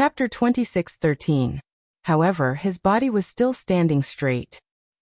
Chapter 26:13. However, his body was still standing straight.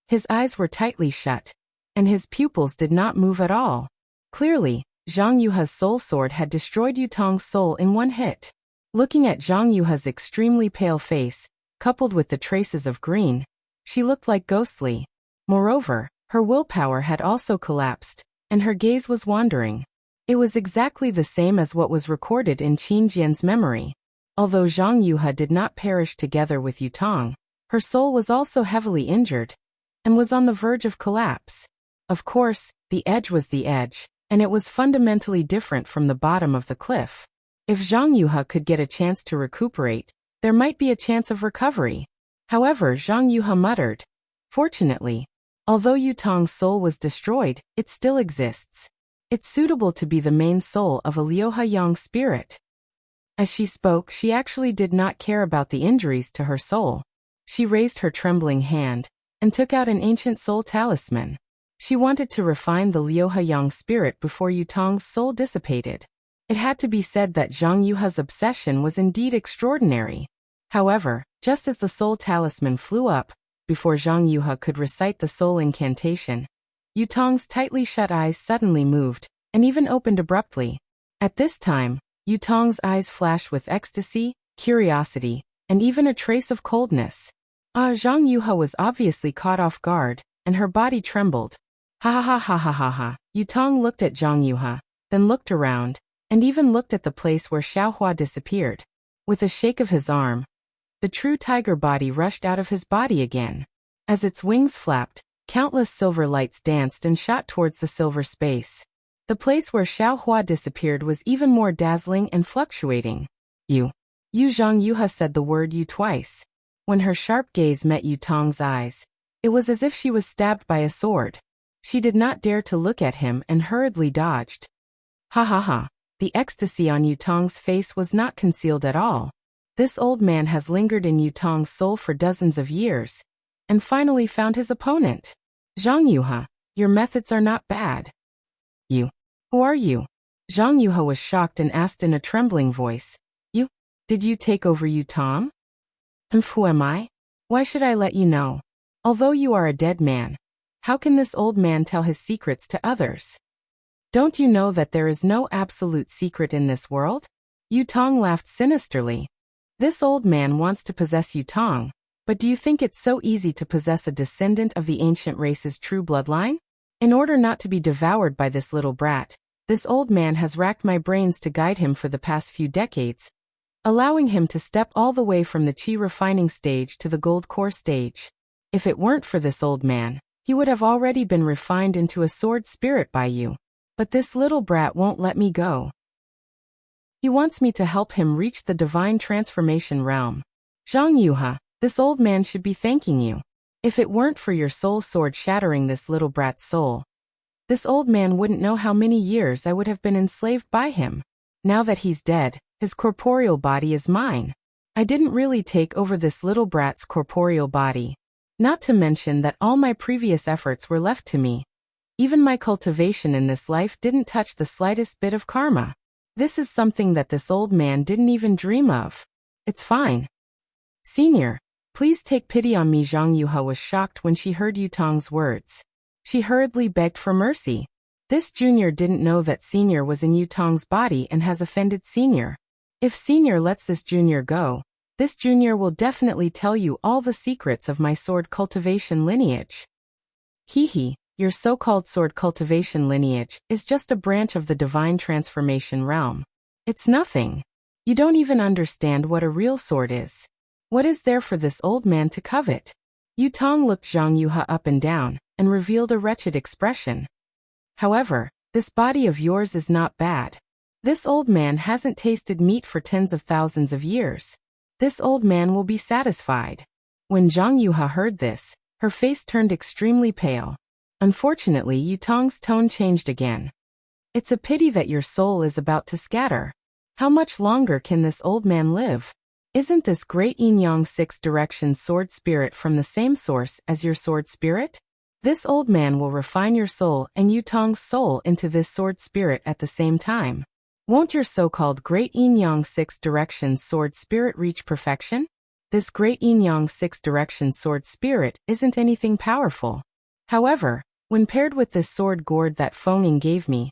His eyes were tightly shut, and his pupils did not move at all. Clearly, Zhang Yuha's soul sword had destroyed Yutong's soul in one hit. Looking at Zhang Yuha's extremely pale face, coupled with the traces of green, she looked like ghostly. Moreover, her willpower had also collapsed, and her gaze was wandering. It was exactly the same as what was recorded in Qin Jian's memory. Although Zhang Yuha did not perish together with Yutong, her soul was also heavily injured, and was on the verge of collapse. Of course, the edge was the edge, and it was fundamentally different from the bottom of the cliff. If Zhang Yuha could get a chance to recuperate, there might be a chance of recovery. However, Zhang Yuha muttered, "Fortunately, although Yutong's soul was destroyed, it still exists. It's suitable to be the main soul of a Liuhayang spirit." As she spoke, she actually did not care about the injuries to her soul. She raised her trembling hand and took out an ancient soul talisman. She wanted to refine the Liuhayang spirit before Yutong's soul dissipated. It had to be said that Zhang Yuha's obsession was indeed extraordinary. However, just as the soul talisman flew up, before Zhang Yuha could recite the soul incantation, Yutong's tightly shut eyes suddenly moved, and even opened abruptly. At this time, Yutong's eyes flashed with ecstasy, curiosity, and even a trace of coldness. Zhang Yuha was obviously caught off guard, and her body trembled. Ha ha ha ha ha ha ha. Yutong looked at Zhang Yuha, then looked around, and even looked at the place where Xiaohua disappeared. With a shake of his arm, the true tiger body rushed out of his body again. As its wings flapped, countless silver lights danced and shot towards the silver space. The place where Xiaohua disappeared was even more dazzling and fluctuating. You. Zhang Yuha said the word you twice. When her sharp gaze met Yutong's eyes, it was as if she was stabbed by a sword. She did not dare to look at him and hurriedly dodged. Ha ha ha. The ecstasy on Yutong's face was not concealed at all. This old man has lingered in Yutong's soul for dozens of years, and finally found his opponent. Zhang Yuha, your methods are not bad. You. Who are you? Zhang Yuha was shocked and asked in a trembling voice. You? Did you take over Yutong? Who am I? Why should I let you know? Although you are a dead man, how can this old man tell his secrets to others? Don't you know that there is no absolute secret in this world? Yutong laughed sinisterly. This old man wants to possess Yutong, but do you think it's so easy to possess a descendant of the ancient race's true bloodline? In order not to be devoured by this little brat, this old man has racked my brains to guide him for the past few decades, allowing him to step all the way from the chi refining stage to the gold core stage. If it weren't for this old man, he would have already been refined into a sword spirit by you. But this little brat won't let me go. He wants me to help him reach the divine transformation realm. Zhang Yuha, this old man should be thanking you. If it weren't for your soul sword shattering this little brat's soul, this old man wouldn't know how many years I would have been enslaved by him. Now that he's dead, his corporeal body is mine. I didn't really take over this little brat's corporeal body. Not to mention that all my previous efforts were left to me. Even my cultivation in this life didn't touch the slightest bit of karma. This is something that this old man didn't even dream of. It's fine. Senior, please take pity on me. Zhang Yuha was shocked when she heard Yutong's words. She hurriedly begged for mercy. This junior didn't know that Senior was in Yutong's body and has offended Senior. If Senior lets this junior go, this junior will definitely tell you all the secrets of my sword cultivation lineage. Hee, your so-called sword cultivation lineage is just a branch of the divine transformation realm. It's nothing. You don't even understand what a real sword is. What is there for this old man to covet? Yutong looked Zhang Yuha up and down, and revealed a wretched expression. However, this body of yours is not bad. This old man hasn't tasted meat for tens of thousands of years. This old man will be satisfied. When Zhang Yuha heard this, her face turned extremely pale. Unfortunately, Yutong's tone changed again. It's a pity that your soul is about to scatter. How much longer can this old man live? Isn't this great yin-yang six-direction sword spirit from the same source as your sword spirit? This old man will refine your soul and Yutong's soul into this sword spirit at the same time. Won't your so-called Great Yin-Yang Six Directions Sword Spirit reach perfection? This Great Yin-Yang Six Directions Sword Spirit isn't anything powerful. However, when paired with this sword gourd that Feng Ying gave me,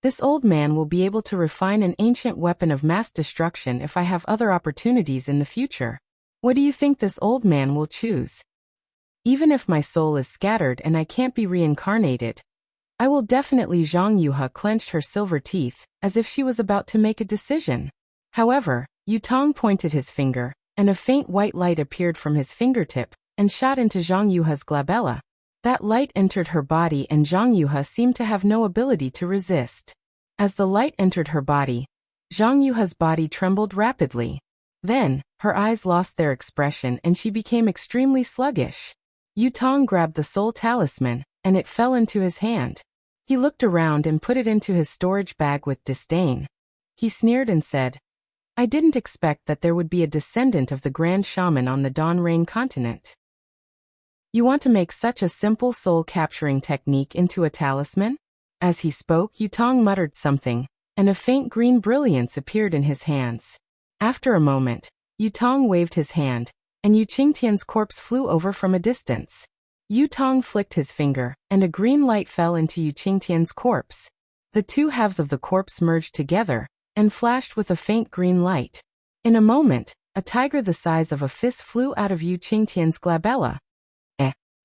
this old man will be able to refine an ancient weapon of mass destruction if I have other opportunities in the future. What do you think this old man will choose? Even if my soul is scattered and I can't be reincarnated, I will definitely. Zhang Yuha clenched her silver teeth, as if she was about to make a decision. However, Yutong pointed his finger, and a faint white light appeared from his fingertip, and shot into Zhang Yuha's glabella. That light entered her body and Zhang Yuha seemed to have no ability to resist. As the light entered her body, Zhang Yuha's body trembled rapidly. Then, her eyes lost their expression and she became extremely sluggish. Yutong grabbed the soul talisman, and it fell into his hand. He looked around and put it into his storage bag with disdain. He sneered and said, I didn't expect that there would be a descendant of the Grand Shaman on the Donrain continent. You want to make such a simple soul-capturing technique into a talisman? As he spoke, Yutong muttered something, and a faint green brilliance appeared in his hands. After a moment, Yutong waved his hand, and Yu Qingtian's corpse flew over from a distance. Yutong flicked his finger, and a green light fell into Yu Qingtian's corpse. The two halves of the corpse merged together, and flashed with a faint green light. In a moment, a tiger the size of a fist flew out of Yu Qingtian's glabella.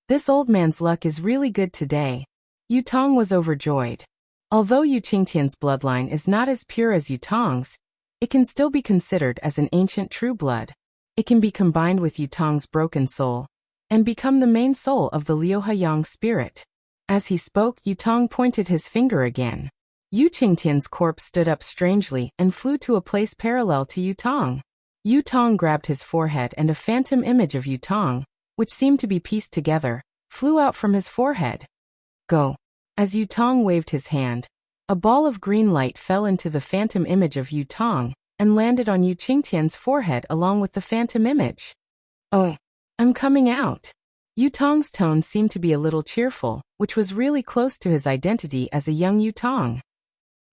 This old man's luck is really good today. Yutong was overjoyed. Although Yu Qingtian's bloodline is not as pure as Yutong's, it can still be considered as an ancient true blood. It can be combined with Yutong's broken soul, and become the main soul of the Liuhayang spirit. As he spoke, Yutong pointed his finger again. Yu Qingtian's corpse stood up strangely and flew to a place parallel to Yutong. Yutong grabbed his forehead and a phantom image of Yutong, which seemed to be pieced together, flew out from his forehead. Go. As Yutong waved his hand, a ball of green light fell into the phantom image of Yutong, and landed on Yu Qingtian's forehead along with the phantom image. Oh, I'm coming out. Yutong's tone seemed to be a little cheerful, which was really close to his identity as a young Yutong.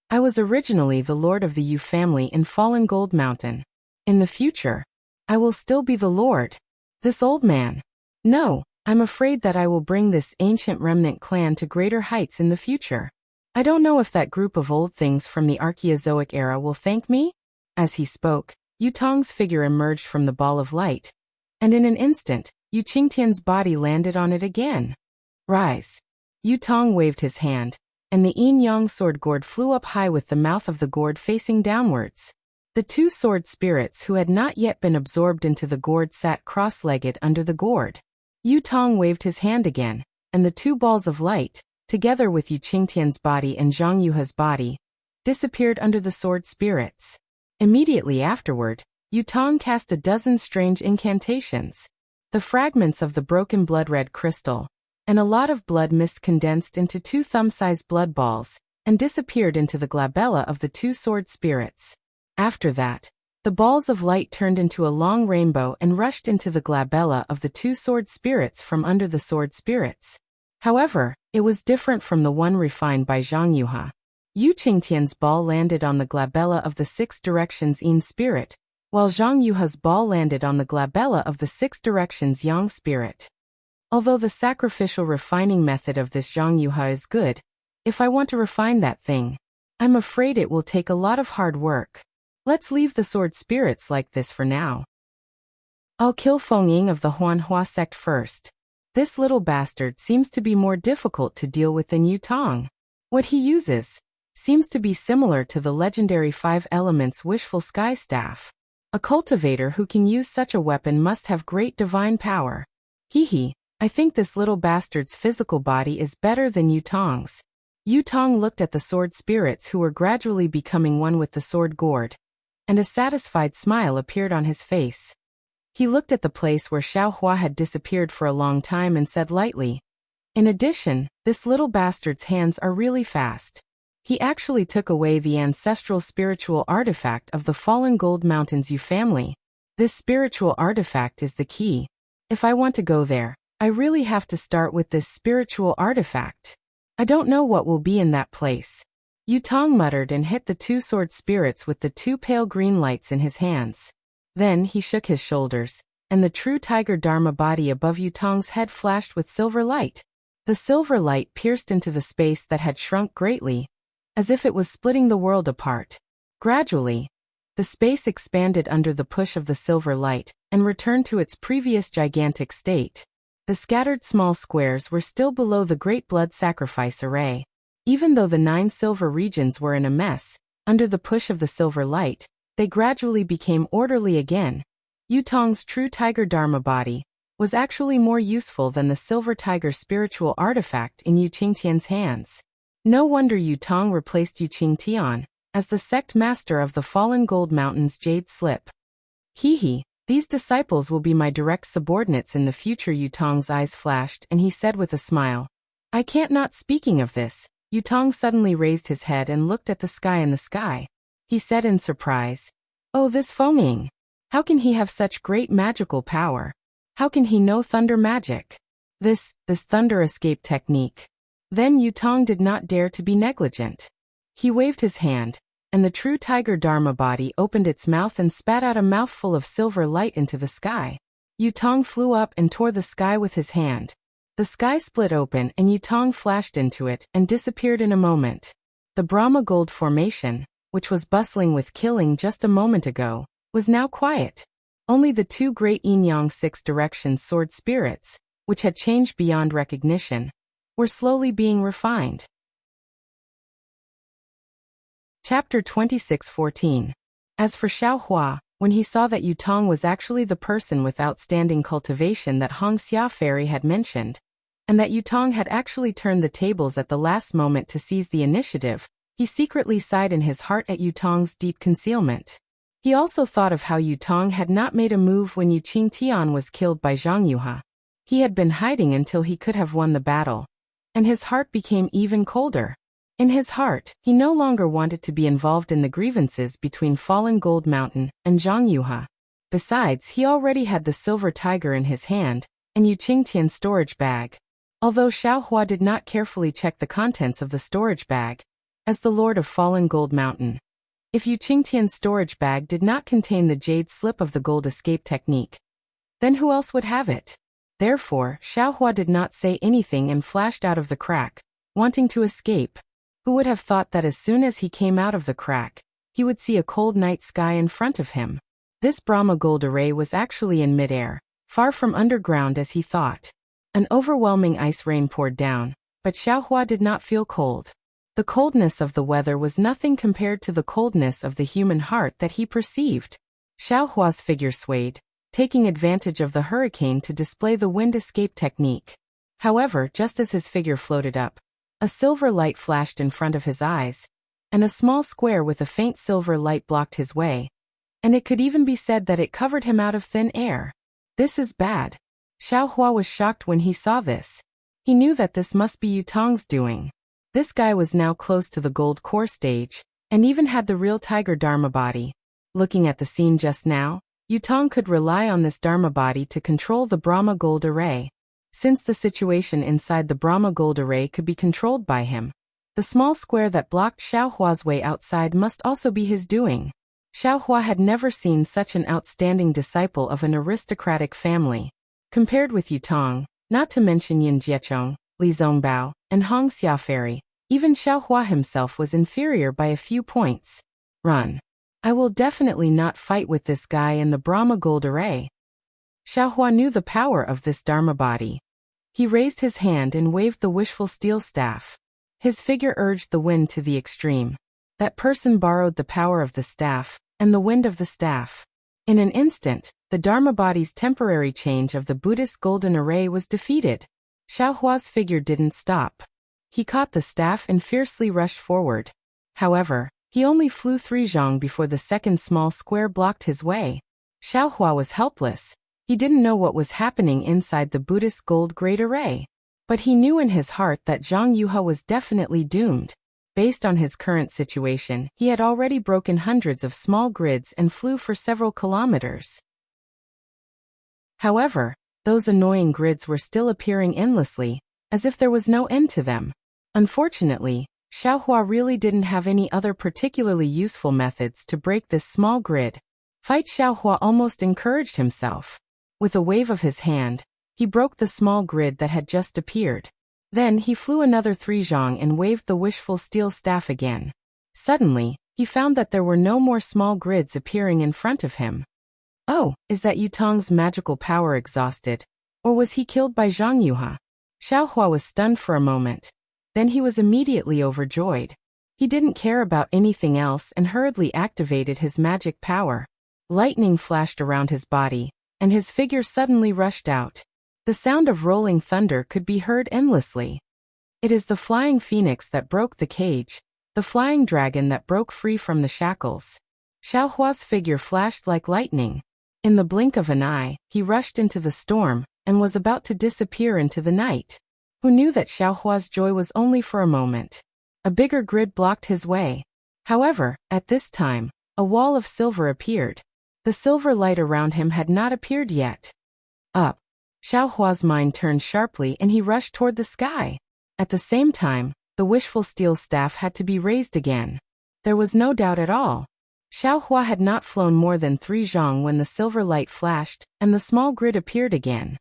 I was originally the lord of the Yu family in Fallen Gold Mountain. In the future, I will still be the lord. This old man. No, I'm afraid that I will bring this ancient remnant clan to greater heights in the future. I don't know if that group of old things from the Archaeozoic era will thank me? As he spoke, Yutong's figure emerged from the ball of light, and in an instant, Yu Qingtian's body landed on it again. Rise. Yutong waved his hand, and the yin-yang sword gourd flew up high with the mouth of the gourd facing downwards. The two sword spirits who had not yet been absorbed into the gourd sat cross-legged under the gourd. Yutong waved his hand again, and the two balls of light, together with Yu Qingtian's body and Zhang Yuha's body, disappeared under the sword spirits. Immediately afterward, Yutong cast a dozen strange incantations. The fragments of the broken blood-red crystal, and a lot of blood mist condensed into two thumb-sized blood balls, and disappeared into the glabella of the two sword spirits. After that, the balls of light turned into a long rainbow and rushed into the glabella of the two sword spirits from under the sword spirits. However, it was different from the one refined by Zhang Yuha. Yu Qingtian's ball landed on the glabella of the Six Directions Yin spirit, while Zhang Yuha's ball landed on the glabella of the Six Directions Yang spirit. Although the sacrificial refining method of this Zhang Yuha is good, if I want to refine that thing, I'm afraid it will take a lot of hard work. Let's leave the sword spirits like this for now. I'll kill Feng Ying of the Huanhua sect first. This little bastard seems to be more difficult to deal with than Yutong. What he uses seems to be similar to the legendary 5 elements wishful sky staff. A cultivator who can use such a weapon must have great divine power. Hee, I think this little bastard's physical body is better than Yutong's. Yutong looked at the sword spirits who were gradually becoming one with the sword gourd, and a satisfied smile appeared on his face. He looked at the place where Xiaohua had disappeared for a long time and said lightly, in addition, this little bastard's hands are really fast. He actually took away the ancestral spiritual artifact of the Fallen Gold Mountains Yu family. This spiritual artifact is the key. If I want to go there, I really have to start with this spiritual artifact. I don't know what will be in that place. Yutong muttered and hit the two sword spirits with the two pale green lights in his hands. Then he shook his shoulders, and the true tiger Dharma body above Yutong's head flashed with silver light. The silver light pierced into the space that had shrunk greatly, as if it was splitting the world apart. Gradually, the space expanded under the push of the silver light, and returned to its previous gigantic state. The scattered small squares were still below the great blood sacrifice array. Even though the 9 silver regions were in a mess, under the push of the silver light, they gradually became orderly again. Yutong's true tiger Dharma body was actually more useful than the silver tiger spiritual artifact in Yu Qingtian's hands. No wonder Yutong replaced Yu Qingtian as the sect master of the fallen Gold Mountain's jade slip. Hee, these disciples will be my direct subordinates in the future. Yutong's eyes flashed and he said with a smile, I can't not. Speaking of this, Yutong suddenly raised his head and looked at the sky. In the sky, he said in surprise, Oh, this Fengming! How can he have such great magical power? How can he know thunder magic? This thunder escape technique. Then Yutong did not dare to be negligent. He waved his hand, and the true tiger Dharma body opened its mouth and spat out a mouthful of silver light into the sky. Yutong flew up and tore the sky with his hand. The sky split open and Yutong flashed into it and disappeared in a moment. The Brahma Gold Formation, which was bustling with killing just a moment ago, was now quiet. Only the 2 great yin-yang 6-direction sword spirits, which had changed beyond recognition, were slowly being refined. Chapter 26:14. As for Xiaohua, when he saw that Yutong was actually the person with outstanding cultivation that Hongxia Fairy had mentioned, and that Yutong had actually turned the tables at the last moment to seize the initiative, he secretly sighed in his heart at Yutong's deep concealment. He also thought of how Yutong had not made a move when Yu Qingtian was killed by Zhang Yuha. He had been hiding until he could have won the battle, and his heart became even colder. In his heart, he no longer wanted to be involved in the grievances between Fallen Gold Mountain and Zhang Yuha. Besides, he already had the silver tiger in his hand, and Yu Qingtian's storage bag. Although Xiaohua did not carefully check the contents of the storage bag, as the Lord of Fallen Gold Mountain, if Yu Qingtian's storage bag did not contain the jade slip of the gold escape technique, then who else would have it? Therefore, Xiaohua did not say anything and flashed out of the crack, wanting to escape. Who would have thought that as soon as he came out of the crack, he would see a cold night sky in front of him? This Brahma gold array was actually in midair, far from underground as he thought. An overwhelming ice rain poured down, but Xiaohua did not feel cold. The coldness of the weather was nothing compared to the coldness of the human heart that he perceived. Xiaohua's figure swayed, taking advantage of the hurricane to display the wind escape technique. However, just as his figure floated up, a silver light flashed in front of his eyes, and a small square with a faint silver light blocked his way. And it could even be said that it covered him out of thin air. This is bad. Xiaohua was shocked when he saw this. He knew that this must be Yutong's doing. This guy was now close to the gold core stage, and even had the real tiger Dharma body. Looking at the scene just now, Yutong could rely on this Dharma body to control the Brahma gold array. Since the situation inside the Brahma gold array could be controlled by him, the small square that blocked Xiaohua's way outside must also be his doing. Xiaohua had never seen such an outstanding disciple of an aristocratic family. Compared with Yutong, not to mention Yin Jiechong, Li Zongbao, and Hongxia Fairy, even Xiaohua himself was inferior by a few points. Run. I will definitely not fight with this guy in the Brahma gold array. Xiaohua knew the power of this Dharma body. He raised his hand and waved the wishful steel staff. His figure urged the wind to the extreme. That person borrowed the power of the staff, and the wind of the staff. In an instant, the Dharma body's temporary change of the Buddhist golden array was defeated. Xiaohua's figure didn't stop. He caught the staff and fiercely rushed forward. However, he only flew 3 zhang before the second small square blocked his way. Xiaohua was helpless. He didn't know what was happening inside the Buddhist gold great array. But he knew in his heart that Zhang Yuha was definitely doomed. Based on his current situation, he had already broken hundreds of small grids and flew for several kilometers. However, those annoying grids were still appearing endlessly, as if there was no end to them. Unfortunately, Xiaohua really didn't have any other particularly useful methods to break this small grid. Fight Xiaohua almost encouraged himself. With a wave of his hand, he broke the small grid that had just appeared. Then he flew another 3 zhang and waved the wishful steel staff again. Suddenly, he found that there were no more small grids appearing in front of him. Oh, is that Yutong's magical power exhausted? Or was he killed by Zhang Yuha? Xiaohua was stunned for a moment. Then he was immediately overjoyed. He didn't care about anything else and hurriedly activated his magic power. Lightning flashed around his body, and his figure suddenly rushed out. The sound of rolling thunder could be heard endlessly. It is the flying phoenix that broke the cage, the flying dragon that broke free from the shackles. Xiaohua's figure flashed like lightning. In the blink of an eye, he rushed into the storm, and was about to disappear into the night. Who knew that Xiaohua's joy was only for a moment? A bigger grid blocked his way. However, at this time, a wall of silver appeared. The silver light around him had not appeared yet. Up. Xiaohua's mind turned sharply and he rushed toward the sky. At the same time, the wishful steel staff had to be raised again. There was no doubt at all. Xiaohua had not flown more than 3 zhang when the silver light flashed, and the small grid appeared again.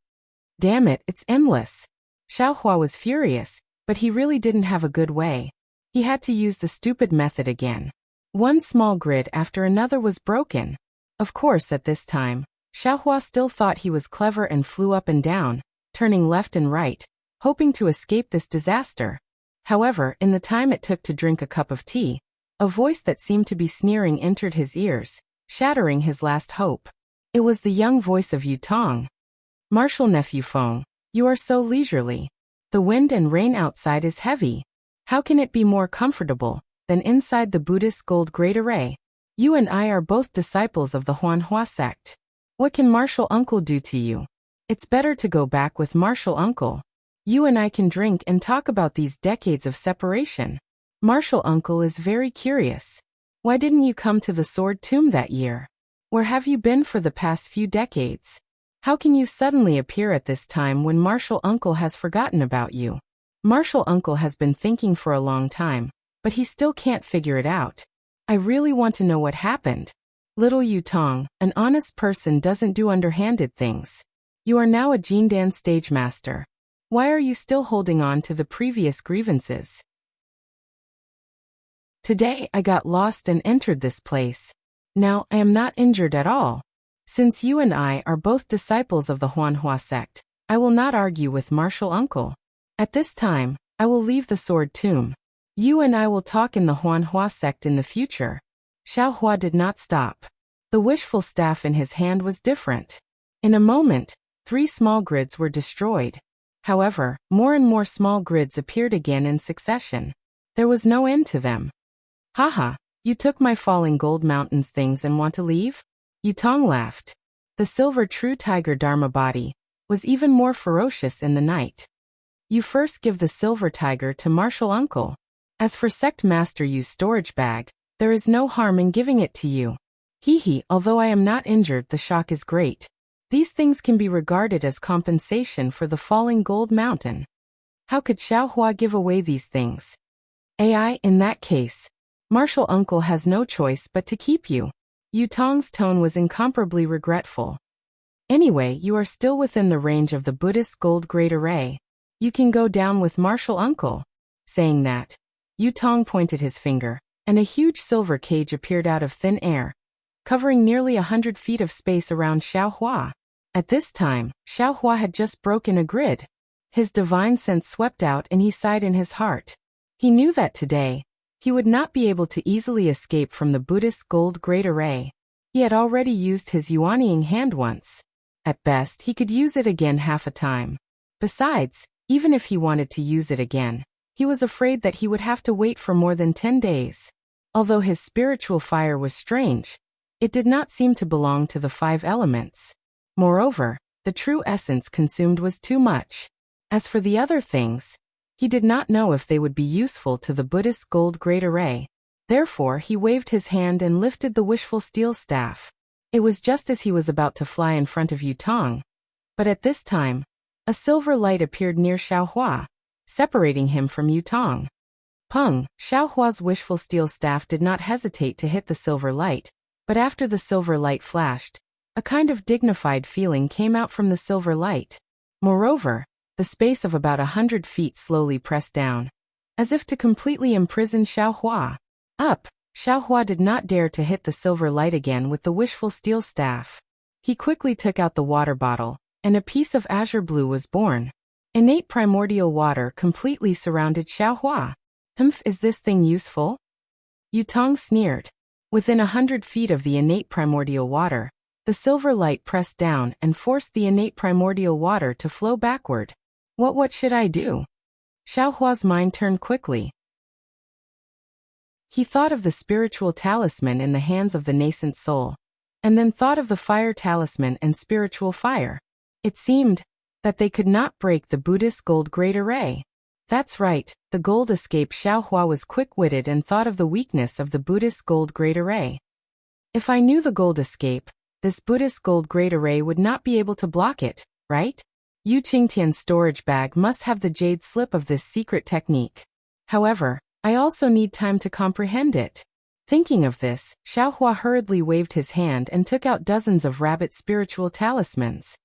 Damn it, it's endless. Xiaohua was furious, but he really didn't have a good way. He had to use the stupid method again. One small grid after another was broken. Of course, at this time, Xiaohua still thought he was clever and flew up and down, turning left and right, hoping to escape this disaster. However, in the time it took to drink a cup of tea, a voice that seemed to be sneering entered his ears, shattering his last hope. It was the young voice of Yutong. Martial nephew Feng, you are so leisurely. The wind and rain outside is heavy. How can it be more comfortable than inside the Buddhist gold great array? You and I are both disciples of the Huanhua sect. What can martial uncle do to you? It's better to go back with martial uncle. You and I can drink and talk about these decades of separation. Martial uncle is very curious. Why didn't you come to the sword tomb that year? Where have you been for the past few decades? How can you suddenly appear at this time when martial uncle has forgotten about you? Martial uncle has been thinking for a long time, but he still can't figure it out. I really want to know what happened. Little Yutong, an honest person doesn't do underhanded things. You are now a Jindan stage master. Why are you still holding on to the previous grievances? Today I got lost and entered this place. Now I am not injured at all. Since you and I are both disciples of the Huanhua sect, I will not argue with martial uncle. At this time, I will leave the sword tomb. You and I will talk in the Huanhua sect in the future. Xiaohua did not stop. The wishful staff in his hand was different. In a moment, 3 small grids were destroyed. However, more and more small grids appeared again in succession. There was no end to them. Haha, you took my falling gold mountains things and want to leave? Yutong laughed. The silver true tiger Dharma body was even more ferocious in the night. You first give the silver tiger to martial uncle. As for sect master Yu's storage bag, there is no harm in giving it to you. Hee, although I am not injured, the shock is great. These things can be regarded as compensation for the falling gold mountain. How could Xiaohua give away these things? AI, in that case, martial uncle has no choice but to keep you. Yutong's tone was incomparably regretful. Anyway, you are still within the range of the Buddhist gold great array. You can go down with martial uncle. Saying that, Yutong pointed his finger, and a huge silver cage appeared out of thin air, covering nearly 100 feet of space around Xiaohua. At this time, Xiaohua had just broken a grid. His divine sense swept out and he sighed in his heart. He knew that today, he would not be able to easily escape from the Buddhist gold great array. He had already used his yuanying hand once. At best, he could use it again half a time. Besides, even if he wanted to use it again, he was afraid that he would have to wait for more than 10 days. Although his spiritual fire was strange, it did not seem to belong to the 5 elements. Moreover, the true essence consumed was too much. As for the other things, he did not know if they would be useful to the Buddhist gold great array. Therefore, he waved his hand and lifted the wishful steel staff. It was just as he was about to fly in front of Yutong. But at this time, a silver light appeared near Xiaohua, separating him from Yutong. Pung, Xiaohua's wishful steel staff did not hesitate to hit the silver light, but after the silver light flashed, a kind of dignified feeling came out from the silver light. Moreover, the space of about 100 feet slowly pressed down, as if to completely imprison Xiaohua. Up, Xiaohua did not dare to hit the silver light again with the wishful steel staff. He quickly took out the water bottle, and a piece of azure blue was born. Innate primordial water completely surrounded Xiaohua. Is this thing useful? Yutong sneered. Within 100 feet of the innate primordial water, the silver light pressed down and forced the innate primordial water to flow backward. What should I do? Xiaohua's mind turned quickly. He thought of the spiritual talisman in the hands of the nascent soul, and then thought of the fire talisman and spiritual fire. It seemed that they could not break the Buddhist gold great array. That's right, the gold escape. Xiaohua was quick-witted and thought of the weakness of the Buddhist gold great array. If I knew the gold escape, this Buddhist gold great array would not be able to block it, right? Yu Qingtian's storage bag must have the jade slip of this secret technique. However, I also need time to comprehend it. Thinking of this, Xiaohua hurriedly waved his hand and took out dozens of rabbit spiritual talismans.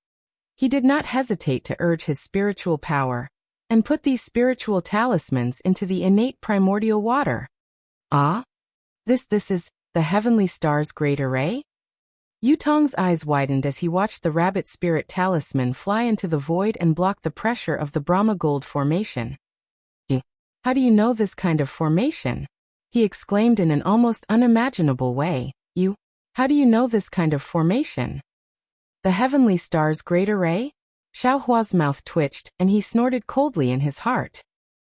He did not hesitate to urge his spiritual power, and put these spiritual talismans into the innate primordial water. Ah? This is the heavenly star's great array? Yutong's eyes widened as he watched the rabbit spirit talisman fly into the void and block the pressure of the Brahma gold formation. How do you know this kind of formation? He exclaimed in an almost unimaginable way. How do you know this kind of formation? The heavenly star's great array? Xiaohua's mouth twitched, and he snorted coldly in his heart.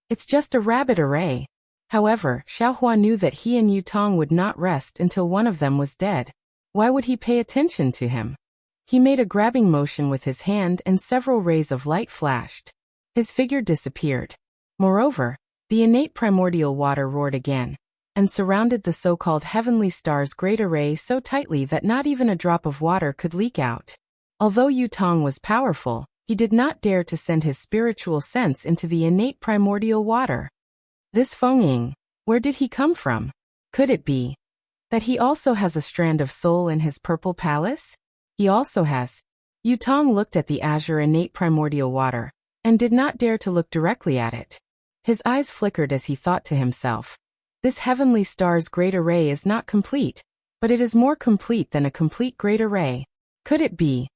It's just a rabbit array. However, Xiaohua knew that he and Yutong would not rest until one of them was dead. Why would he pay attention to him? He made a grabbing motion with his hand and several rays of light flashed. His figure disappeared. Moreover, the innate primordial water roared again, and surrounded the so-called heavenly star's great array so tightly that not even a drop of water could leak out. Although Yutong was powerful, he did not dare to send his spiritual sense into the innate primordial water. This Feng, where did he come from? Could it be that he also has a strand of soul in his purple palace? He also has. Yutong looked at the azure innate primordial water, and did not dare to look directly at it. His eyes flickered as he thought to himself, this heavenly star's great array is not complete, but it is more complete than a complete great array. Could it be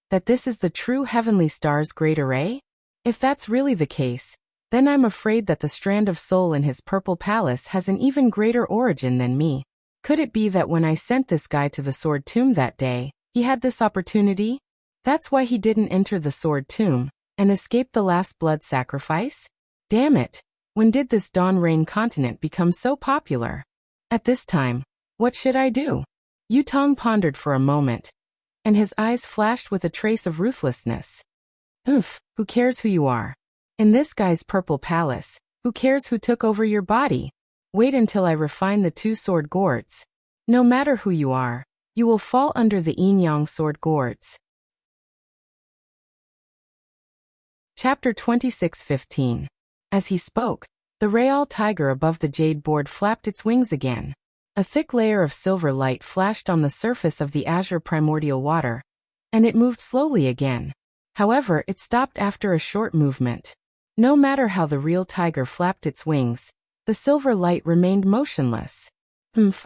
that this is the true heavenly star's great array? If that's really the case, then I'm afraid that the strand of soul in his purple palace has an even greater origin than me. Could it be that when I sent this guy to the sword tomb that day, he had this opportunity? That's why he didn't enter the sword tomb and escape the last blood sacrifice? Damn it! When did this Dawn Rain continent become so popular? At this time, what should I do? Yutong pondered for a moment, and his eyes flashed with a trace of ruthlessness. Who cares who you are? In this guy's purple palace, who cares who took over your body? Wait until I refine the two sword gourds. No matter who you are, you will fall under the yin-yang sword gourds. Chapter 26:15. As he spoke, the Real tiger above the jade board flapped its wings again. A thick layer of silver light flashed on the surface of the azure primordial water, and it moved slowly again. However, it stopped after a short movement. No matter how the real tiger flapped its wings, the silver light remained motionless.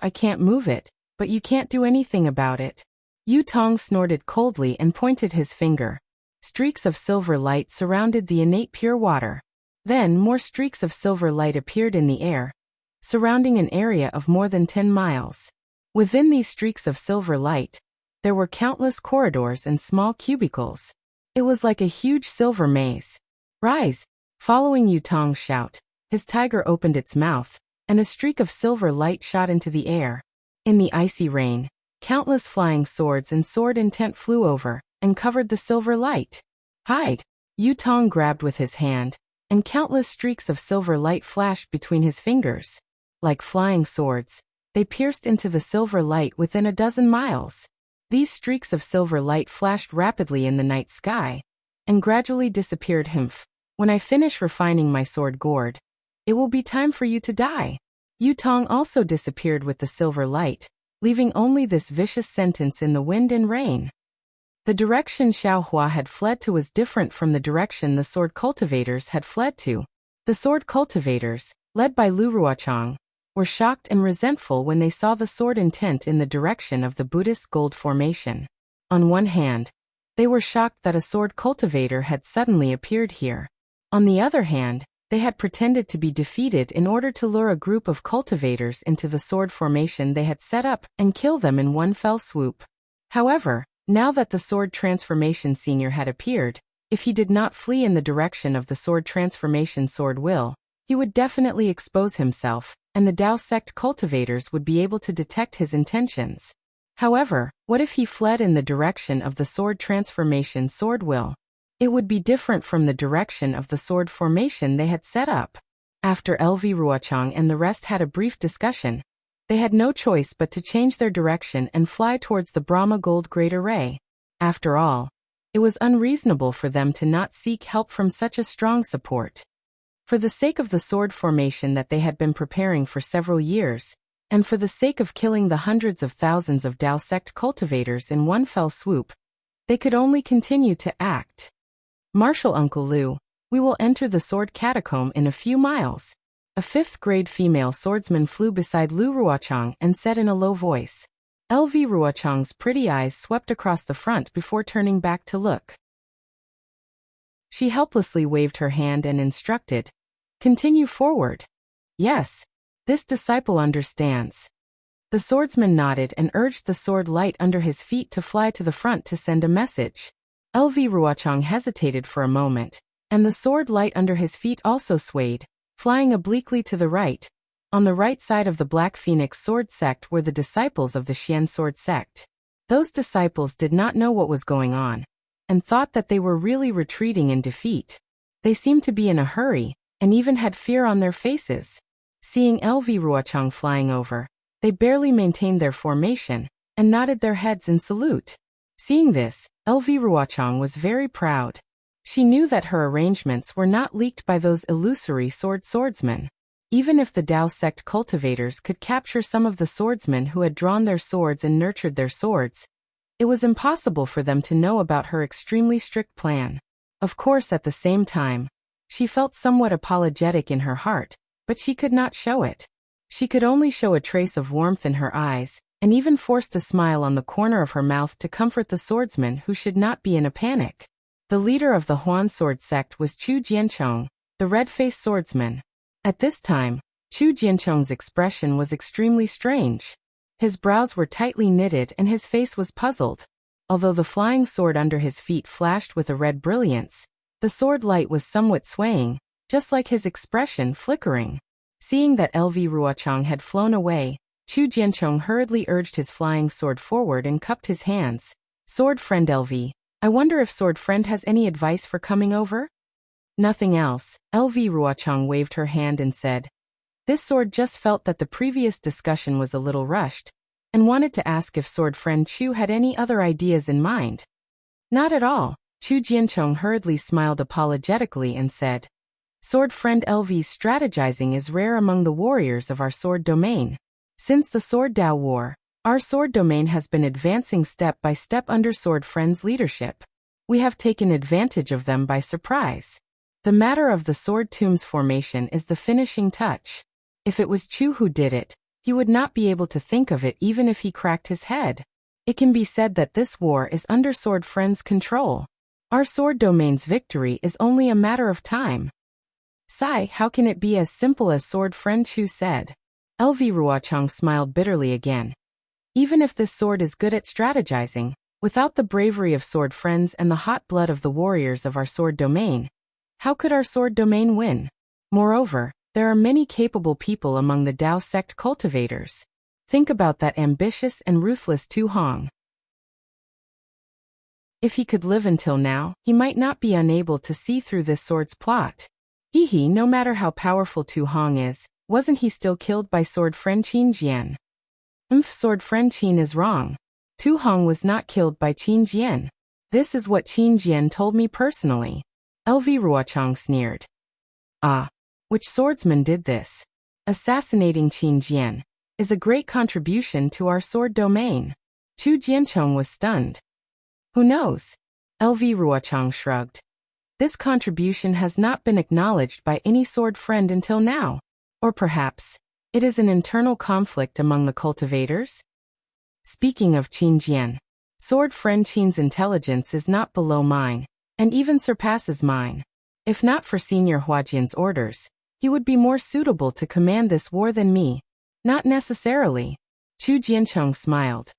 I can't move it, but you can't do anything about it. Yutong snorted coldly and pointed his finger. Streaks of silver light surrounded the innate pure water. Then more streaks of silver light appeared in the air, surrounding an area of more than 10 miles. Within these streaks of silver light, there were countless corridors and small cubicles. It was like a huge silver maze. Rise! Following Yutong's shout, his tiger opened its mouth, and a streak of silver light shot into the air. In the icy rain, countless flying swords and sword intent flew over, and covered the silver light. Hide! Yutong grabbed with his hand, and countless streaks of silver light flashed between his fingers. Like flying swords, they pierced into the silver light within a dozen miles. These streaks of silver light flashed rapidly in the night sky, and gradually disappeared. When I finish refining my sword gourd, It will be time for you to die. Yu Tong also disappeared with the silver light, leaving only this vicious sentence in the wind and rain. The direction Xiao Hua had fled to was different from the direction the sword cultivators had fled to. The sword cultivators, led by Lu Ruochang, were shocked and resentful when they saw the sword intent in the direction of the Buddhist gold formation. On one hand, they were shocked that a sword cultivator had suddenly appeared here. On the other hand, they had pretended to be defeated in order to lure a group of cultivators into the sword formation they had set up and kill them in one fell swoop. However, now that the sword transformation senior had appeared, if he did not flee in the direction of the sword transformation sword will, he would definitely expose himself, and the Dao sect cultivators would be able to detect his intentions. However, what if he fled in the direction of the sword transformation sword will? It would be different from the direction of the sword formation they had set up. After LV Ruochang and the rest had a brief discussion, they had no choice but to change their direction and fly towards the Brahma Gold Great Array. After all, it was unreasonable for them to not seek help from such a strong support. For the sake of the sword formation that they had been preparing for several years, and for the sake of killing the hundreds of thousands of Dao sect cultivators in one fell swoop, they could only continue to act. Marshal Uncle Lu, we will enter the sword catacomb in a few miles. A fifth-grade female swordsman flew beside Lu Ruochang and said in a low voice. LV Ruochang's pretty eyes swept across the front before turning back to look. She helplessly waved her hand and instructed, "Continue forward." "Yes, this disciple understands." The swordsman nodded and urged the sword light under his feet to fly to the front to send a message. LV Ruochang hesitated for a moment, and the sword light under his feet also swayed, flying obliquely to the right. On the right side of the Black Phoenix sword sect were the disciples of the Xian sword sect. Those disciples did not know what was going on, and thought that they were really retreating in defeat. They seemed to be in a hurry, and even had fear on their faces. Seeing LV Ruochang flying over, they barely maintained their formation, and nodded their heads in salute. Seeing this, LV Ruochang was very proud. She knew that her arrangements were not leaked by those illusory swordsmen. Even if the Dao sect cultivators could capture some of the swordsmen who had drawn their swords and nurtured their swords, it was impossible for them to know about her extremely strict plan. Of course, at the same time, she felt somewhat apologetic in her heart, but she could not show it. She could only show a trace of warmth in her eyes, and even forced a smile on the corner of her mouth to comfort the swordsman who should not be in a panic. The leader of the Huan sword sect was Chu Jianchong, the red-faced swordsman. At this time, Chu Jianchong's expression was extremely strange. His brows were tightly knitted and his face was puzzled. Although the flying sword under his feet flashed with a red brilliance, the sword light was somewhat swaying, just like his expression flickering. Seeing that LV Ruochang had flown away, Chu Jianchong hurriedly urged his flying sword forward and cupped his hands. "Sword friend LV, I wonder if sword friend has any advice for coming over?" "Nothing else." LV Ruochang waved her hand and said. This sword just felt that the previous discussion was a little rushed, and wanted to ask if sword friend Chu had any other ideas in mind. "Not at all." Chu Jianchong hurriedly smiled apologetically and said, "Sword friend LV's strategizing is rare among the warriors of our sword domain. Since the Sword Dao War, our sword domain has been advancing step by step under sword friend's leadership. We have taken advantage of them by surprise. The matter of the sword tomb's formation is the finishing touch. If it was Chu who did it, he would not be able to think of it even if he cracked his head. It can be said that this war is under sword friend's control. Our sword domain's victory is only a matter of time." "Sigh, how can it be as simple as sword friend Chu said?" LV Ruochang smiled bitterly again. "Even if this sword is good at strategizing, without the bravery of sword friends and the hot blood of the warriors of our sword domain, how could our sword domain win? Moreover, there are many capable people among the Dao sect cultivators. Think about that ambitious and ruthless Tu Hong. If he could live until now, he might not be unable to see through this sword's plot. No matter how powerful Tu Hong is, wasn't he still killed by sword friend Qin Jian? Sword friend Qin is wrong. Tu Hong was not killed by Qin Jian. This is what Qin Jian told me personally." LV Ruochang sneered. "Ah, Which swordsman did this? Assassinating Qin Jian is a great contribution to our sword domain. Chu Jiancheng was stunned. Who knows? LV Ruochang shrugged. This contribution has not been acknowledged by any sword friend until now. Or perhaps, it is an internal conflict among the cultivators? Speaking of Qin Jian, sword friend Qin's intelligence is not below mine, and even surpasses mine. If not for Senior Huajian's orders, he would be more suitable to command this war than me. Not necessarily. Chu Jiancheng smiled.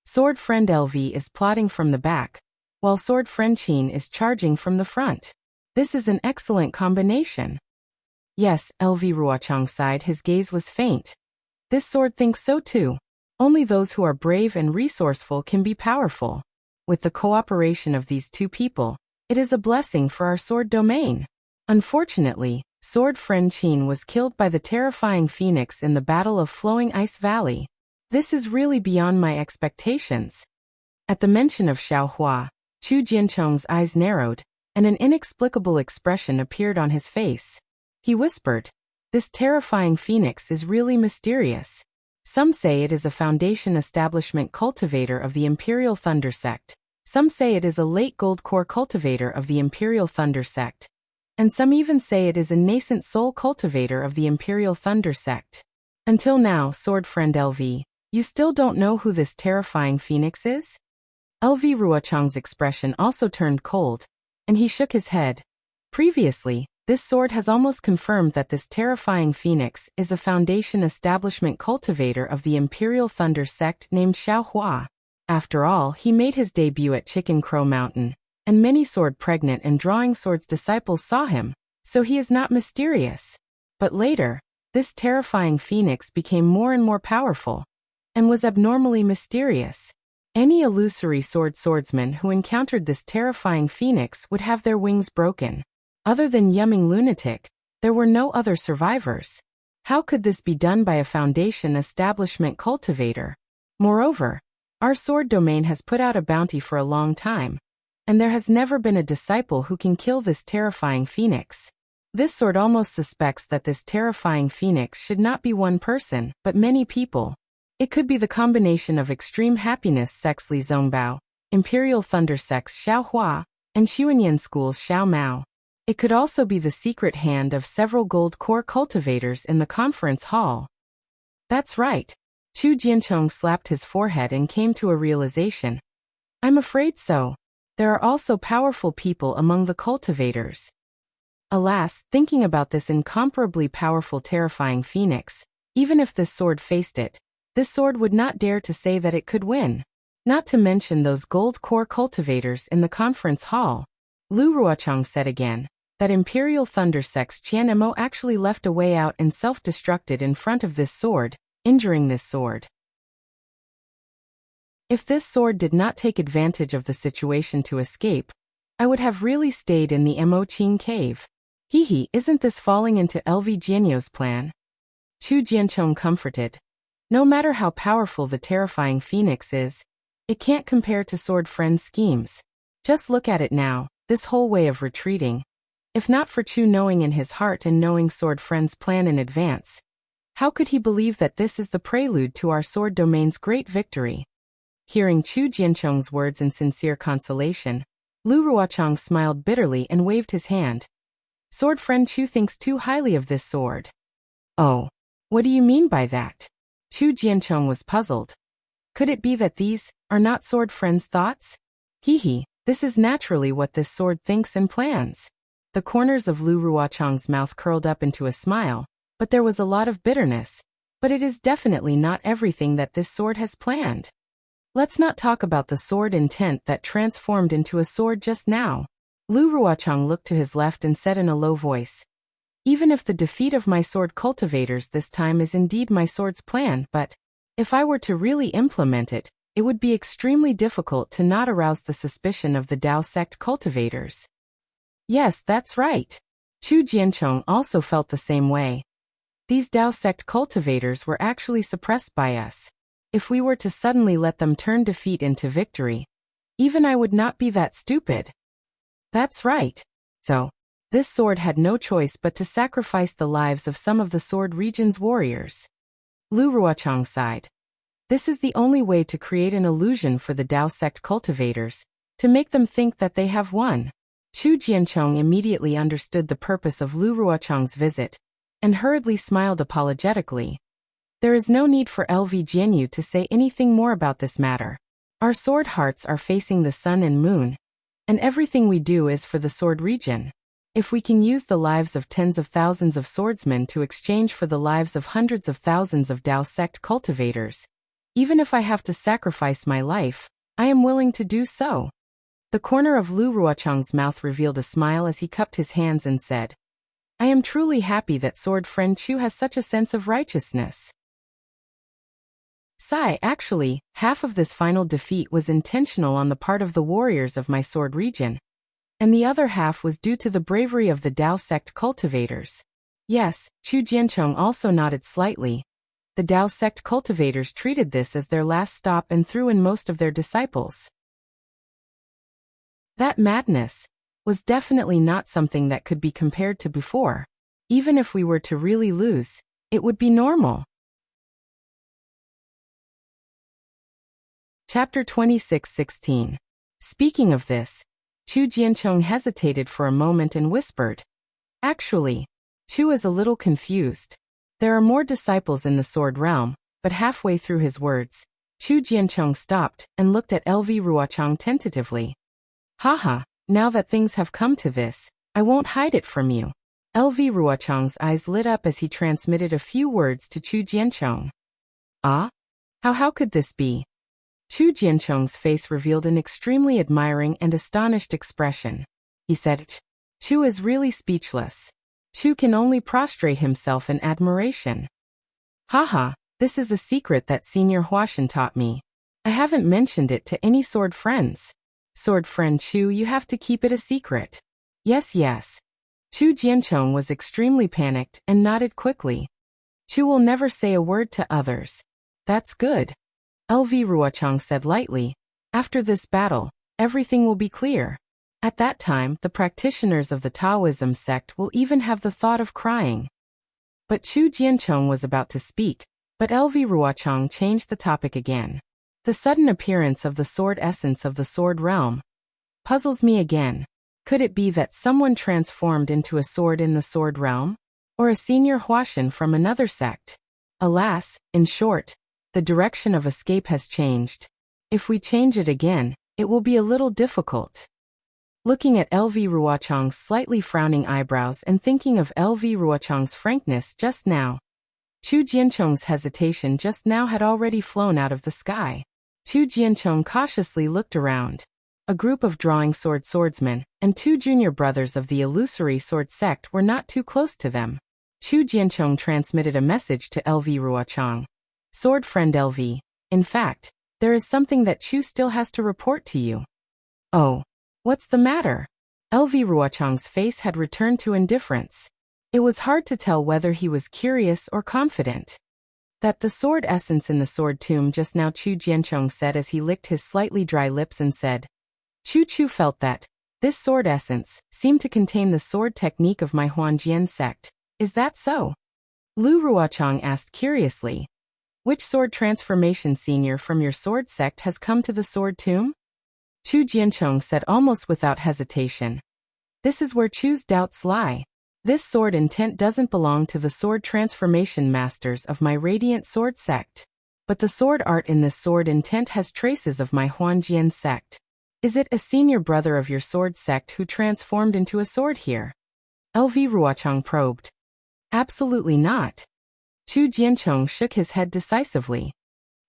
Sword friend LV is plotting from the back, while sword friend Qin is charging from the front. This is an excellent combination. Yes, LV Ruochang sighed. His gaze was faint. This sword thinks so too. Only those who are brave and resourceful can be powerful. With the cooperation of these two people, it is a blessing for our sword domain. Unfortunately, sword friend Qin was killed by the terrifying phoenix in the Battle of Flowing Ice Valley. This is really beyond my expectations. At the mention of Xiao Hua, Chu Jiancheng's eyes narrowed, and an inexplicable expression appeared on his face. He whispered, "This terrifying phoenix is really mysterious. Some say it is a Foundation establishment cultivator of the Imperial Thunder Sect. Some say it is a late gold core cultivator of the Imperial Thunder Sect. And some even say it is a nascent soul cultivator of the Imperial Thunder Sect. Until now, sword friend LV, you still don't know who this terrifying phoenix is?" LV Ruochang's expression also turned cold, and he shook his head. Previously, this sword has almost confirmed that this terrifying phoenix is a Foundation establishment cultivator of the Imperial Thunder Sect named Xiao Hua. After all, he made his debut at Chicken Crow Mountain, and many sword-pregnant and drawing swords disciples saw him, so he is not mysterious. But later, this terrifying phoenix became more and more powerful, and was abnormally mysterious. Any illusory swordsman who encountered this terrifying phoenix would have their wings broken. Other than Yumming Lunatic, there were no other survivors. How could this be done by a Foundation establishment cultivator? Moreover, our sword domain has put out a bounty for a long time, and there has never been a disciple who can kill this terrifying phoenix. This sword almost suspects that this terrifying phoenix should not be one person, but many people. It could be the combination of Extreme Happiness Sect's Li Zongbao, Imperial Thunder Sect's Xiao Hua, and Xuanyan School's Xiao Mao. It could also be the secret hand of several gold core cultivators in the conference hall. That's right. Chu Jiancheng slapped his forehead and came to a realization. I'm afraid so. There are also powerful people among the cultivators. Alas, thinking about this incomparably powerful terrifying phoenix, even if this sword faced it, this sword would not dare to say that it could win. Not to mention those gold core cultivators in the conference hall. Lu Ruochang said again, that Imperial Thunder Sect's Qian Mo actually left a way out and self-destructed in front of this sword, injuring this sword. If this sword did not take advantage of the situation to escape, I would have really stayed in the Mo Qing cave. Isn't this falling into LV Jianyo's plan? Chu Jiancheng comforted. No matter how powerful the terrifying phoenix is, it can't compare to sword friend's schemes. Just look at it now, this whole way of retreating. If not for Chu knowing in his heart and knowing sword friend's plan in advance, how could he believe that this is the prelude to our sword domain's great victory? Hearing Chu Jiancheng's words in sincere consolation, Lu Ruochang smiled bitterly and waved his hand. Sword friend Chu thinks too highly of this sword. Oh, what do you mean by that? Chu Jiancheng was puzzled. Could it be that these are not sword friend's thoughts? This is naturally what this sword thinks and plans. The corners of Lu Ruochang's mouth curled up into a smile, but there was a lot of bitterness. But it is definitely not everything that this sword has planned. Let's not talk about the sword intent that transformed into a sword just now. Lu Ruochang looked to his left and said in a low voice, "Even if the defeat of my sword cultivators this time is indeed my sword's plan, but if I were to really implement it, it would be extremely difficult to not arouse the suspicion of the Dao sect cultivators." Yes, that's right. Chu Jiancheng also felt the same way. These Dao sect cultivators were actually suppressed by us. If we were to suddenly let them turn defeat into victory, even I would not be that stupid. That's right. So, This sword had no choice but to sacrifice the lives of some of the sword region's warriors. Lu Ruochang sighed. This is the only way to create an illusion for the Dao sect cultivators, to make them think that they have won. Chu Jianchong immediately understood the purpose of Lu Ruochang's visit, and hurriedly smiled apologetically. There is no need for LV Jianyu to say anything more about this matter. Our sword hearts are facing the sun and moon, and everything we do is for the sword region. If we can use the lives of tens of thousands of swordsmen to exchange for the lives of hundreds of thousands of Dao sect cultivators, even if I have to sacrifice my life, I am willing to do so. The corner of Lu Ruochang's mouth revealed a smile as he cupped his hands and said, I am truly happy that sword friend Chu has such a sense of righteousness. Sigh, actually, half of this final defeat was intentional on the part of the warriors of my sword region, and the other half was due to the bravery of the Dao sect cultivators. Yes, Chu Jianchong also nodded slightly. The Dao sect cultivators treated this as their last stop and threw in most of their disciples. That madness was definitely not something that could be compared to before. Even if we were to really lose, it would be normal. Chapter 26:16. Speaking of this, Chu Jianchong hesitated for a moment and whispered, Actually, Chu is a little confused. There are more disciples in the sword realm, but halfway through his words, Chu Jianchong stopped and looked at LV Ruochang tentatively. Haha, now that things have come to this, I won't hide it from you. LV Ruochang's eyes lit up as he transmitted a few words to Chu Jianchong. Ah? How could this be? Chu Jianchong's face revealed an extremely admiring and astonished expression. He said, Chu is really speechless. Chu can only prostrate himself in admiration. Haha, this is a secret that Senior Huashan taught me. I haven't mentioned it to any sword friends. Sword friend Chu, you have to keep it a secret. Yes. Chu Jianchong was extremely panicked and nodded quickly. Chu will never say a word to others. That's good. LV Ruochang said lightly, after this battle, everything will be clear. At that time, the practitioners of the Taoism sect will even have the thought of crying. But Chu Jianchong was about to speak, but LV Ruochang changed the topic again. The sudden appearance of the sword essence of the sword realm puzzles me again. Could it be that someone transformed into a sword in the sword realm? Or a senior Huashan from another sect? Alas, in short, the direction of escape has changed. If we change it again, it will be a little difficult. Looking at LV Ruochang's slightly frowning eyebrows and thinking of LV Ruochang's frankness just now, Chu Jianchong's hesitation just now had already flown out of the sky. Chu Jianchong cautiously looked around. A group of drawing sword swordsmen and two junior brothers of the illusory sword sect were not too close to them. Chu Jianchong transmitted a message to LV Ruochang. Sword friend LV, in fact, there is something that Chu still has to report to you. Oh, what's the matter? LV Ruochang's face had returned to indifference. It was hard to tell whether he was curious or confident. That the sword essence in the sword tomb just now, Chu Jianchong said as he licked his slightly dry lips and said. Chu felt that this sword essence seemed to contain the sword technique of my Huanjian sect. Is that so? Lu Ruochang asked curiously. Which sword transformation senior from your sword sect has come to the sword tomb? Chu Jianchong said almost without hesitation. This is where Chu's doubts lie. This sword intent doesn't belong to the sword transformation masters of my radiant sword sect. But the sword art in this sword intent has traces of my Huanjian sect. Is it a senior brother of your sword sect who transformed into a sword here? LV Ruochang probed. Absolutely not. Chu Jianchong shook his head decisively.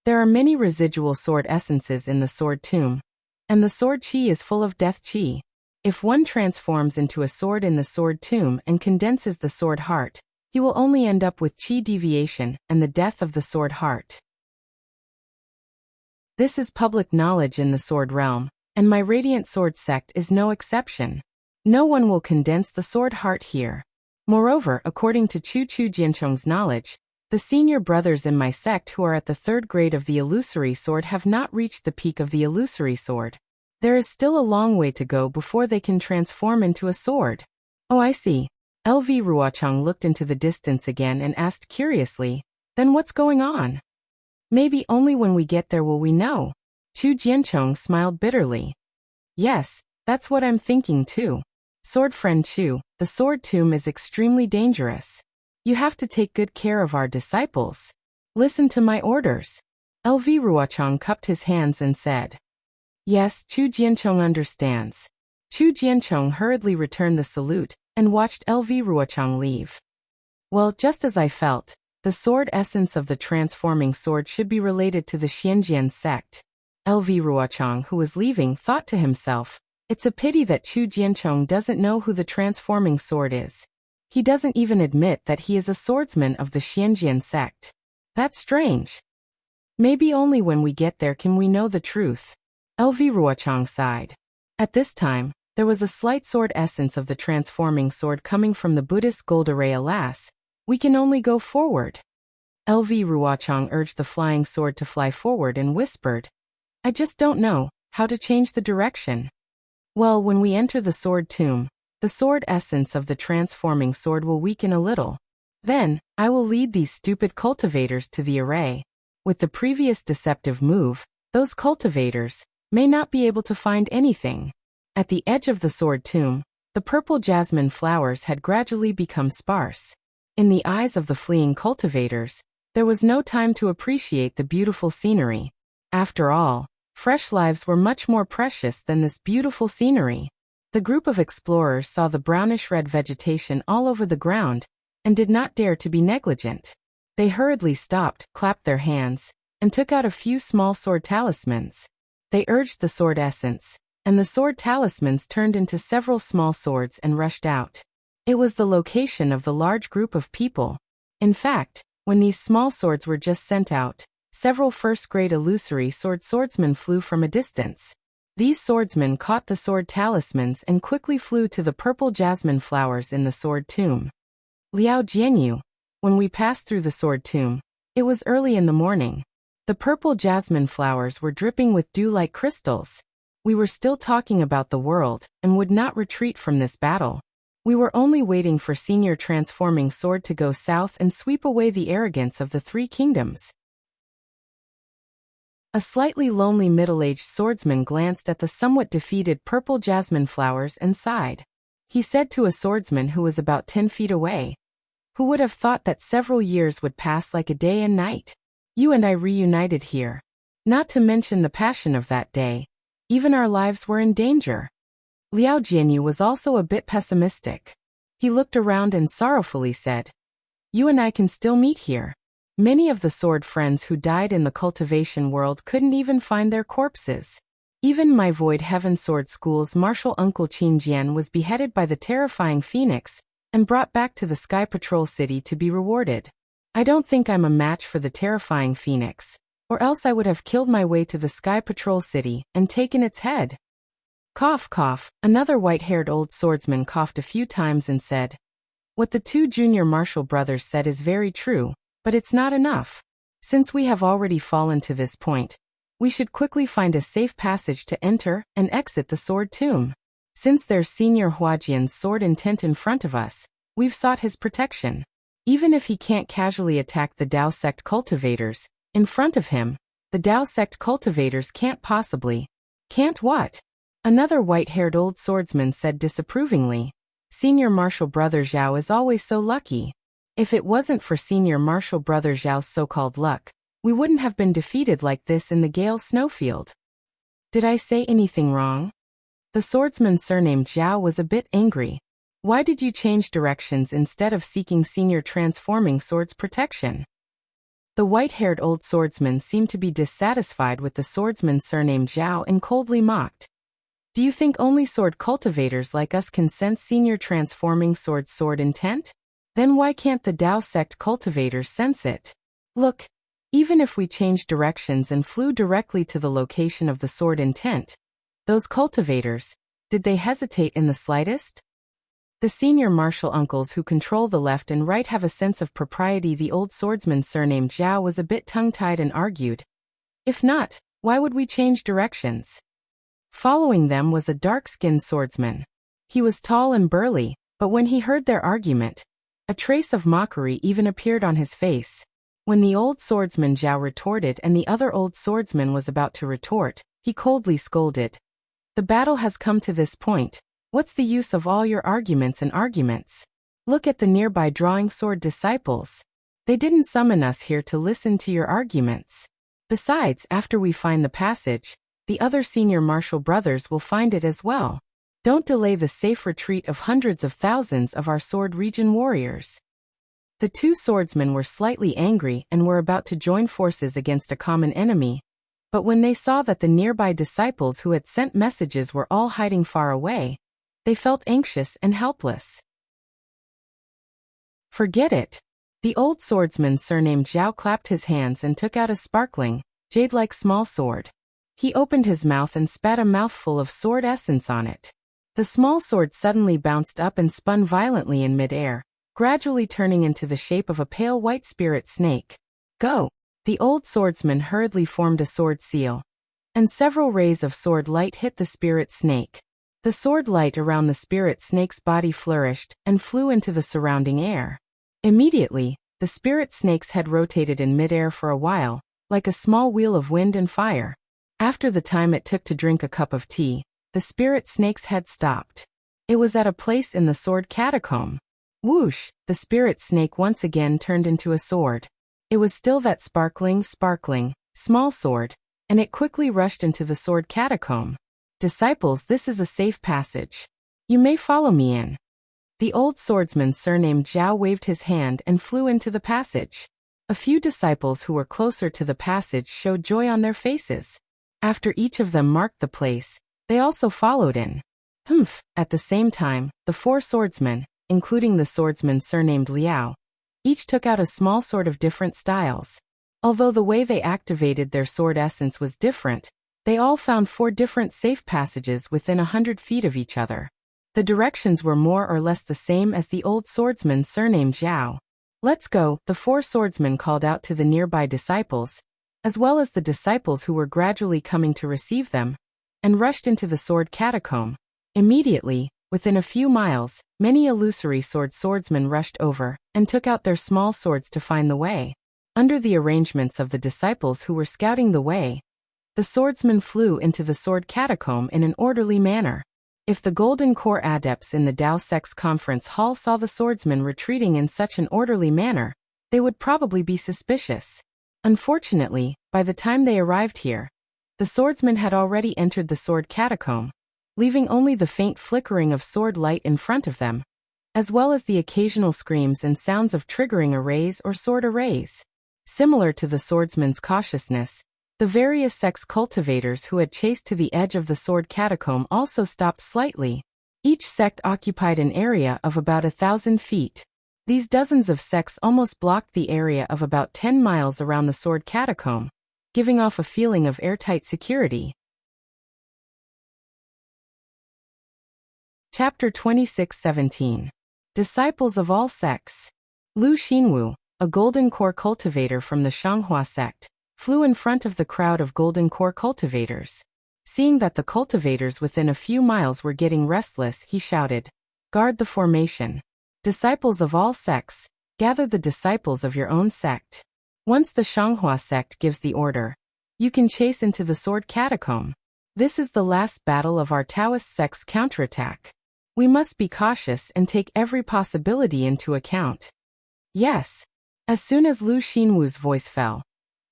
There are many residual sword essences in the sword tomb, and the sword chi is full of death chi. If one transforms into a sword in the sword tomb and condenses the sword heart, he will only end up with chi deviation and the death of the sword heart. This is public knowledge in the sword realm, and my radiant sword sect is no exception. No one will condense the sword heart here. Moreover, according to Chu Jianchong's knowledge, the senior brothers in my sect who are at the third grade of the illusory sword have not reached the peak of the illusory sword. There is still a long way to go before they can transform into a sword. Oh, I see. LV Ruochang looked into the distance again and asked curiously, then what's going on? Maybe only when we get there will we know. Chu Jianchong smiled bitterly. Yes, that's what I'm thinking too. Sword friend Chu, the sword tomb is extremely dangerous. You have to take good care of our disciples. Listen to my orders. LV Ruochang cupped his hands and said. Yes, Chu Jianchong understands. Chu Jianchong hurriedly returned the salute and watched LV Ruochang leave. Well, just as I felt, the sword essence of the transforming sword should be related to the Xianjian sect. LV Ruochang, who was leaving, thought to himself, it's a pity that Chu Jianchong doesn't know who the transforming sword is. He doesn't even admit that he is a swordsman of the Xianjian sect. That's strange. Maybe only when we get there can we know the truth. LV Ruochang sighed. At this time, there was a slight sword essence of the transforming sword coming from the Buddhist gold array. Alas, we can only go forward. LV Ruochang urged the flying sword to fly forward and whispered, I just don't know how to change the direction. Well, when we enter the sword tomb, the sword essence of the transforming sword will weaken a little. Then, I will lead these stupid cultivators to the array. With the previous deceptive move, those cultivators may not be able to find anything. At the edge of the sword tomb, the purple jasmine flowers had gradually become sparse. In the eyes of the fleeing cultivators, there was no time to appreciate the beautiful scenery. After all, fresh lives were much more precious than this beautiful scenery. The group of explorers saw the brownish-red vegetation all over the ground and did not dare to be negligent. They hurriedly stopped, clapped their hands, and took out a few small sword talismans. They urged the sword essence, and the sword talismans turned into several small swords and rushed out. It was the location of the large group of people. In fact, when these small swords were just sent out, several first-grade illusory swordsmen flew from a distance. These swordsmen caught the sword talismans and quickly flew to the purple jasmine flowers in the sword tomb. Liao Jianyu. When we passed through the sword tomb, it was early in the morning. The purple jasmine flowers were dripping with dew like crystals. We were still talking about the world and would not retreat from this battle. We were only waiting for Senior Transforming Sword to go south and sweep away the arrogance of the three kingdoms. A slightly lonely middle-aged swordsman glanced at the somewhat defeated purple jasmine flowers and sighed. He said to a swordsman who was about 10 feet away, who would have thought that several years would pass like a day and night? You and I reunited here. Not to mention the passion of that day. Even our lives were in danger. Liao Jianyu was also a bit pessimistic. He looked around and sorrowfully said, You and I can still meet here. Many of the sword friends who died in the cultivation world couldn't even find their corpses. Even my Void Heaven Sword School's martial uncle Qin Jian was beheaded by the terrifying Phoenix and brought back to the Sky Patrol City to be rewarded. I don't think I'm a match for the terrifying Phoenix, or else I would have killed my way to the Sky Patrol City and taken its head. Cough, cough. Another white-haired old swordsman coughed a few times and said, What the two junior martial brothers said is very true, but it's not enough. Since we have already fallen to this point, we should quickly find a safe passage to enter and exit the sword tomb. Since there's Senior Huajian's sword intent in front of us, we've sought his protection. Even if he can't casually attack the Dao sect cultivators, in front of him, the Dao sect cultivators can't possibly. Can't what? Another white-haired old swordsman said disapprovingly. Senior Martial Brother Zhao is always so lucky. If it wasn't for Senior Martial Brother Zhao's so-called luck, we wouldn't have been defeated like this in the Gale snowfield. Did I say anything wrong? The swordsman surnamed Zhao was a bit angry. Why did you change directions instead of seeking Senior Transforming Sword's protection? The white-haired old swordsman seemed to be dissatisfied with the swordsman surnamed Zhao and coldly mocked. Do you think only sword cultivators like us can sense Senior Transforming Sword's sword intent? Then why can't the Dao sect cultivators sense it? Look, even if we changed directions and flew directly to the location of the sword intent, those cultivators, did they hesitate in the slightest? The senior martial uncles who control the left and right have a sense of propriety. The old swordsman surnamed Zhao was a bit tongue-tied and argued. If not, why would we change directions? Following them was a dark-skinned swordsman. He was tall and burly, But when he heard their argument, a trace of mockery even appeared on his face. When the old swordsman Zhao retorted and the other old swordsman was about to retort, he coldly scolded. The battle has come to this point. What's the use of all your arguments and arguments? Look at the nearby drawing sword disciples. They didn't summon us here to listen to your arguments. Besides, after we find the passage, the other senior martial brothers will find it as well. Don't delay the safe retreat of hundreds of thousands of our sword region warriors. The two swordsmen were slightly angry and were about to join forces against a common enemy, but when they saw that the nearby disciples who had sent messages were all hiding far away, they felt anxious and helpless. Forget it. The old swordsman surnamed Zhao clapped his hands and took out a sparkling, jade-like small sword. He opened his mouth and spat a mouthful of sword essence on it. The small sword suddenly bounced up and spun violently in mid-air, gradually turning into the shape of a pale white spirit snake. Go! The old swordsman hurriedly formed a sword seal, and several rays of sword light hit the spirit snake. The sword light around the spirit snake's body flourished and flew into the surrounding air. Immediately, the spirit snake's head rotated in mid-air for a while, like a small wheel of wind and fire. After the time it took to drink a cup of tea, the spirit snake's head stopped. It was at a place in the sword catacomb. Whoosh! The spirit snake once again turned into a sword. It was still that sparkling, small sword, and it quickly rushed into the sword catacomb. Disciples, this is a safe passage. You may follow me in. The old swordsman surnamed Zhao waved his hand and flew into the passage. A few disciples who were closer to the passage showed joy on their faces. After each of them marked the place, they also followed in. At the same time, the four swordsmen, including the swordsman surnamed Liao, each took out a small sword of different styles. Although the way they activated their sword essence was different, they all found 4 different safe passages within 100 feet of each other. The directions were more or less the same as the old swordsman surnamed Zhao. Let's go, the 4 swordsmen called out to the nearby disciples, as well as the disciples who were gradually coming to receive them, and rushed into the sword catacomb. Immediately, within a few miles, many illusory swordsmen rushed over and took out their small swords to find the way. Under the arrangements of the disciples who were scouting the way, the swordsmen flew into the sword catacomb in an orderly manner. If the Golden Core adepts in the Dao Sect's conference hall saw the swordsmen retreating in such an orderly manner, they would probably be suspicious. Unfortunately, by the time they arrived here, the swordsmen had already entered the sword catacomb, leaving only the faint flickering of sword light in front of them, as well as the occasional screams and sounds of triggering arrays or sword arrays. Similar to the swordsman's cautiousness, the various sects cultivators who had chased to the edge of the sword catacomb also stopped slightly. Each sect occupied an area of about 1,000 feet. These dozens of sects almost blocked the area of about 10 miles around the sword catacomb, giving off a feeling of airtight security. Chapter 26:17. Disciples of all sects. Lu Xinwu, a Golden Core cultivator from the Shanghua sect, flew in front of the crowd of Golden Core cultivators. Seeing that the cultivators within a few miles were getting restless, he shouted, "Guard the formation. Disciples of all sects, gather the disciples of your own sect. Once the Shanghua sect gives the order, you can chase into the sword catacomb. This is the last battle of our Taoist sect's counterattack. We must be cautious and take every possibility into account." Yes. As soon as Lu Xinwu's voice fell,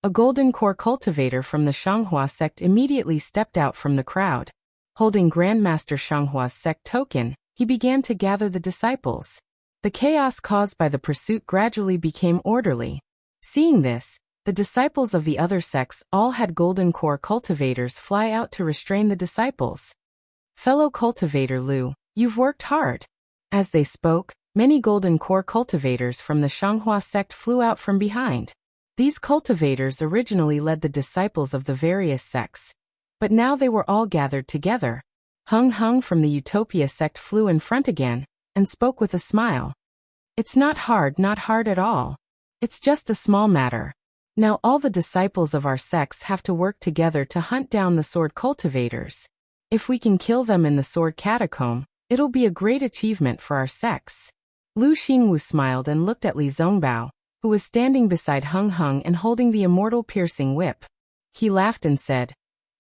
a Golden Core cultivator from the Shanghua sect immediately stepped out from the crowd. Holding Grandmaster Shanghua's sect token, he began to gather the disciples. The chaos caused by the pursuit gradually became orderly. Seeing this, the disciples of the other sects all had Golden Core cultivators fly out to restrain the disciples. "Fellow cultivator Lu, you've worked hard." As they spoke, many Golden Core cultivators from the Shanghua sect flew out from behind. These cultivators originally led the disciples of the various sects, but now they were all gathered together. Hung from the Utopia sect flew in front again, and spoke with a smile. "It's not hard at all. It's just a small matter. Now all the disciples of our sects have to work together to hunt down the sword cultivators. If we can kill them in the sword catacomb, It'll be a great achievement for our sects. Lu Xingwu smiled and looked at Li Zongbao, who was standing beside Heng Heng and holding the immortal piercing whip. He laughed and said,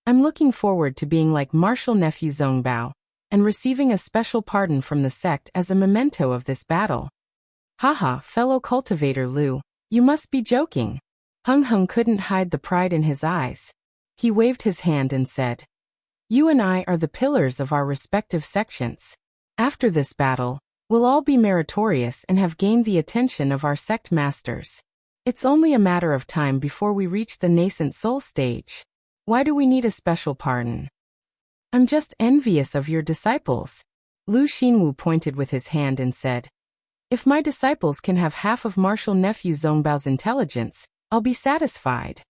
I'm looking forward to being like martial nephew Zongbao, and receiving a special pardon from the sect as a memento of this battle. Haha, fellow cultivator Lu, you must be joking. Heng Heng couldn't hide the pride in his eyes. He waved his hand and said, You and I are the pillars of our respective sections. After this battle, we'll all be meritorious and have gained the attention of our sect masters. It's only a matter of time before we reach the nascent soul stage. Why do we need a special pardon? I'm just envious of your disciples. Lu Xingwu pointed with his hand and said, If my disciples can have half of martial nephew Zongbao's intelligence, I'll be satisfied.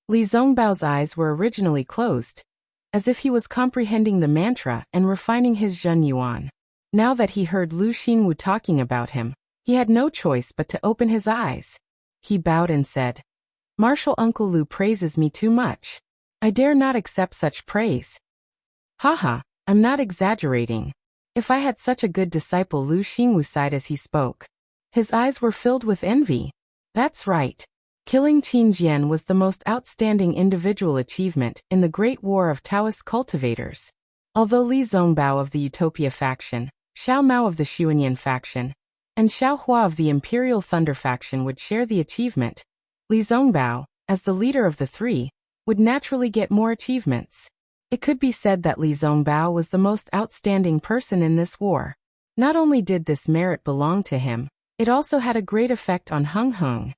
Li Zongbao's eyes were originally closed, as if he was comprehending the mantra and refining his Zhen Yuan. Now that he heard Lu Xingwu talking about him, he had no choice but to open his eyes. He bowed and said, Martial Uncle Lu praises me too much. I dare not accept such praise. Haha, I'm not exaggerating. If I had such a good disciple, Lu Xingwu sighed as he spoke. His eyes were filled with envy. That's right. Killing Qin Jian was the most outstanding individual achievement in the Great War of Taoist cultivators. Although Li Zongbao of the Utopia faction, Xiao Mao of the Xuanyan faction, and Xiao Hua of the Imperial Thunder faction would share the achievement, Li Zongbao, as the leader of the three, would naturally get more achievements. It could be said that Li Zongbao was the most outstanding person in this war. Not only did this merit belong to him, it also had a great effect on Heng Heng.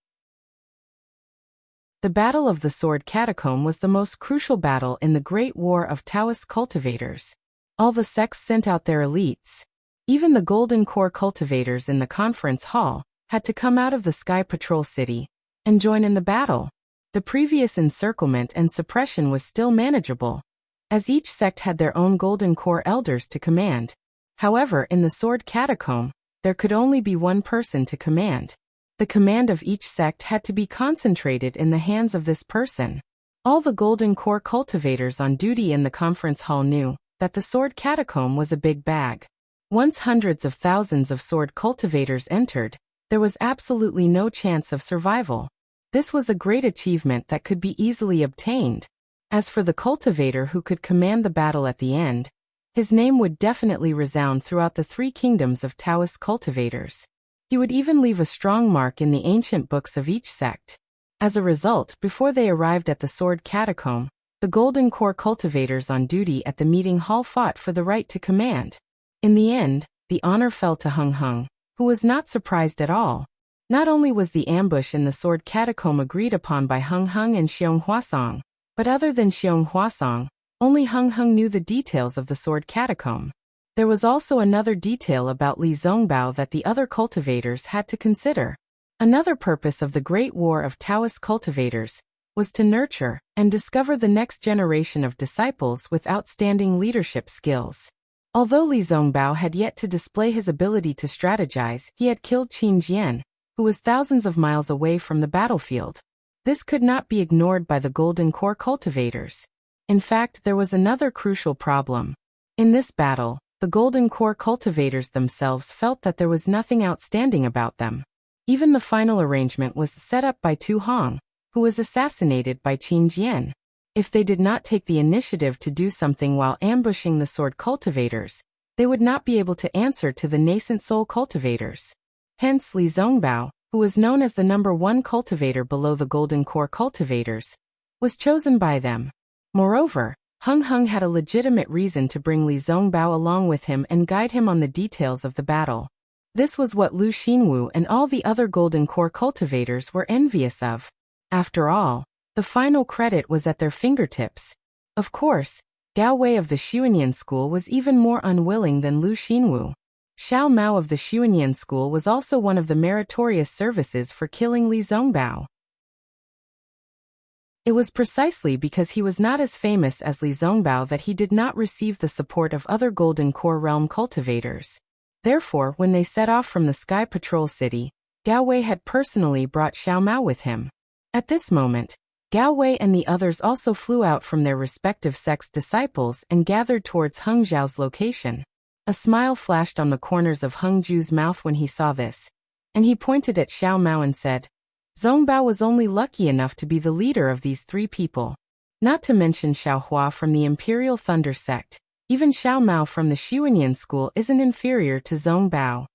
The Battle of the Sword Catacomb was the most crucial battle in the Great War of Taoist cultivators. All the sects sent out their elites. Even the Golden Core cultivators in the conference hall had to come out of the Sky Patrol City and join in the battle. The previous encirclement and suppression was still manageable, as each sect had their own Golden Core elders to command. However, in the Sword Catacomb, there could only be one person to command. The command of each sect had to be concentrated in the hands of this person. All the Golden Core cultivators on duty in the conference hall knew that the Sword Catacomb was a big bag. Once hundreds of thousands of sword cultivators entered, there was absolutely no chance of survival. This was a great achievement that could be easily obtained. As for the cultivator who could command the battle at the end, his name would definitely resound throughout the three kingdoms of Taoist cultivators. He would even leave a strong mark in the ancient books of each sect. As a result, before they arrived at the Sword Catacomb, the Golden Core cultivators on duty at the meeting hall fought for the right to command. In the end, the honor fell to Heng Heng, who was not surprised at all. Not only was the ambush in the Sword Catacomb agreed upon by Heng Heng and Xiong Huasong, but other than Xiong Huasong, only Heng Heng knew the details of the Sword Catacomb. There was also another detail about Li Zongbao that the other cultivators had to consider. Another purpose of the Great War of Taoist cultivators was to nurture and discover the next generation of disciples with outstanding leadership skills. Although Li Zongbao had yet to display his ability to strategize, he had killed Qin Jian, who was thousands of miles away from the battlefield. This could not be ignored by the Golden Core cultivators. In fact, there was another crucial problem. In this battle, the Golden Core cultivators themselves felt that there was nothing outstanding about them. Even the final arrangement was set up by Tu Hong, who was assassinated by Qin Jian. If they did not take the initiative to do something while ambushing the sword cultivators, they would not be able to answer to the nascent soul cultivators. Hence Li Zongbao, who was known as the #1 cultivator below the Golden Core cultivators, was chosen by them. Moreover, Heng Heng had a legitimate reason to bring Li Zongbao along with him and guide him on the details of the battle. This was what Lu Xingwu and all the other Golden Core cultivators were envious of. After all, the final credit was at their fingertips. Of course, Gao Wei of the Xuanyan school was even more unwilling than Lu Xingwu. Xiao Mao of the Xuanyan school was also one of the meritorious services for killing Li Zongbao. It was precisely because he was not as famous as Li Zongbao that he did not receive the support of other Golden Core realm cultivators. Therefore, when they set off from the Sky Patrol City, Gao Wei had personally brought Xiao Mao with him. At this moment, Gao Wei and the others also flew out from their respective sect's disciples and gathered towards Heng Zhao's location. A smile flashed on the corners of Hung Ju's mouth when he saw this, and he pointed at Xiao Mao and said, Zongbao was only lucky enough to be the leader of these 3 people. Not to mention Xiao Hua from the Imperial Thunder Sect. Even Xiao Mao from the Xuanyan school isn't inferior to Zongbao.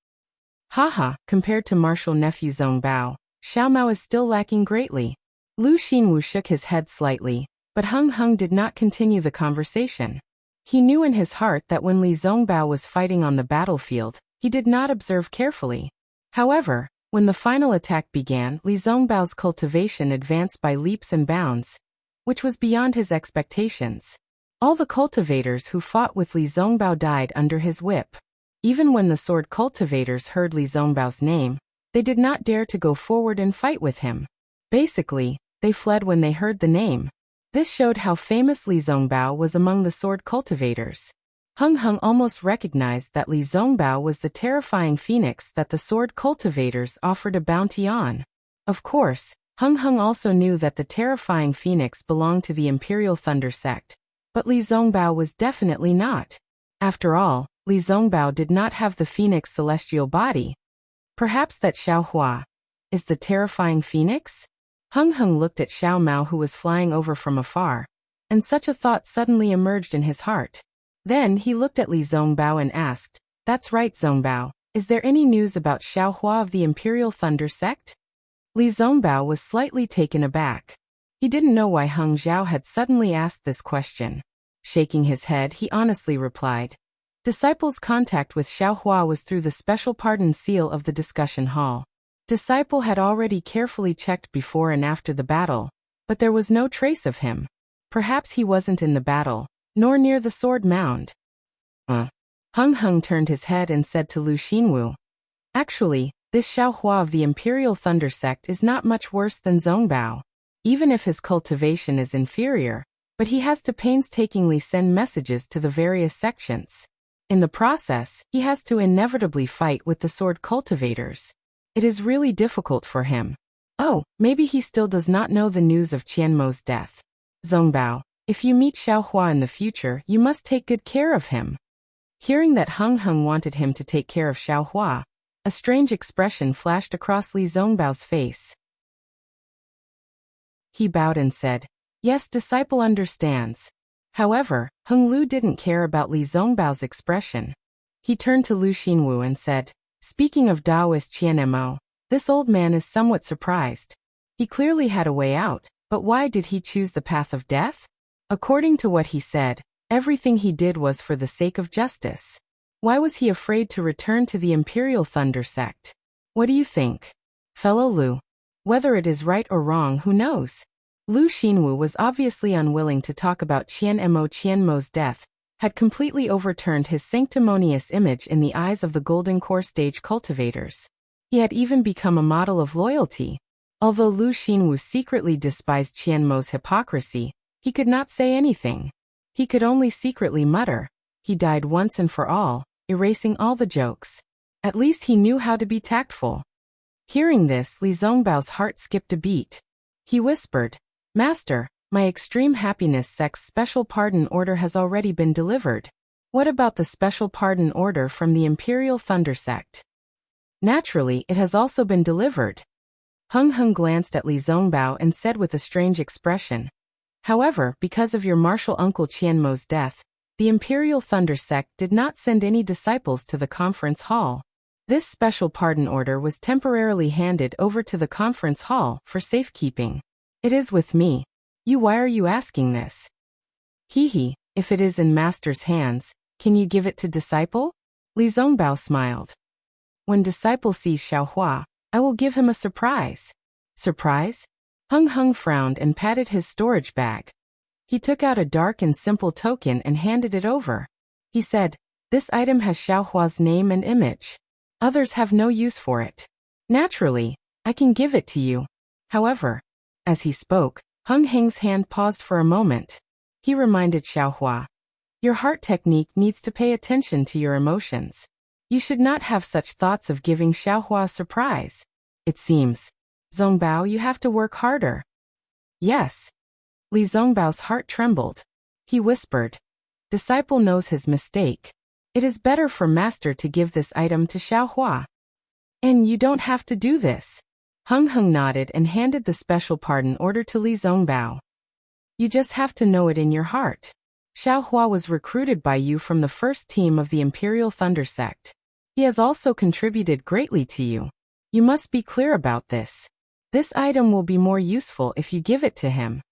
Haha, compared to martial nephew Zongbao, Xiao Mao is still lacking greatly. Lu Xinwu shook his head slightly, but Hung did not continue the conversation. He knew in his heart that when Li Zongbao was fighting on the battlefield, he did not observe carefully. However, when the final attack began, Li Zongbao's cultivation advanced by leaps and bounds, which was beyond his expectations. All the cultivators who fought with Li Zongbao died under his whip. Even when the sword cultivators heard Li Zongbao's name, they did not dare to go forward and fight with him. Basically, they fled when they heard the name. This showed how famous Li Zongbao was among the sword cultivators. Hung almost recognized that Li Zongbao was the terrifying phoenix that the sword cultivators offered a bounty on. Of course, Hung also knew that the terrifying phoenix belonged to the Imperial Thunder Sect, but Li Zongbao was definitely not. After all, Li Zongbao did not have the phoenix celestial body. Perhaps that Xiao Hua is the terrifying phoenix? Hung looked at Xiao Mao who was flying over from afar, and such a thought suddenly emerged in his heart. Then he looked at Li Zongbao and asked, That's right, Zongbao, is there any news about Xiao Hua of the Imperial Thunder Sect? Li Zongbao was slightly taken aback. He didn't know why Hung Zhao had suddenly asked this question. Shaking his head, he honestly replied, Disciple's contact with Xiao Hua was through the special pardon seal of the discussion hall. Disciple had already carefully checked before and after the battle, but there was no trace of him. Perhaps he wasn't in the battle, nor near the sword mound. Hung turned his head and said to Lu Xinwu, Actually, this Xiao Hua of the Imperial Thunder Sect is not much worse than Zongbao. Even if his cultivation is inferior, but he has to painstakingly send messages to the various sections. In the process, he has to inevitably fight with the sword cultivators. It is really difficult for him. Oh, maybe he still does not know the news of Qianmo's death. Zongbao, if you meet Xiao Hua in the future, you must take good care of him. Hearing that Hung wanted him to take care of Xiao Hua, a strange expression flashed across Li Zongbao's face. He bowed and said, Yes, disciple understands. However, Hung Lu didn't care about Li Zongbao's expression. He turned to Lu Xinwu and said, Speaking of Taoist Qianmo, this old man is somewhat surprised. He clearly had a way out, but why did he choose the path of death? According to what he said, everything he did was for the sake of justice. Why was he afraid to return to the Imperial Thunder Sect? What do you think, fellow Lu? Whether it is right or wrong, who knows? Lu Xinwu was obviously unwilling to talk about Qianmo's death, had completely overturned his sanctimonious image in the eyes of the Golden Core stage cultivators. He had even become a model of loyalty. Although Lu Xinwu secretly despised Qianmo's hypocrisy, he could not say anything. He could only secretly mutter. He died once and for all, erasing all the jokes. At least he knew how to be tactful. Hearing this, Li Zongbao's heart skipped a beat. He whispered, Master, my extreme happiness sect's special pardon order has already been delivered. What about the special pardon order from the Imperial Thunder Sect? Naturally, it has also been delivered. Hung glanced at Li Zongbao and said with a strange expression, However, because of your martial uncle Qianmo's death, the Imperial Thunder Sect did not send any disciples to the conference hall. This special pardon order was temporarily handed over to the conference hall for safekeeping. It is with me. Why are you asking this? If it is in Master's hands, can you give it to Disciple? Li Zongbao smiled. When Disciple sees Xiao Hua, I will give him a surprise. Surprise? Hung frowned and patted his storage bag. He took out a dark and simple token and handed it over. He said, This item has Xiao Hua's name and image. Others have no use for it. Naturally, I can give it to you. However, as he spoke, Hung Heng's hand paused for a moment. He reminded Xiao Hua, Your heart technique needs to pay attention to your emotions. You should not have such thoughts of giving Xiao Hua a surprise. It seems, Zongbao, you have to work harder. Yes. Li Zongbao's heart trembled. He whispered, Disciple knows his mistake. It is better for master to give this item to Xiao Hua. And you don't have to do this. Heng Heng nodded and handed the special pardon order to Li Zongbao. You just have to know it in your heart. Xiao Hua was recruited by you from the first team of the Imperial Thunder Sect. He has also contributed greatly to you. You must be clear about this. This item will be more useful if you give it to him.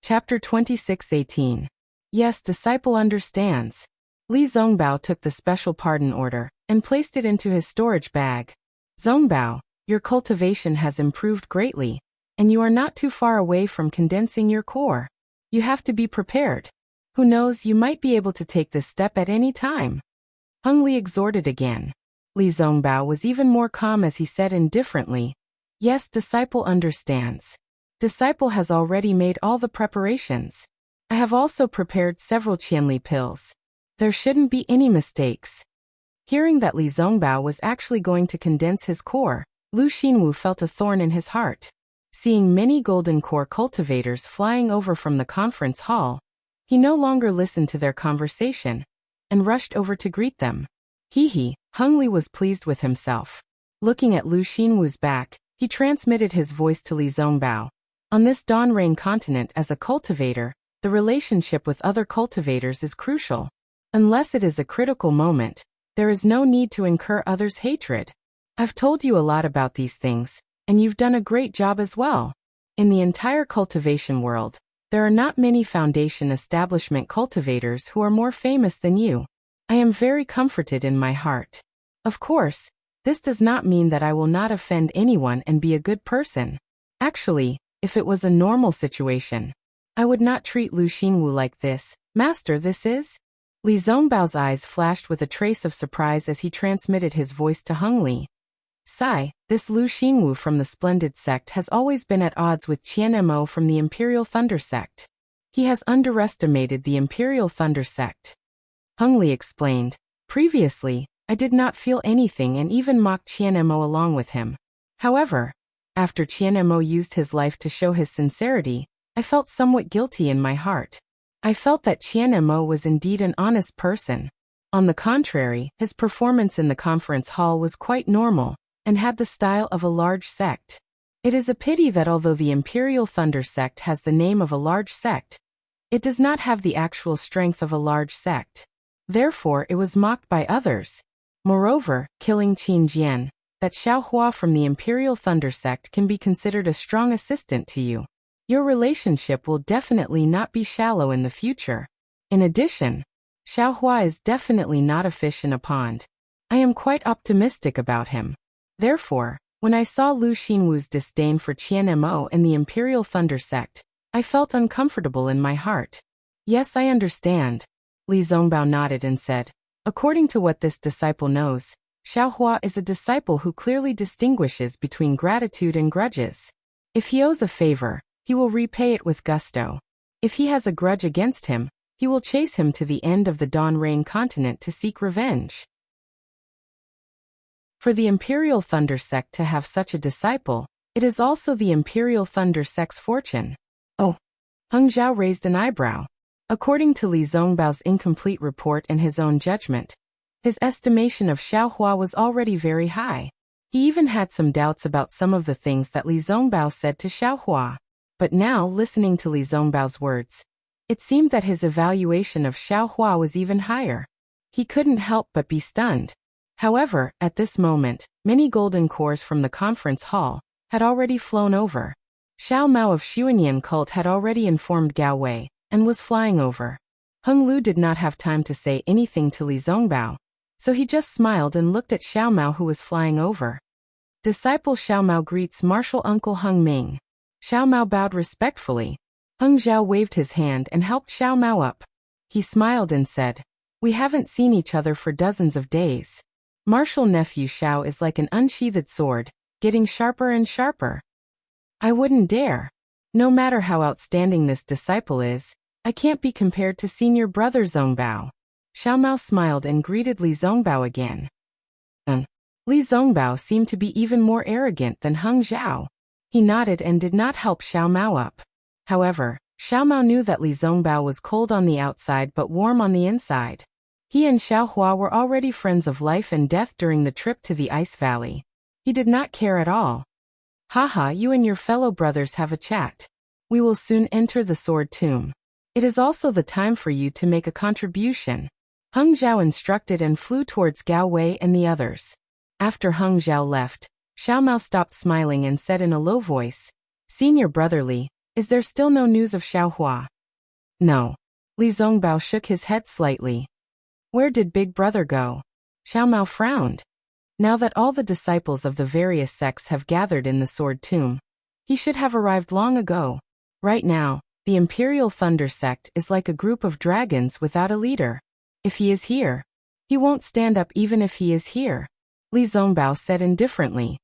Chapter 26:18. Yes, disciple understands. Li Zongbao took the special pardon order and placed it into his storage bag. Zongbao, your cultivation has improved greatly, and you are not too far away from condensing your core. You have to be prepared. Who knows, you might be able to take this step at any time. Heng Li exhorted again. Li Zongbao was even more calm as he said indifferently, yes, disciple understands. Disciple has already made all the preparations. I have also prepared several Qianli pills. There shouldn't be any mistakes. Hearing that Li Zongbao was actually going to condense his core, Lu Xinwu felt a thorn in his heart. Seeing many golden core cultivators flying over from the conference hall, he no longer listened to their conversation and rushed over to greet them. Heng Li was pleased with himself. Looking at Lu Xinwu's back, he transmitted his voice to Li Zongbao. On this Dawn Rain continent as a cultivator, the relationship with other cultivators is crucial. Unless it is a critical moment, there is no need to incur others' hatred. I've told you a lot about these things, and you've done a great job as well. In the entire cultivation world, there are not many foundation establishment cultivators who are more famous than you. I am very comforted in my heart. Of course, this does not mean that I will not offend anyone and be a good person. Actually, if it was a normal situation, I would not treat Lu Xinwu like this. Master, this is? Li Zongbao's eyes flashed with a trace of surprise as he transmitted his voice to Heng Li. Sai, this Lu Xinwu from the Splendid Sect has always been at odds with Qian Mo from the Imperial Thunder Sect. He has underestimated the Imperial Thunder Sect. Heng Li explained. Previously, I did not feel anything and even mocked Qian Mo along with him. However, after Qian Mo used his life to show his sincerity, I felt somewhat guilty in my heart. I felt that Qian Mo was indeed an honest person. On the contrary, his performance in the conference hall was quite normal and had the style of a large sect. It is a pity that although the Imperial Thunder Sect has the name of a large sect, it does not have the actual strength of a large sect. Therefore, it was mocked by others. Moreover, killing Qin Jian, that Xiao Hua from the Imperial Thunder Sect can be considered a strong assistant to you. Your relationship will definitely not be shallow in the future. In addition, Xiao Hua is definitely not a fish in a pond. I am quite optimistic about him. Therefore, when I saw Lu Xinwu's disdain for Qian Mo and the Imperial Thunder Sect, I felt uncomfortable in my heart. Yes, I understand. Li Zongbao nodded and said, according to what this disciple knows, Xiao Hua is a disciple who clearly distinguishes between gratitude and grudges. If he owes a favor, he will repay it with gusto. If he has a grudge against him, he will chase him to the end of the Dawn Rain continent to seek revenge. For the Imperial Thunder Sect to have such a disciple, it is also the Imperial Thunder Sect's fortune. Oh. Heng Zhao raised an eyebrow. According to Li Zongbao's incomplete report and his own judgment, his estimation of Xiao Hua was already very high. He even had some doubts about some of the things that Li Zongbao said to Xiao Hua. But now, listening to Li Zongbao's words, it seemed that his evaluation of Xiao Hua was even higher. He couldn't help but be stunned. However, at this moment, many golden cores from the conference hall had already flown over. Xiao Mao of Xuanyan cult had already informed Gao Wei and was flying over. Heng Lu did not have time to say anything to Li Zongbao, so he just smiled and looked at Xiao Mao who was flying over. Disciple Xiao Mao greets Martial Uncle Heng Ming. Xiao Mao bowed respectfully. Heng Zhao waved his hand and helped Xiao Mao up. He smiled and said, we haven't seen each other for dozens of days. Martial nephew Xiao is like an unsheathed sword, getting sharper and sharper. I wouldn't dare. No matter how outstanding this disciple is, I can't be compared to senior brother Zongbao. Xiao Mao smiled and greeted Li Zongbao again. Li Zongbao seemed to be even more arrogant than Heng Zhao. He nodded and did not help Xiao Mao up. However, Xiao Mao knew that Li Zongbao was cold on the outside but warm on the inside. He and Xiao Hua were already friends of life and death during the trip to the Ice Valley. He did not care at all. Haha, you and your fellow brothers have a chat. We will soon enter the Sword Tomb. It is also the time for you to make a contribution. Heng Zhao instructed and flew towards Gao Wei and the others. After Heng Zhao left, Xiao Mao stopped smiling and said in a low voice, "Senior brother Li, is there still no news of Xiao Hua?" "No." Li Zongbao shook his head slightly. "Where did Big Brother go?" Xiao Mao frowned. Now that all the disciples of the various sects have gathered in the Sword Tomb, he should have arrived long ago. Right now, the Imperial Thunder sect is like a group of dragons without a leader. If he is here, he won't stand up even if he is here, Li Zongbao said indifferently.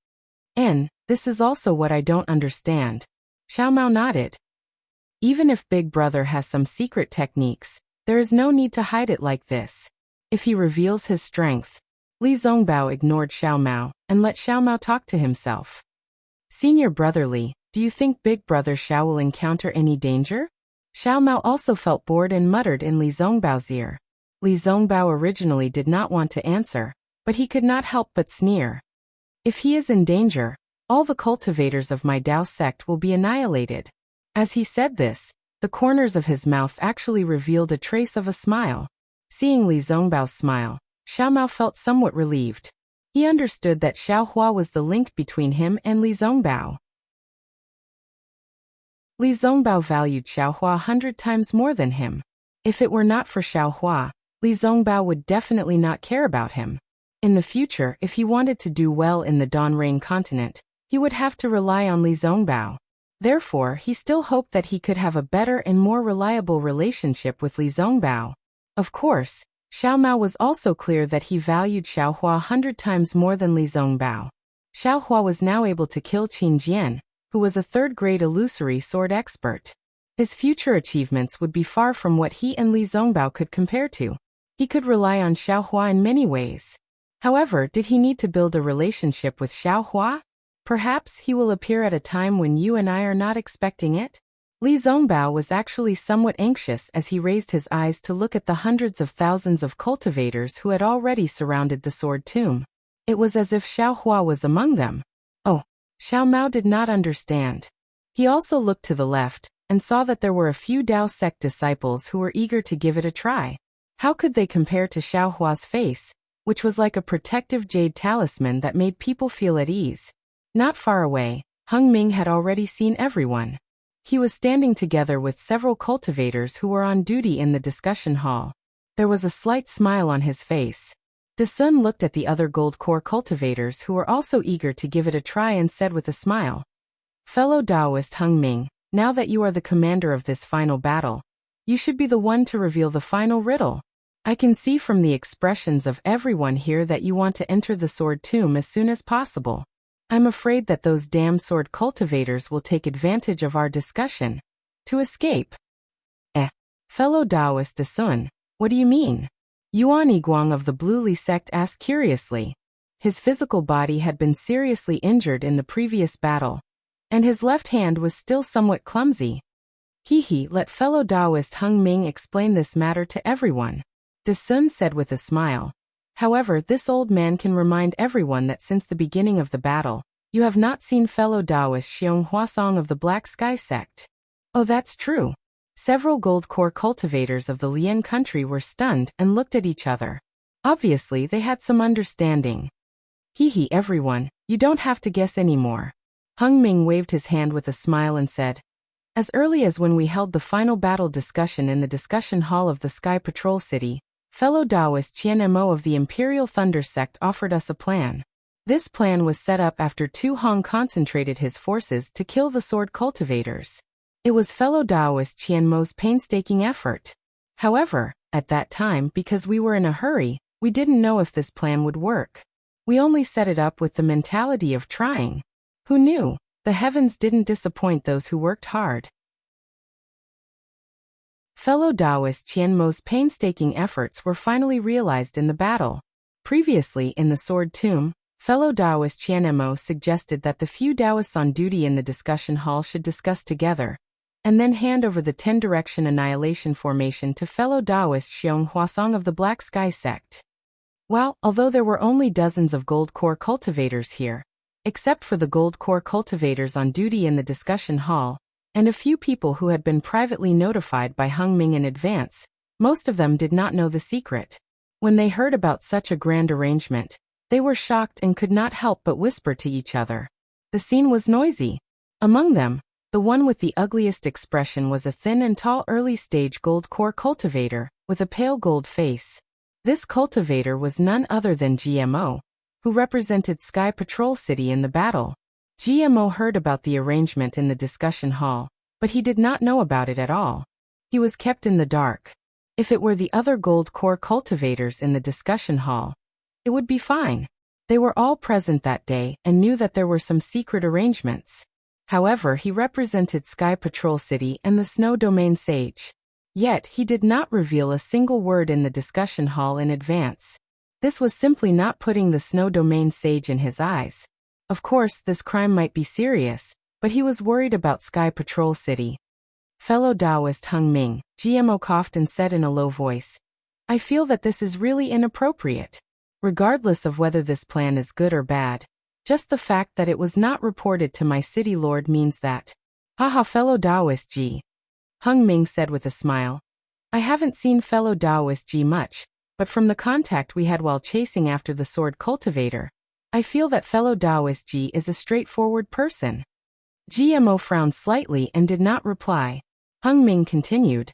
"And this is also what I don't understand." Xiao Mao nodded. "Even if Big Brother has some secret techniques, there is no need to hide it like this. If he reveals his strength." Li Zongbao ignored Xiao Mao and let Xiao Mao talk to himself. "Senior brother Li, do you think Big Brother Xiao will encounter any danger?" Xiao Mao also felt bored and muttered in Li Zongbao's ear. Li Zongbao originally did not want to answer, but he could not help but sneer. "If he is in danger, all the cultivators of my Dao sect will be annihilated." As he said this, the corners of his mouth actually revealed a trace of a smile. Seeing Li Zongbao's smile, Xiao Mao felt somewhat relieved. He understood that Xiao Hua was the link between him and Li Zongbao. Li Zongbao valued Xiao Hua 100 times more than him. If it were not for Xiao Hua, Li Zongbao would definitely not care about him. In the future, if he wanted to do well in the Donrain continent, he would have to rely on Li Zongbao. Therefore, he still hoped that he could have a better and more reliable relationship with Li Zongbao. Of course, Xiao Mao was also clear that he valued Xiao Hua 100 times more than Li Zongbao. Xiao Hua was now able to kill Qin Jian, who was a third-grade illusory sword expert. His future achievements would be far from what he and Li Zongbao could compare to. He could rely on Xiao Hua in many ways. However, did he need to build a relationship with Xiao Hua? Perhaps he will appear at a time when you and I are not expecting it? Li Zongbao was actually somewhat anxious as he raised his eyes to look at the hundreds of thousands of cultivators who had already surrounded the Sword Tomb. It was as if Xiao Hua was among them. Oh, Xiao Mao did not understand. He also looked to the left and saw that there were a few Dao sect disciples who were eager to give it a try. How could they compare to Xiao Hua's face, which was like a protective jade talisman that made people feel at ease? Not far away, Heng Ming had already seen everyone. He was standing together with several cultivators who were on duty in the discussion hall. There was a slight smile on his face. De Sun looked at the other gold core cultivators who were also eager to give it a try and said with a smile, "Fellow Taoist Heng Ming, now that you are the commander of this final battle, you should be the one to reveal the final riddle. I can see from the expressions of everyone here that you want to enter the Sword Tomb as soon as possible. I'm afraid that those damn sword cultivators will take advantage of our discussion to escape." Fellow Taoist De Sun, what do you mean? Yuan Yiguang of the Blue Li sect asked curiously. His physical body had been seriously injured in the previous battle, and his left hand was still somewhat clumsy. Let fellow Taoist Heng Ming explain this matter to everyone, De Sun said with a smile. However, this old man can remind everyone that since the beginning of the battle, you have not seen fellow Taoist Xiong Huasong of the Black Sky sect. Oh, that's true. Several gold core cultivators of the Lian country were stunned and looked at each other. Obviously, they had some understanding. Everyone, you don't have to guess anymore. Heng Ming waved his hand with a smile and said, "As early as when we held the final battle discussion in the discussion hall of the Sky Patrol City, fellow Taoist Qian Mo of the Imperial Thunder sect offered us a plan. This plan was set up after Tu Hong concentrated his forces to kill the sword cultivators. It was fellow Taoist Qian Mo's painstaking effort. However, at that time, because we were in a hurry, we didn't know if this plan would work. We only set it up with the mentality of trying. Who knew? The heavens didn't disappoint those who worked hard." Fellow Taoist Qian Mo's painstaking efforts were finally realized in the battle. Previously in the Sword Tomb, fellow Taoist Qian Mo suggested that the few Taoists on duty in the discussion hall should discuss together. and then hand over the 10-direction annihilation formation to fellow Taoist Xiong Huasong of the Black Sky sect. Well, although there were only dozens of gold core cultivators here, except for the gold core cultivators on duty in the discussion hall, and a few people who had been privately notified by Hung Ming in advance, most of them did not know the secret. When they heard about such a grand arrangement, they were shocked and could not help but whisper to each other. The scene was noisy. Among them, the one with the ugliest expression was a thin and tall early-stage gold core cultivator, with a pale gold face. This cultivator was none other than GMO, who represented Sky Patrol City in the battle. GMO heard about the arrangement in the discussion hall, but he did not know about it at all. He was kept in the dark. If it were the other gold core cultivators in the discussion hall, it would be fine. They were all present that day and knew that there were some secret arrangements. However, he represented Sky Patrol City and the Snow Domain Sage. Yet, he did not reveal a single word in the discussion hall in advance. This was simply not putting the Snow Domain Sage in his eyes. Of course, this crime might be serious, but he was worried about Sky Patrol City. Fellow Taoist Hung Ming, GMO coughed and said in a low voice, "I feel that this is really inappropriate. Regardless of whether this plan is good or bad, just the fact that it was not reported to my city lord means that." Haha, fellow Taoist G. Hung Ming said with a smile. "I haven't seen fellow Taoist G much, but from the contact we had while chasing after the sword cultivator, I feel that fellow Taoist G is a straightforward person." GMO frowned slightly and did not reply. Hung Ming continued.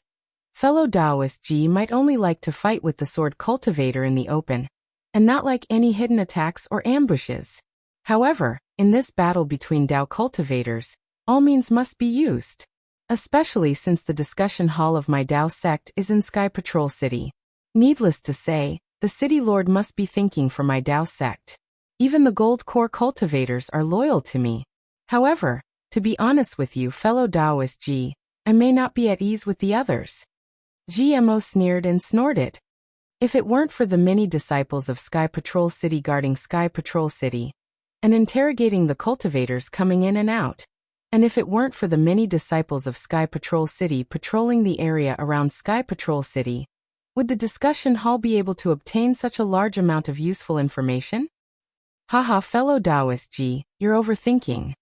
"Fellow Taoist G might only like to fight with the sword cultivator in the open, and not like any hidden attacks or ambushes. However, in this battle between Tao cultivators, all means must be used. Especially since the discussion hall of my Tao sect is in Sky Patrol City. Needless to say, the city lord must be thinking for my Tao sect. Even the gold core cultivators are loyal to me. However, to be honest with you, fellow Taoist G, I may not be at ease with the others." GMO sneered and snorted. If it weren't for the many disciples of Sky Patrol City guarding Sky Patrol City, and interrogating the cultivators coming in and out, and if it weren't for the many disciples of Sky Patrol City patrolling the area around Sky Patrol City, would the discussion hall be able to obtain such a large amount of useful information? Haha, fellow Taoist G, you're overthinking.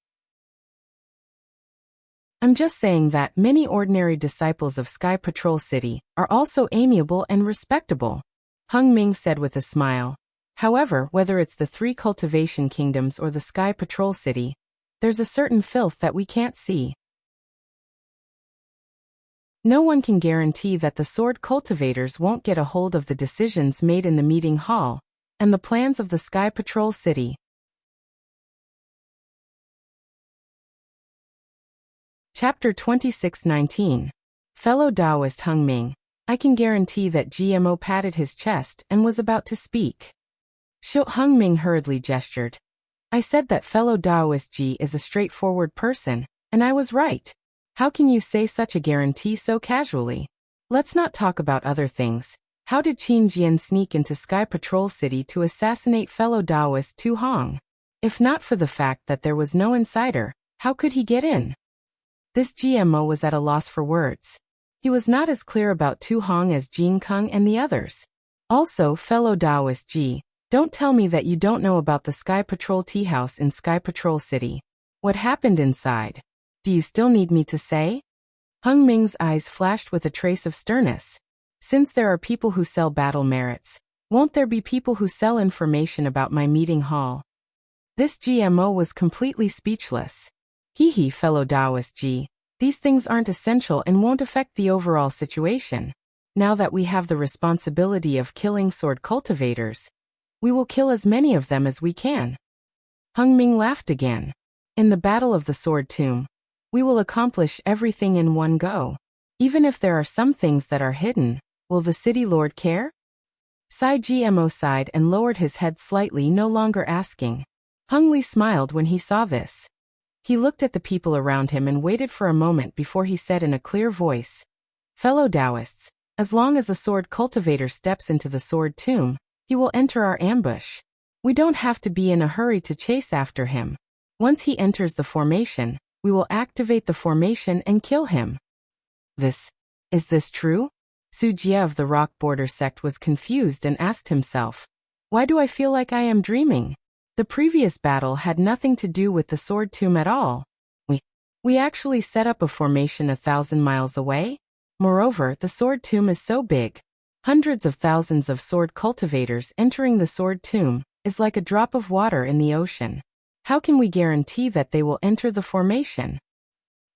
I'm just saying that many ordinary disciples of Sky Patrol City are also amiable and respectable, Hung Ming said with a smile. However, whether it's the 3 cultivation kingdoms or the Sky Patrol City, there's a certain filth that we can't see. No one can guarantee that the sword cultivators won't get a hold of the decisions made in the meeting hall, and the plans of the Sky Patrol City. Chapter 26:19. Fellow Taoist Hung Ming, I can guarantee that GMO patted his chest and was about to speak. Hung Ming hurriedly gestured. I said that fellow Taoist G is a straightforward person, and I was right. How can you say such a guarantee so casually? Let's not talk about other things. How did Qin Jian sneak into Sky Patrol City to assassinate fellow Taoist Tu Hong? If not for the fact that there was no insider, how could he get in? This GMO was at a loss for words. He was not as clear about Tu Hong as Jin Kung and the others. Also, fellow Taoist G, don't tell me that you don't know about the Sky Patrol tea house in Sky Patrol City. What happened inside? Do you still need me to say? Hung Ming's eyes flashed with a trace of sternness. Since there are people who sell battle merits, won't there be people who sell information about my meeting hall? This GMO was completely speechless. Hee, fellow Taoist G, these things aren't essential and won't affect the overall situation. Now that we have the responsibility of killing sword cultivators, we will kill as many of them as we can. Hung Ming laughed again. In the Battle of the Sword Tomb, we will accomplish everything in one go. Even if there are some things that are hidden, will the city lord care? GMO sighed and lowered his head slightly, no longer asking. Hung Li smiled when he saw this. He looked at the people around him and waited for a moment before he said in a clear voice, Fellow Taoists, as long as a sword cultivator steps into the sword tomb, he will enter our ambush. We don't have to be in a hurry to chase after him. Once he enters the formation, we will activate the formation and kill him. Is this true? Su Jie of the Rock Border sect was confused and asked himself, why do I feel like I am dreaming? The previous battle had nothing to do with the sword tomb at all. We actually set up a formation 1,000 miles away? Moreover, the sword tomb is so big. Hundreds of thousands of sword cultivators entering the sword tomb is like a drop of water in the ocean. How can we guarantee that they will enter the formation?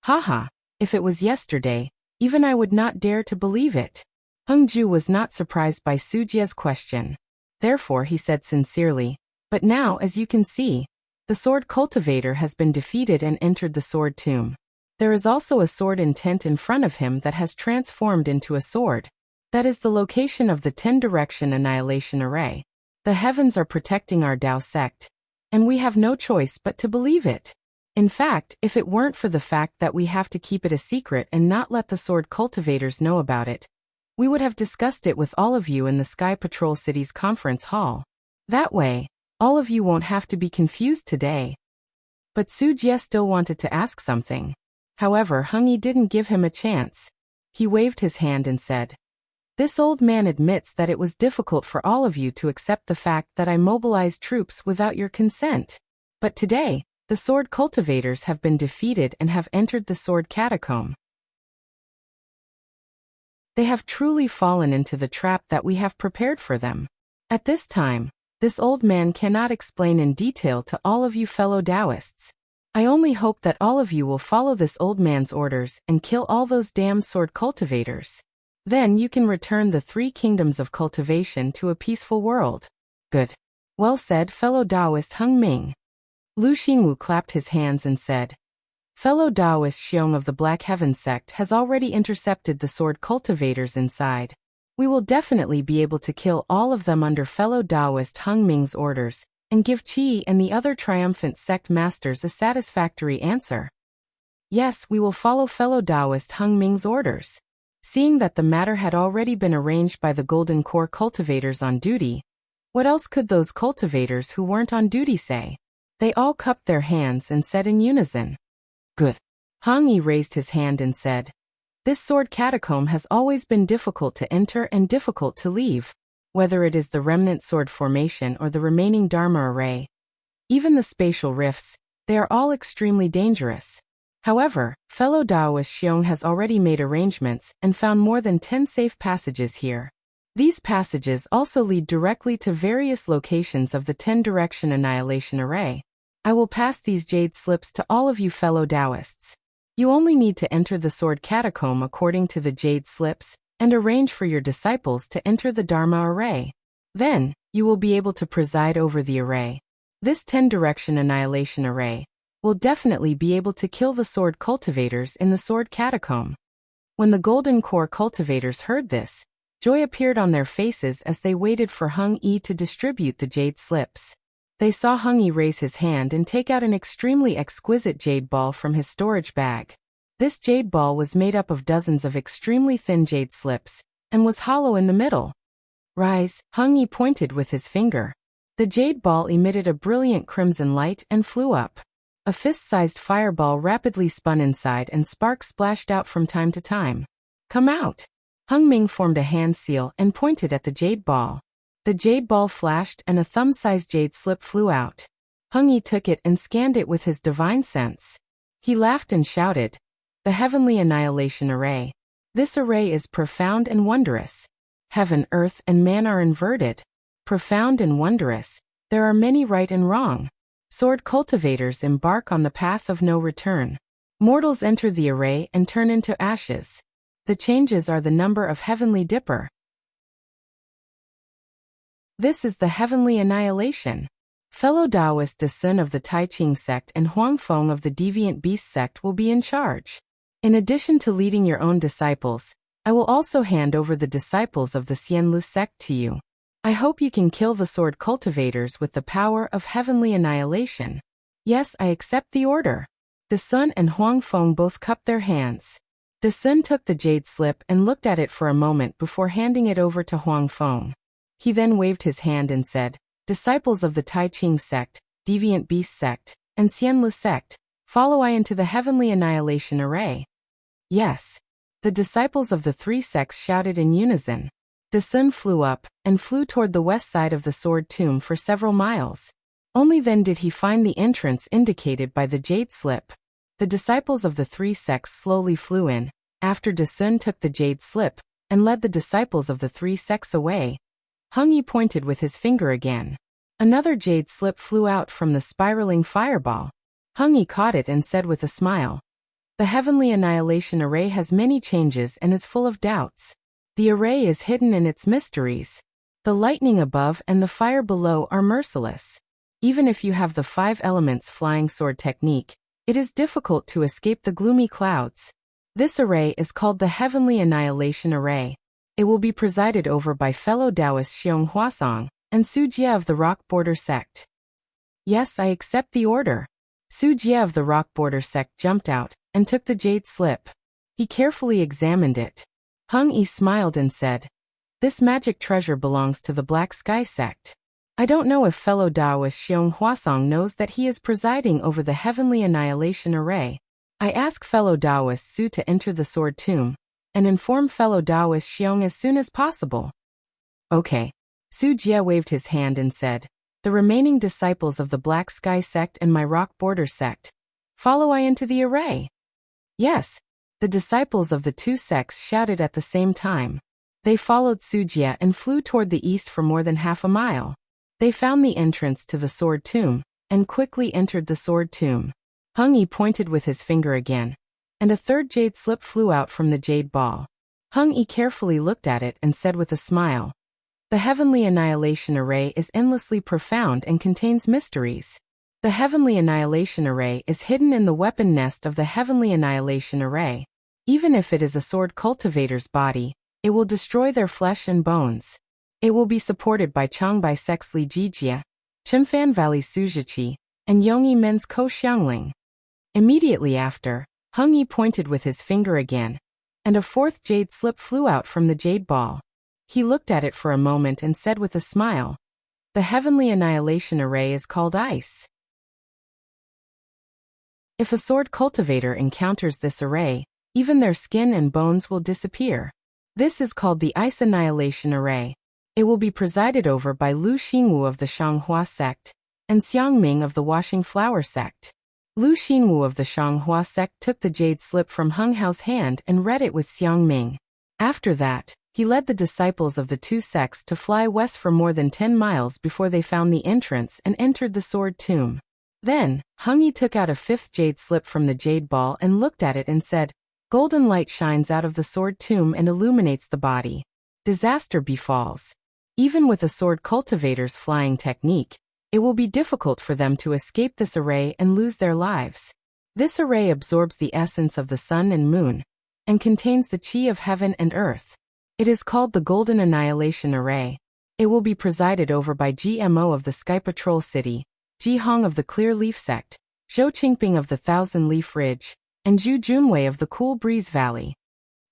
Haha, if it was yesterday, even I would not dare to believe it. Hung Ju was not surprised by Su Jie's question. Therefore he said sincerely, but now as you can see, the sword cultivator has been defeated and entered the sword tomb. There is also a sword intent in front of him that has transformed into a sword. That is the location of the 10-direction annihilation array. The heavens are protecting our Dao sect, and we have no choice but to believe it. In fact, if it weren't for the fact that we have to keep it a secret and not let the sword cultivators know about it, we would have discussed it with all of you in the Sky Patrol City's conference hall. That way, all of you won't have to be confused today. But Su Jie still wanted to ask something. However, Hung Yi didn't give him a chance. He waved his hand and said, this old man admits that it was difficult for all of you to accept the fact that I mobilized troops without your consent. But today, the sword cultivators have been defeated and have entered the sword catacomb. They have truly fallen into the trap that we have prepared for them. At this time, this old man cannot explain in detail to all of you fellow Taoists. I only hope that all of you will follow this old man's orders and kill all those damn sword cultivators. Then you can return the 3 kingdoms of cultivation to a peaceful world. Good. Well said, fellow Taoist Hung Ming. Lu Xingwu clapped his hands and said, fellow Taoist Xiong of the Black Heaven sect has already intercepted the sword cultivators inside. We will definitely be able to kill all of them under fellow Taoist Hung Ming's orders, and give Qi and the other triumphant sect masters a satisfactory answer. Yes, we will follow fellow Taoist Hung Ming's orders. Seeing that the matter had already been arranged by the Golden Core cultivators on duty, what else could those cultivators who weren't on duty say? They all cupped their hands and said in unison, good. Hang Yi raised his hand and said, this sword catacomb has always been difficult to enter and difficult to leave, whether it is the remnant sword formation or the remaining Dharma array. Even the spatial rifts, they are all extremely dangerous. However, fellow Taoist Xiong has already made arrangements and found more than 10 safe passages here. These passages also lead directly to various locations of the 10-direction annihilation array. I will pass these jade slips to all of you fellow Taoists. You only need to enter the sword catacomb according to the jade slips and arrange for your disciples to enter the Dharma array. Then, you will be able to preside over the array. This 10-direction annihilation array will definitely be able to kill the sword cultivators in the sword catacomb. When the Golden Core cultivators heard this, joy appeared on their faces as they waited for Hung Yi to distribute the jade slips. They saw Hung Yi raise his hand and take out an extremely exquisite jade ball from his storage bag. This jade ball was made up of dozens of extremely thin jade slips, and was hollow in the middle. Rise, Hung Yi pointed with his finger. The jade ball emitted a brilliant crimson light and flew up. A fist-sized fireball rapidly spun inside and sparks splashed out from time to time. Come out! Hung Ming formed a hand seal and pointed at the jade ball. The jade ball flashed and a thumb-sized jade slip flew out. Hung Yi took it and scanned it with his divine sense. He laughed and shouted, the Heavenly Annihilation Array. This array is profound and wondrous. Heaven, earth, and man are inverted. Profound and wondrous. There are many right and wrong. Sword cultivators embark on the path of no return. Mortals enter the array and turn into ashes. The changes are the number of heavenly dipper. This is the heavenly annihilation. Fellow Taoist De Sun of the Tai Ching sect and Huang Feng of the Deviant Beast sect will be in charge. In addition to leading your own disciples, I will also hand over the disciples of the Xianlu sect to you. I hope you can kill the sword cultivators with the power of heavenly annihilation. Yes, I accept the order. De Sun and Huang Feng both cupped their hands. De Sun took the jade slip and looked at it for a moment before handing it over to Huang Feng. He then waved his hand and said, disciples of the Tai Ching sect, Deviant Beast sect, and Xianlu sect, Follow I into the heavenly annihilation array. Yes. The disciples of the three sects shouted in unison. The sun flew up, and flew toward the west side of the sword tomb for several miles. Only then did he find the entrance indicated by the jade slip. The disciples of the three sects slowly flew in, after the sun took the jade slip, and led the disciples of the three sects away. Hung Yi pointed with his finger again. Another jade slip flew out from the spiraling fireball. Hung Yi caught it and said with a smile, "The heavenly annihilation array has many changes and is full of doubts. The array is hidden in its mysteries. The lightning above and the fire below are merciless. Even if you have the 5 elements flying sword technique, it is difficult to escape the gloomy clouds. This array is called the heavenly annihilation array. It will be presided over by fellow Taoist Xiong Huasong and Su Jie of the Rock Border sect." "Yes, I accept the order." Su Jie of the Rock Border sect jumped out and took the jade slip. He carefully examined it. Hung Yi smiled and said, "This magic treasure belongs to the Black Sky sect. I don't know if fellow Taoist Xiong Huasong knows that he is presiding over the heavenly annihilation array. I ask fellow Taoist Su to enter the sword tomb and inform fellow Taoist Xiong as soon as possible." "Okay." Su Jie waved his hand and said, "The remaining disciples of the Black Sky sect and my Rock Border sect, follow I into the array." "Yes." The disciples of the two sects shouted at the same time. They followed Su Jie and flew toward the east for more than half a mile. They found the entrance to the sword tomb and quickly entered the sword tomb. Hung Yi pointed with his finger again, and a third jade slip flew out from the jade ball. Hung Yi carefully looked at it and said with a smile, "The heavenly annihilation array is endlessly profound and contains mysteries. The heavenly annihilation array is hidden in the weapon nest of the heavenly annihilation array. Even if it is a sword cultivator's body, it will destroy their flesh and bones. It will be supported by Changbai Sec's Li Jijia, Chimfan Valley Sujiqi, and Yongyi Men's Ko Xiangling." Immediately after, Hung Yi pointed with his finger again, and a fourth jade slip flew out from the jade ball. He looked at it for a moment and said with a smile, "The heavenly annihilation array is called ice. If a sword cultivator encounters this array, even their skin and bones will disappear. This is called the ice annihilation array. It will be presided over by Lu Xingwu of the Shanghua sect and Xiang Ming of the Washing Flower sect." Lu Xingwu of the Shanghua sect took the jade slip from Hung Hao's hand and read it with Xiang Ming. After that, he led the disciples of the two sects to fly west for more than 10 miles before they found the entrance and entered the sword tomb. Then, Hung Yi took out a fifth jade slip from the jade ball and looked at it and said, "Golden light shines out of the sword tomb and illuminates the body. Disaster befalls. Even with a sword cultivator's flying technique, it will be difficult for them to escape this array and lose their lives. This array absorbs the essence of the sun and moon, and contains the qi of heaven and earth. It is called the Golden Annihilation Array. It will be presided over by GMO of the Sky Patrol City, Ji Hong of the Clear Leaf Sect, Zhou Qingping of the Thousand Leaf Ridge, and Zhu Junwei of the Cool Breeze Valley."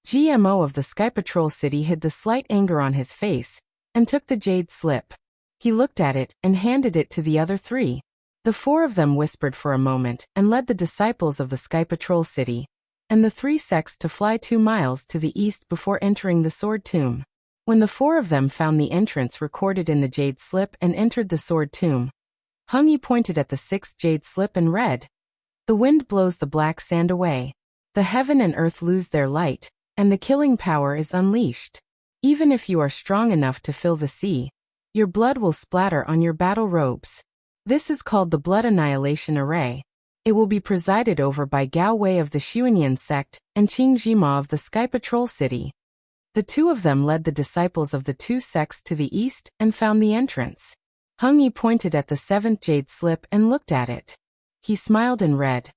GMO of the Sky Patrol City hid the slight anger on his face, and took the jade slip. He looked at it and handed it to the other three. The four of them whispered for a moment and led the disciples of the Sky Patrol City and the three sects to fly 2 miles to the east before entering the sword tomb. When the four of them found the entrance recorded in the jade slip and entered the sword tomb, Hung Yi pointed at the 6th jade slip and read, "The wind blows the black sand away. The heaven and earth lose their light, and the killing power is unleashed. Even if you are strong enough to fill the sea, your blood will splatter on your battle robes. This is called the Blood Annihilation Array. It will be presided over by Gao Wei of the Xuanyan sect and Qing Jima of the Sky Patrol City." The two of them led the disciples of the two sects to the east and found the entrance. Hung Yi pointed at the 7th jade slip and looked at it. He smiled and read,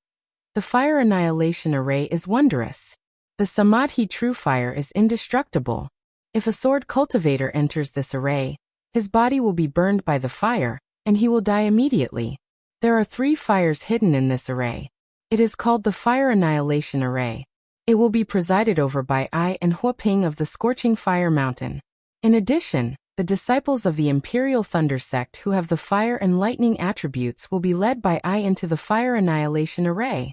"The Fire Annihilation Array is wondrous. The Samadhi True Fire is indestructible. If a sword cultivator enters this array, his body will be burned by the fire, and he will die immediately. There are 3 fires hidden in this array. It is called the Fire Annihilation Array. It will be presided over by I and Huaping of the Scorching Fire Mountain. In addition, The disciples of the Imperial Thunder Sect who have the fire and lightning attributes will be led by I into the fire annihilation array.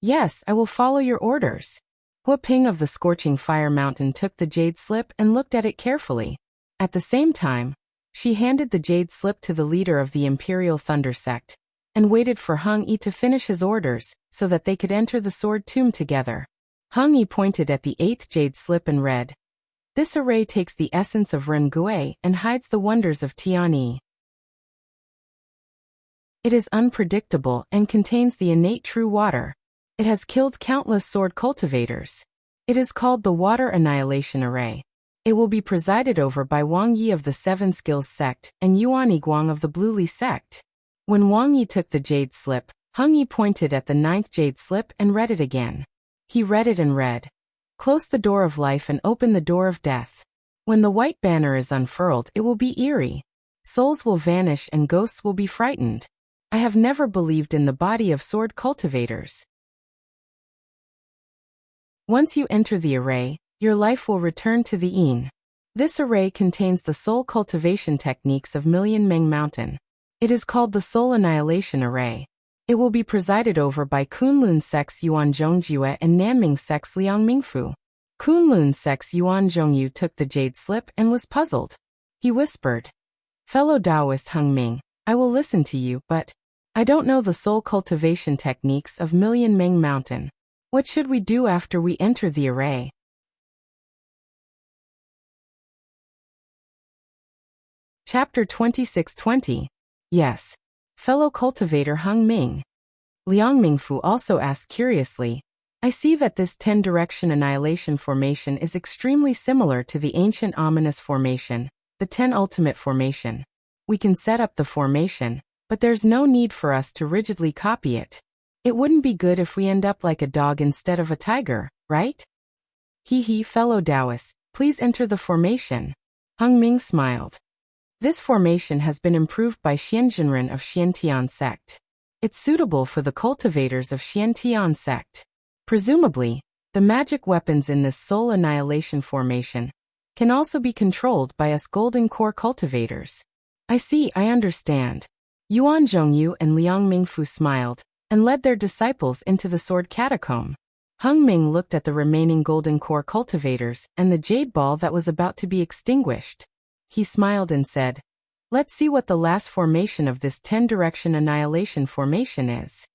Yes, I will follow your orders. Hua Ping of the Scorching Fire Mountain took the jade slip and looked at it carefully. At the same time, she handed the jade slip to the leader of the Imperial Thunder Sect, and waited for Hung Yi to finish his orders, so that they could enter the sword tomb together. Hung Yi pointed at the 8th jade slip and read, "This array takes the essence of Ren Gui and hides the wonders of Tian Yi. It is unpredictable and contains the innate true water. It has killed countless sword cultivators. It is called the Water Annihilation Array. It will be presided over by Wang Yi of the Seven Skills Sect and Yuan Yiguang of the Blue Li Sect." When Wang Yi took the jade slip, Hung Yi pointed at the 9th jade slip and read it again. He read it and read, "Close the door of life and open the door of death. When the white banner is unfurled, it will be eerie. Souls will vanish and ghosts will be frightened. I have never believed in the body of sword cultivators. Once you enter the array, your life will return to the Yin. This array contains the soul cultivation techniques of Million Meng Mountain. It is called the Soul Annihilation Array. It will be presided over by Kunlun Sect's Yuan Zhongjue and Nanming Sect's Liang Mingfu." Kunlun Sect's Yuan Zhongyu took the jade slip and was puzzled. He whispered, "Fellow Taoist Hung Ming, I will listen to you, but I don't know the soul cultivation techniques of Million Meng Mountain. What should we do after we enter the array?" Chapter 2620. Yes. Fellow cultivator Hung Ming. Liang Mingfu also asked curiously, "I see that this 10-direction annihilation formation is extremely similar to the ancient ominous formation, the 10 ultimate formation. We can set up the formation, but there's no need for us to rigidly copy it. It wouldn't be good if we end up like a dog instead of a tiger, right?" "Hee, fellow Taoists, please enter the formation." Hung Ming smiled. "This formation has been improved by Xianjinren of Xiantian Sect. It's suitable for the cultivators of Xiantian Sect. Presumably, the magic weapons in this soul annihilation formation can also be controlled by us golden core cultivators." "I see, I understand." Yuan Zhongyu and Liang Mingfu smiled and led their disciples into the sword catacomb. Hung Ming looked at the remaining golden core cultivators and the jade ball that was about to be extinguished. He smiled and said, "Let's see what the last formation of this 10-direction annihilation formation is."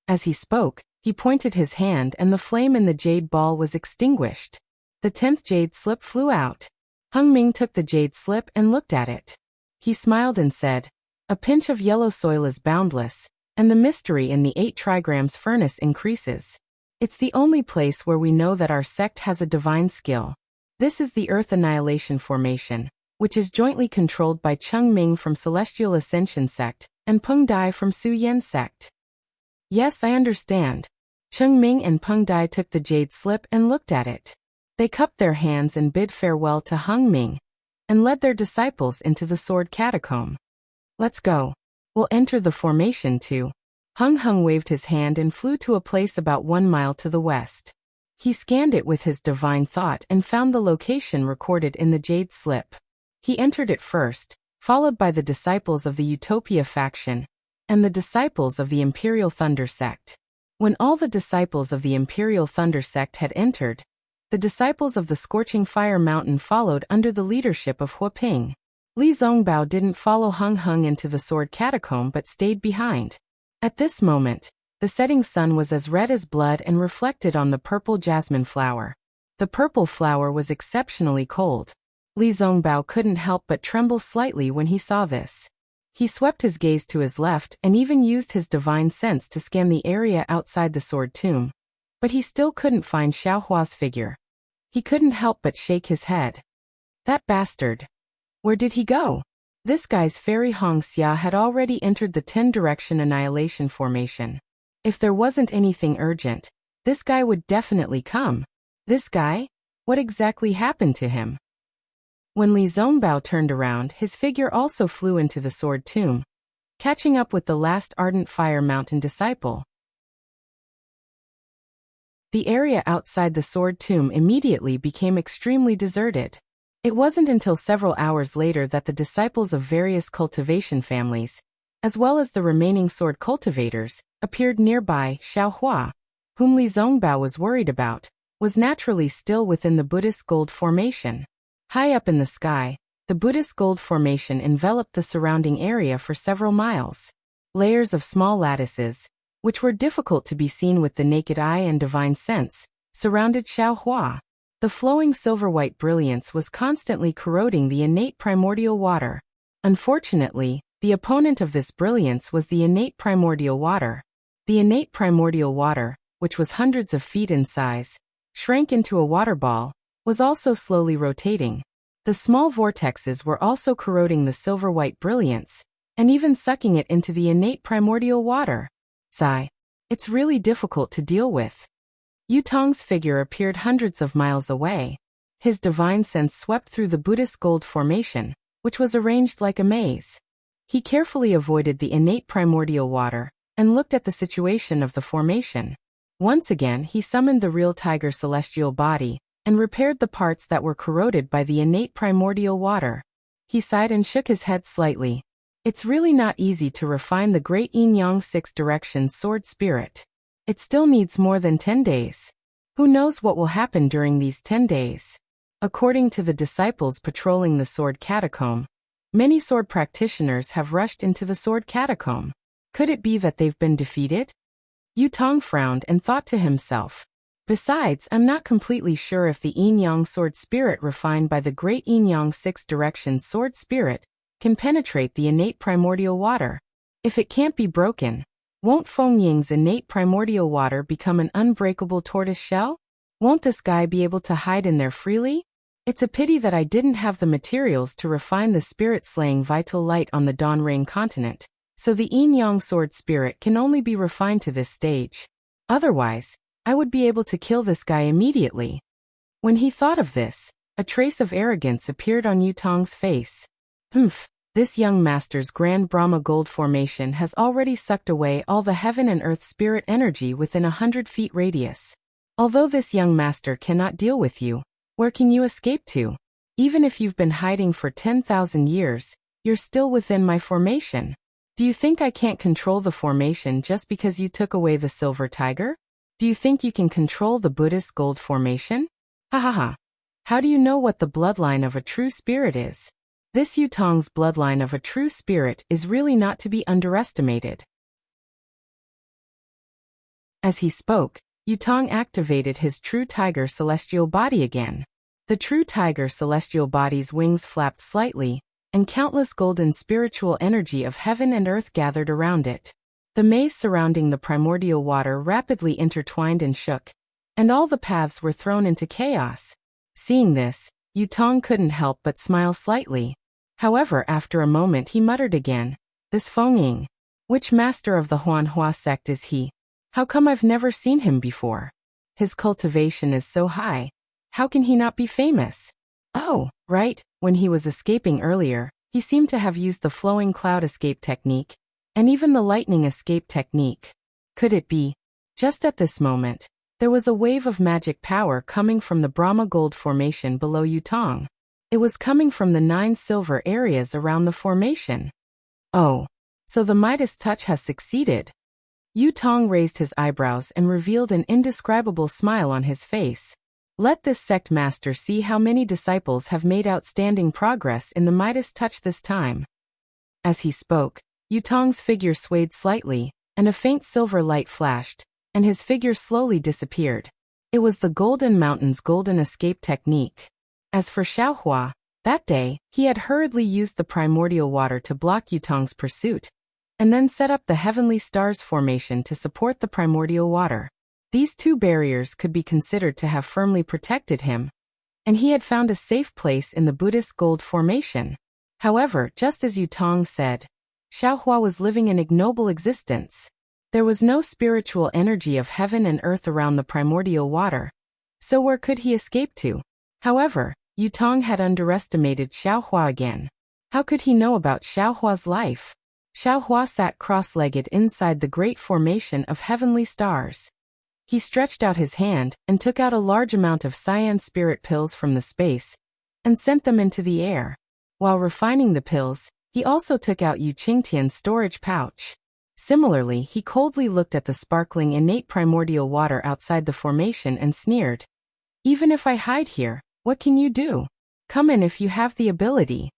As he spoke, he pointed his hand and the flame in the jade ball was extinguished. The 10th jade slip flew out. Hung Ming took the jade slip and looked at it. He smiled and said, "A pinch of yellow soil is boundless, and the mystery in the 8 trigrams furnace increases. It's the only place where we know that our sect has a divine skill. This is the Earth Annihilation Formation, which is jointly controlled by Cheng Ming from Celestial Ascension Sect and Peng Dai from Su Yen Sect." "Yes, I understand." Cheng Ming and Peng Dai took the jade slip and looked at it. They cupped their hands and bid farewell to Hung Ming, and led their disciples into the sword catacomb. "Let's go. We'll enter the formation too." Hung waved his hand and flew to a place about 1 mile to the west. He scanned it with his divine thought and found the location recorded in the jade slip. He entered it first, followed by the disciples of the Utopia faction, and the disciples of the Imperial Thunder Sect. When all the disciples of the Imperial Thunder Sect had entered, the disciples of the Scorching Fire Mountain followed under the leadership of Hua Ping. Li Zongbao didn't follow Hung into the sword catacomb but stayed behind. At this moment, the setting sun was as red as blood and reflected on the purple jasmine flower. The purple flower was exceptionally cold. Li Zongbao couldn't help but tremble slightly when he saw this. He swept his gaze to his left and even used his divine sense to scan the area outside the sword tomb. But he still couldn't find Xiaohua's figure. He couldn't help but shake his head. That bastard. Where did he go? This guy's fairy Hong Xia had already entered the 10-direction annihilation formation. If there wasn't anything urgent, this guy would definitely come. This guy? What exactly happened to him? When Li Zongbao turned around, his figure also flew into the sword tomb, catching up with the last Ardent Fire Mountain disciple. The area outside the sword tomb immediately became extremely deserted. It wasn't until several hours later that the disciples of various cultivation families, as well as the remaining sword cultivators, appeared nearby. Xiaohua, whom Li Zongbao was worried about, was naturally still within the Buddhist gold formation. High up in the sky, the Buddhist gold formation enveloped the surrounding area for several miles. Layers of small lattices, which were difficult to be seen with the naked eye and divine sense, surrounded Xiaohua. The flowing silver-white brilliance was constantly corroding the innate primordial water. Unfortunately, the opponent of this brilliance was the innate primordial water. The innate primordial water, which was hundreds of feet in size, shrank into a water ball, was also slowly rotating. The small vortexes were also corroding the silver-white brilliance, and even sucking it into the innate primordial water. Sigh. It's really difficult to deal with. Yutong's figure appeared hundreds of miles away. His divine sense swept through the Buddhist gold formation, which was arranged like a maze. He carefully avoided the innate primordial water, and looked at the situation of the formation. Once again he summoned the real tiger celestial body, and repaired the parts that were corroded by the innate primordial water. He sighed and shook his head slightly. It's really not easy to refine the great yin-yang six-direction sword spirit. It still needs more than 10 days. Who knows what will happen during these 10 days? According to the disciples patrolling the sword catacomb, many sword practitioners have rushed into the sword catacomb. Could it be that they've been defeated? Yutong frowned and thought to himself. Besides, I'm not completely sure if the yin-yang sword spirit refined by the great yin-yang six-direction sword spirit can penetrate the innate primordial water. If it can't be broken, won't Feng Ying's innate primordial water become an unbreakable tortoise shell? Won't this guy be able to hide in there freely? It's a pity that I didn't have the materials to refine the spirit-slaying vital light on the Dawn Rain continent, so the yin-yang sword spirit can only be refined to this stage. Otherwise, I would be able to kill this guy immediately. When he thought of this, a trace of arrogance appeared on Yutong's face. This young master's Grand Brahma gold formation has already sucked away all the heaven and earth spirit energy within 100 feet radius. Although this young master cannot deal with you, where can you escape to? Even if you've been hiding for 10,000 years, you're still within my formation. Do you think I can't control the formation just because you took away the silver tiger? Do you think you can control the Buddhist gold formation? Ha ha ha. How do you know what the bloodline of a true spirit is? This Yutong's bloodline of a true spirit is really not to be underestimated. As he spoke, Yutong activated his true tiger celestial body again. The true tiger celestial body's wings flapped slightly, and countless golden spiritual energy of heaven and earth gathered around it. The maze surrounding the primordial water rapidly intertwined and shook, and all the paths were thrown into chaos. Seeing this, Yutong couldn't help but smile slightly. However, after a moment he muttered again, "This Feng Ying. Which master of the Huanhua sect is he? How come I've never seen him before? His cultivation is so high. How can he not be famous? Oh, right, when he was escaping earlier, he seemed to have used the flowing cloud escape technique, and even the lightning escape technique. Could it be?" Just at this moment, there was a wave of magic power coming from the Brahma gold formation below Yutong. It was coming from the 9 silver areas around the formation. Oh, so the Midas touch has succeeded. Yutong raised his eyebrows and revealed an indescribable smile on his face. Let this sect master see how many disciples have made outstanding progress in the Midas touch this time. As he spoke, Yutong's figure swayed slightly, and a faint silver light flashed, and his figure slowly disappeared. It was the Golden Mountain's golden escape technique. As for Xiaohua, that day, he had hurriedly used the primordial water to block Yutong's pursuit, and then set up the Heavenly Stars formation to support the primordial water. These 2 barriers could be considered to have firmly protected him, and he had found a safe place in the Buddhist gold formation. However, just as Yutong said, Xiaohua was living an ignoble existence. There was no spiritual energy of heaven and earth around the primordial water, so where could he escape to? However, Yutong had underestimated Xiaohua again. How could he know about Xiaohua's life? Xiaohua sat cross-legged inside the great formation of heavenly stars. He stretched out his hand and took out a large amount of cyan spirit pills from the space, and sent them into the air. While refining the pills, he also took out Yu Qingtian's storage pouch. Similarly, he coldly looked at the sparkling innate primordial water outside the formation and sneered. Even if I hide here, what can you do? Come in if you have the ability.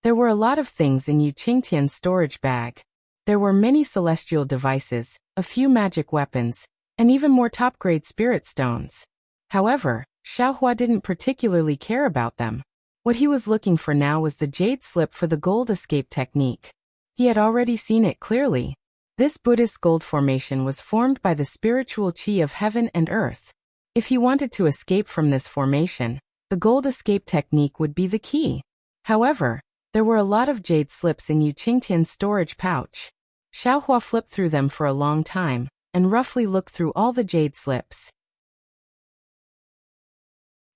There were a lot of things in Yu Qingtian's storage bag. There were many celestial devices, a few magic weapons, and even more top-grade spirit stones. However, Xiaohua didn't particularly care about them. What he was looking for now was the jade slip for the gold escape technique. He had already seen it clearly. This Buddhist gold formation was formed by the spiritual qi of heaven and earth. If he wanted to escape from this formation, the gold escape technique would be the key. However, there were a lot of jade slips in Yu Qingtian's storage pouch. Xiaohua flipped through them for a long time, and roughly looked through all the jade slips.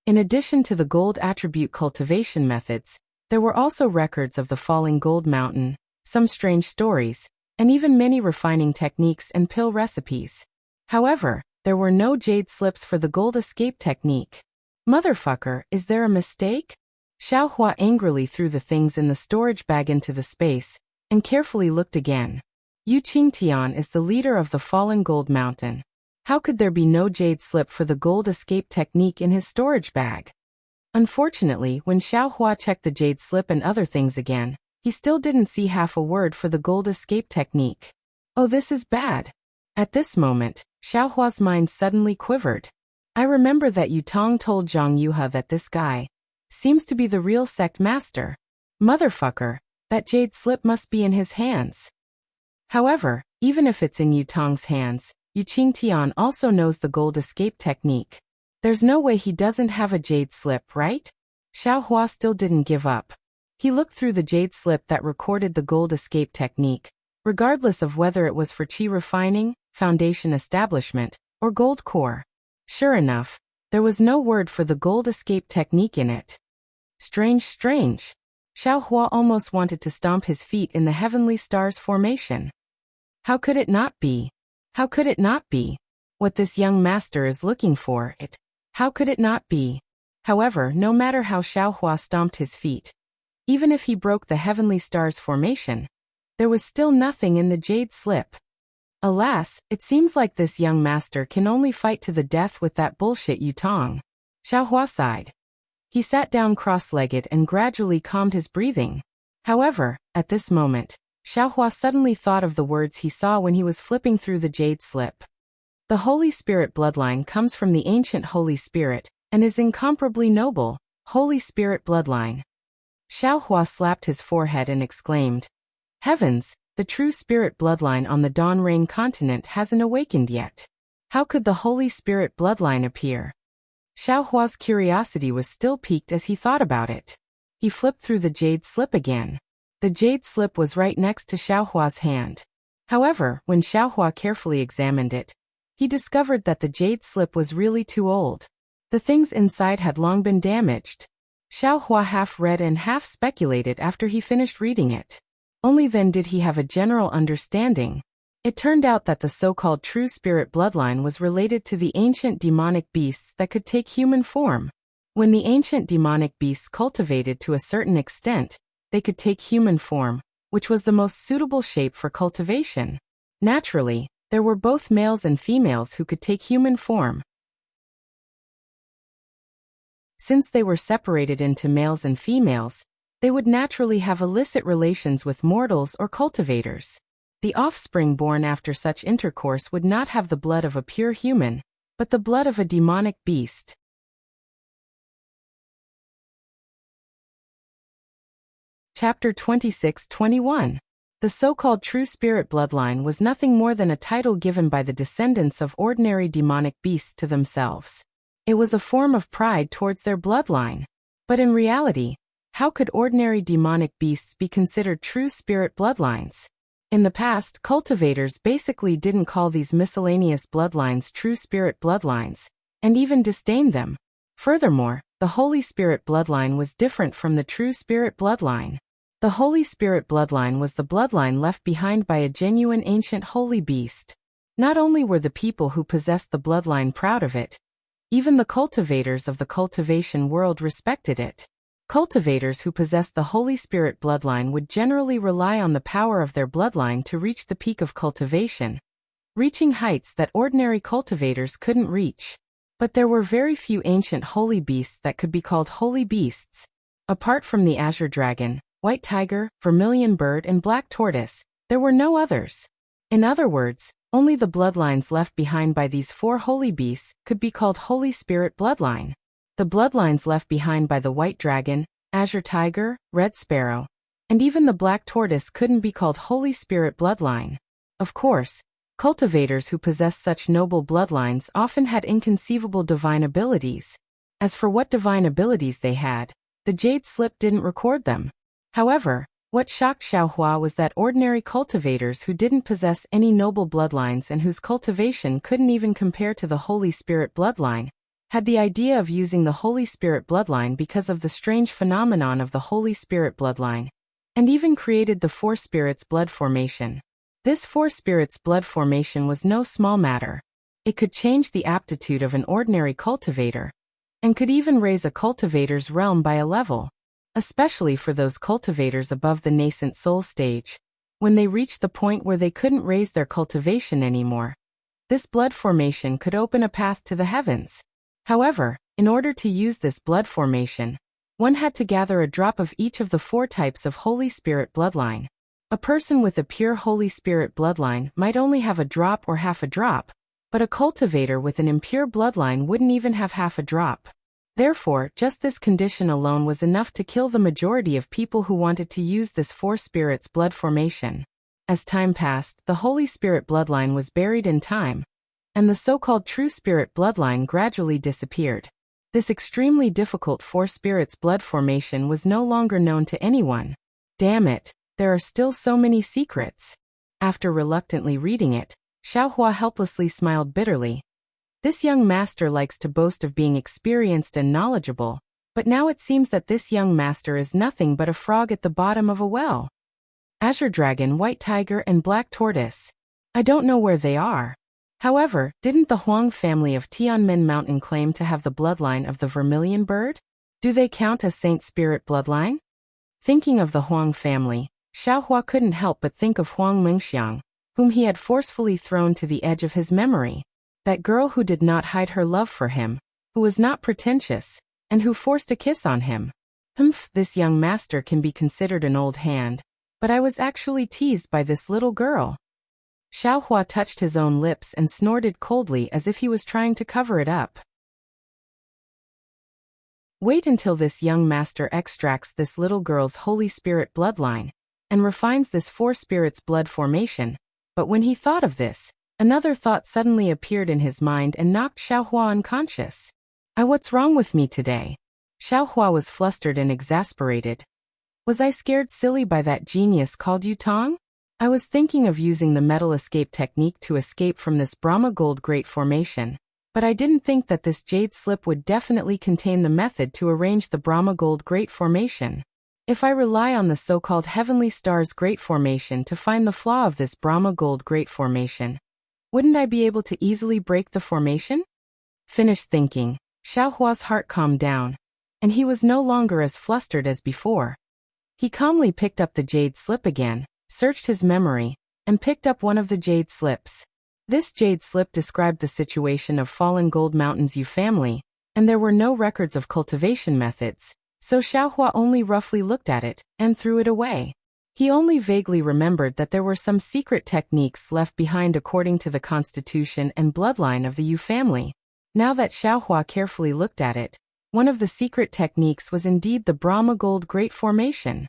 In addition to the gold attribute cultivation methods, there were also records of the falling gold mountain, some strange stories, and even many refining techniques and pill recipes. However, there were no jade slips for the gold escape technique. Motherfucker, is there a mistake? Xiaohua angrily threw the things in the storage bag into the space, and carefully looked again. Yu Qingtian is the leader of the fallen gold mountain. How could there be no jade slip for the gold escape technique in his storage bag? Unfortunately, when Xiaohua checked the jade slip and other things again, he still didn't see half a word for the gold escape technique. Oh, this is bad. At this moment, Xiaohua's mind suddenly quivered. I remember that Yutong told Zhang Yuha that this guy seems to be the real sect master. Motherfucker, that jade slip must be in his hands. However, even if it's in Yutong's hands, Yu Qingtian also knows the gold escape technique. There's no way he doesn't have a jade slip, right? Xiaohua still didn't give up. He looked through the jade slip that recorded the gold escape technique, regardless of whether it was for qi refining, foundation establishment, or gold core. Sure enough, there was no word for the gold escape technique in it. Strange, strange. Xiaohua almost wanted to stomp his feet in the heavenly stars formation. How could it not be? How could it not be? What this young master is looking for, how could it not be? However, no matter how Xiaohua stomped his feet, even if he broke the heavenly stars formation, there was still nothing in the jade slip. Alas, it seems like this young master can only fight to the death with that bullshit Yutong. Xiaohua sighed. He sat down cross-legged and gradually calmed his breathing. However, at this moment, Xiaohua suddenly thought of the words he saw when he was flipping through the jade slip. The Holy Spirit bloodline comes from the ancient Holy Spirit, and is incomparably noble. Holy Spirit bloodline. Xiaohua slapped his forehead and exclaimed, Heavens, the true spirit bloodline on the Dawn Rain continent hasn't awakened yet. How could the Holy Spirit bloodline appear? Xiaohua's curiosity was still piqued as he thought about it. He flipped through the jade slip again. The jade slip was right next to Xiaohua's hand. However, when Xiaohua carefully examined it, he discovered that the jade slip was really too old. The things inside had long been damaged. Xiaohua half read and half speculated after he finished reading it. Only then did he have a general understanding. It turned out that the so-called true spirit bloodline was related to the ancient demonic beasts that could take human form. When the ancient demonic beasts cultivated to a certain extent, they could take human form, which was the most suitable shape for cultivation. Naturally, there were both males and females who could take human form. Since they were separated into males and females, they would naturally have illicit relations with mortals or cultivators. The offspring born after such intercourse would not have the blood of a pure human, but the blood of a demonic beast. Chapter 26-21. The so-called true spirit bloodline was nothing more than a title given by the descendants of ordinary demonic beasts to themselves. It was a form of pride towards their bloodline. But in reality, how could ordinary demonic beasts be considered true spirit bloodlines? In the past, cultivators basically didn't call these miscellaneous bloodlines true spirit bloodlines, and even disdained them. Furthermore, the Holy Spirit bloodline was different from the true spirit bloodline. The Holy Spirit bloodline was the bloodline left behind by a genuine ancient holy beast. Not only were the people who possessed the bloodline proud of it, even the cultivators of the cultivation world respected it. Cultivators who possessed the Holy Spirit bloodline would generally rely on the power of their bloodline to reach the peak of cultivation, reaching heights that ordinary cultivators couldn't reach. But there were very few ancient holy beasts that could be called holy beasts. Apart from the azure dragon, white tiger, vermilion bird, and black tortoise, there were no others. In other words, only the bloodlines left behind by these 4 holy beasts could be called Holy Spirit bloodline. The bloodlines left behind by the white dragon, azure tiger, red sparrow, and even the black tortoise couldn't be called Holy Spirit bloodline. Of course, cultivators who possessed such noble bloodlines often had inconceivable divine abilities. As for what divine abilities they had, the jade slip didn't record them. However, what shocked Xiaohua was that ordinary cultivators who didn't possess any noble bloodlines and whose cultivation couldn't even compare to the Holy Spirit bloodline, had the idea of using the Holy Spirit bloodline because of the strange phenomenon of the Holy Spirit bloodline, and even created the 4 spirits blood formation. This 4 spirits blood formation was no small matter. It could change the aptitude of an ordinary cultivator, and could even raise a cultivator's realm by a level, especially for those cultivators above the nascent soul stage, when they reached the point where they couldn't raise their cultivation anymore. This blood formation could open a path to the heavens. However, in order to use this blood formation, one had to gather a drop of each of the 4 types of Holy Spirit bloodline. A person with a pure Holy Spirit bloodline might only have a drop or half a drop, but a cultivator with an impure bloodline wouldn't even have half a drop. Therefore, just this condition alone was enough to kill the majority of people who wanted to use this 4 spirits blood formation. As time passed, the Holy Spirit bloodline was buried in time, and the so-called true spirit bloodline gradually disappeared. This extremely difficult 4 spirits blood formation was no longer known to anyone. Damn it, there are still so many secrets. After reluctantly reading it, Xiaohua helplessly smiled bitterly. This young master likes to boast of being experienced and knowledgeable, but now it seems that this young master is nothing but a frog at the bottom of a well. Azure dragon, white tiger, and black tortoise. I don't know where they are. However, didn't the Huang family of Tianmen Mountain claim to have the bloodline of the vermilion bird? Do they count as Saint Spirit bloodline? Thinking of the Huang family, Xiaohua couldn't help but think of Huang Mengxiang, whom he had forcefully thrown to the edge of his memory. That girl who did not hide her love for him, who was not pretentious, and who forced a kiss on him. This young master can be considered an old hand, but I was actually teased by this little girl. Xiaohua touched his own lips and snorted coldly as if he was trying to cover it up. Wait until this young master extracts this little girl's Holy Spirit bloodline, and refines this 4 spirits blood formation. But when he thought of this, another thought suddenly appeared in his mind and knocked Xiaohua unconscious. What's wrong with me today? Xiaohua was flustered and exasperated. Was I scared silly by that genius called Yutong? I was thinking of using the metal escape technique to escape from this Brahma gold great formation, but I didn't think that this jade slip would definitely contain the method to arrange the Brahma gold great formation. If I rely on the so-called heavenly stars great formation to find the flaw of this Brahma gold great formation, wouldn't I be able to easily break the formation? Finished thinking, Xiaohua's heart calmed down, and he was no longer as flustered as before. He calmly picked up the jade slip again, searched his memory, and picked up one of the jade slips. This jade slip described the situation of fallen Gold Mountain's Yu family, and there were no records of cultivation methods, so Xiaohua only roughly looked at it, and threw it away. He only vaguely remembered that there were some secret techniques left behind according to the constitution and bloodline of the Yu family. Now that Xiaohua carefully looked at it, one of the secret techniques was indeed the Brahma gold great formation.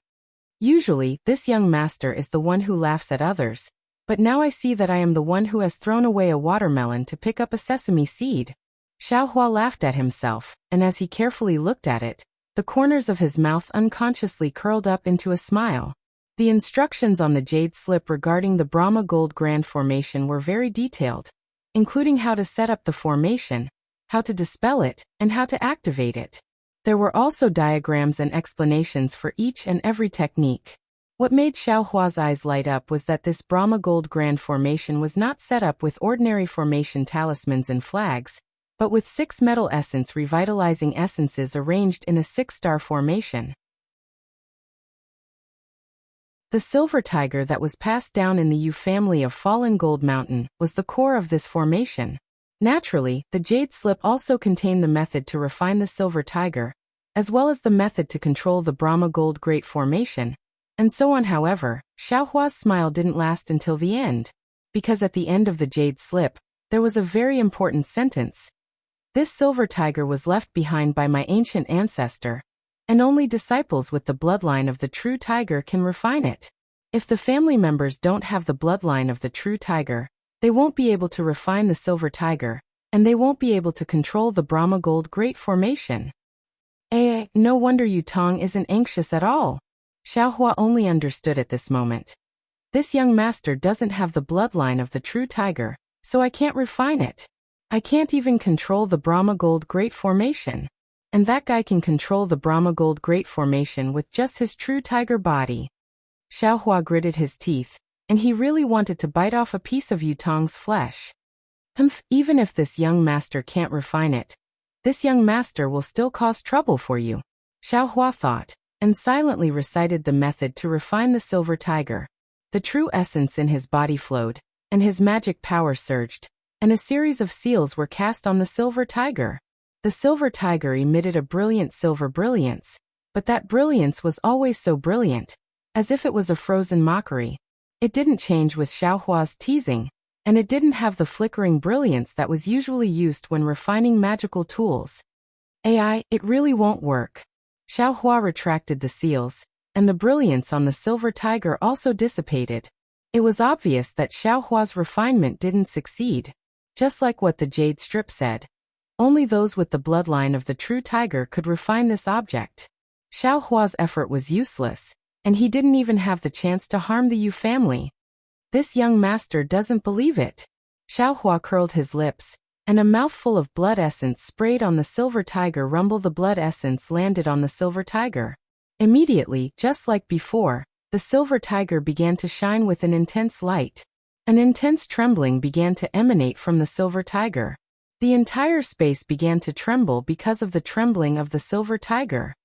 Usually, this young master is the one who laughs at others, but now I see that I am the one who has thrown away a watermelon to pick up a sesame seed. Xiaohua laughed at himself, and as he carefully looked at it, the corners of his mouth unconsciously curled up into a smile. The instructions on the jade slip regarding the Brahma gold grand formation were very detailed, including how to set up the formation, how to dispel it, and how to activate it. There were also diagrams and explanations for each and every technique. What made Xiaohua's eyes light up was that this Brahma gold grand formation was not set up with ordinary formation talismans and flags. but with 6 metal essence revitalizing essences arranged in a 6-star formation. The silver tiger that was passed down in the Yu family of Fallen Gold Mountain was the core of this formation. Naturally, the jade slip also contained the method to refine the silver tiger, as well as the method to control the Brahma Gold Great Formation, and so on. However, Xiaohua's smile didn't last until the end, because at the end of the jade slip, there was a very important sentence. This silver tiger was left behind by my ancient ancestor, and only disciples with the bloodline of the true tiger can refine it. If the family members don't have the bloodline of the true tiger, they won't be able to refine the silver tiger, and they won't be able to control the Brahma Gold Great Formation. No wonder Yu Tong isn't anxious at all. Xiaohua only understood at this moment. This young master doesn't have the bloodline of the true tiger, so I can't refine it. I can't even control the Brahma Gold Great Formation. And that guy can control the Brahma Gold Great Formation with just his true tiger body. Xiaohua gritted his teeth, and he really wanted to bite off a piece of Yu Tong's flesh. Even if this young master can't refine it, this young master will still cause trouble for you, Xiaohua thought, and silently recited the method to refine the silver tiger. The true essence in his body flowed, and his magic power surged, and a series of seals were cast on the silver tiger. The silver tiger emitted a brilliant silver brilliance, but that brilliance was always so brilliant, as if it was a frozen mockery. It didn't change with Xiaohua's teasing, and it didn't have the flickering brilliance that was usually used when refining magical tools. It really won't work. Xiaohua retracted the seals, and the brilliance on the silver tiger also dissipated. It was obvious that Xiaohua's refinement didn't succeed. Just like what the jade strip said. Only those with the bloodline of the true tiger could refine this object. Xiaohua's effort was useless, and he didn't even have the chance to harm the Yu family. This young master doesn't believe it. Xiaohua curled his lips, and a mouthful of blood essence sprayed on the silver tiger. The blood essence landed on the silver tiger. Immediately, just like before, the silver tiger began to shine with an intense light. An intense trembling began to emanate from the silver tiger. The entire space began to tremble because of the trembling of the silver tiger.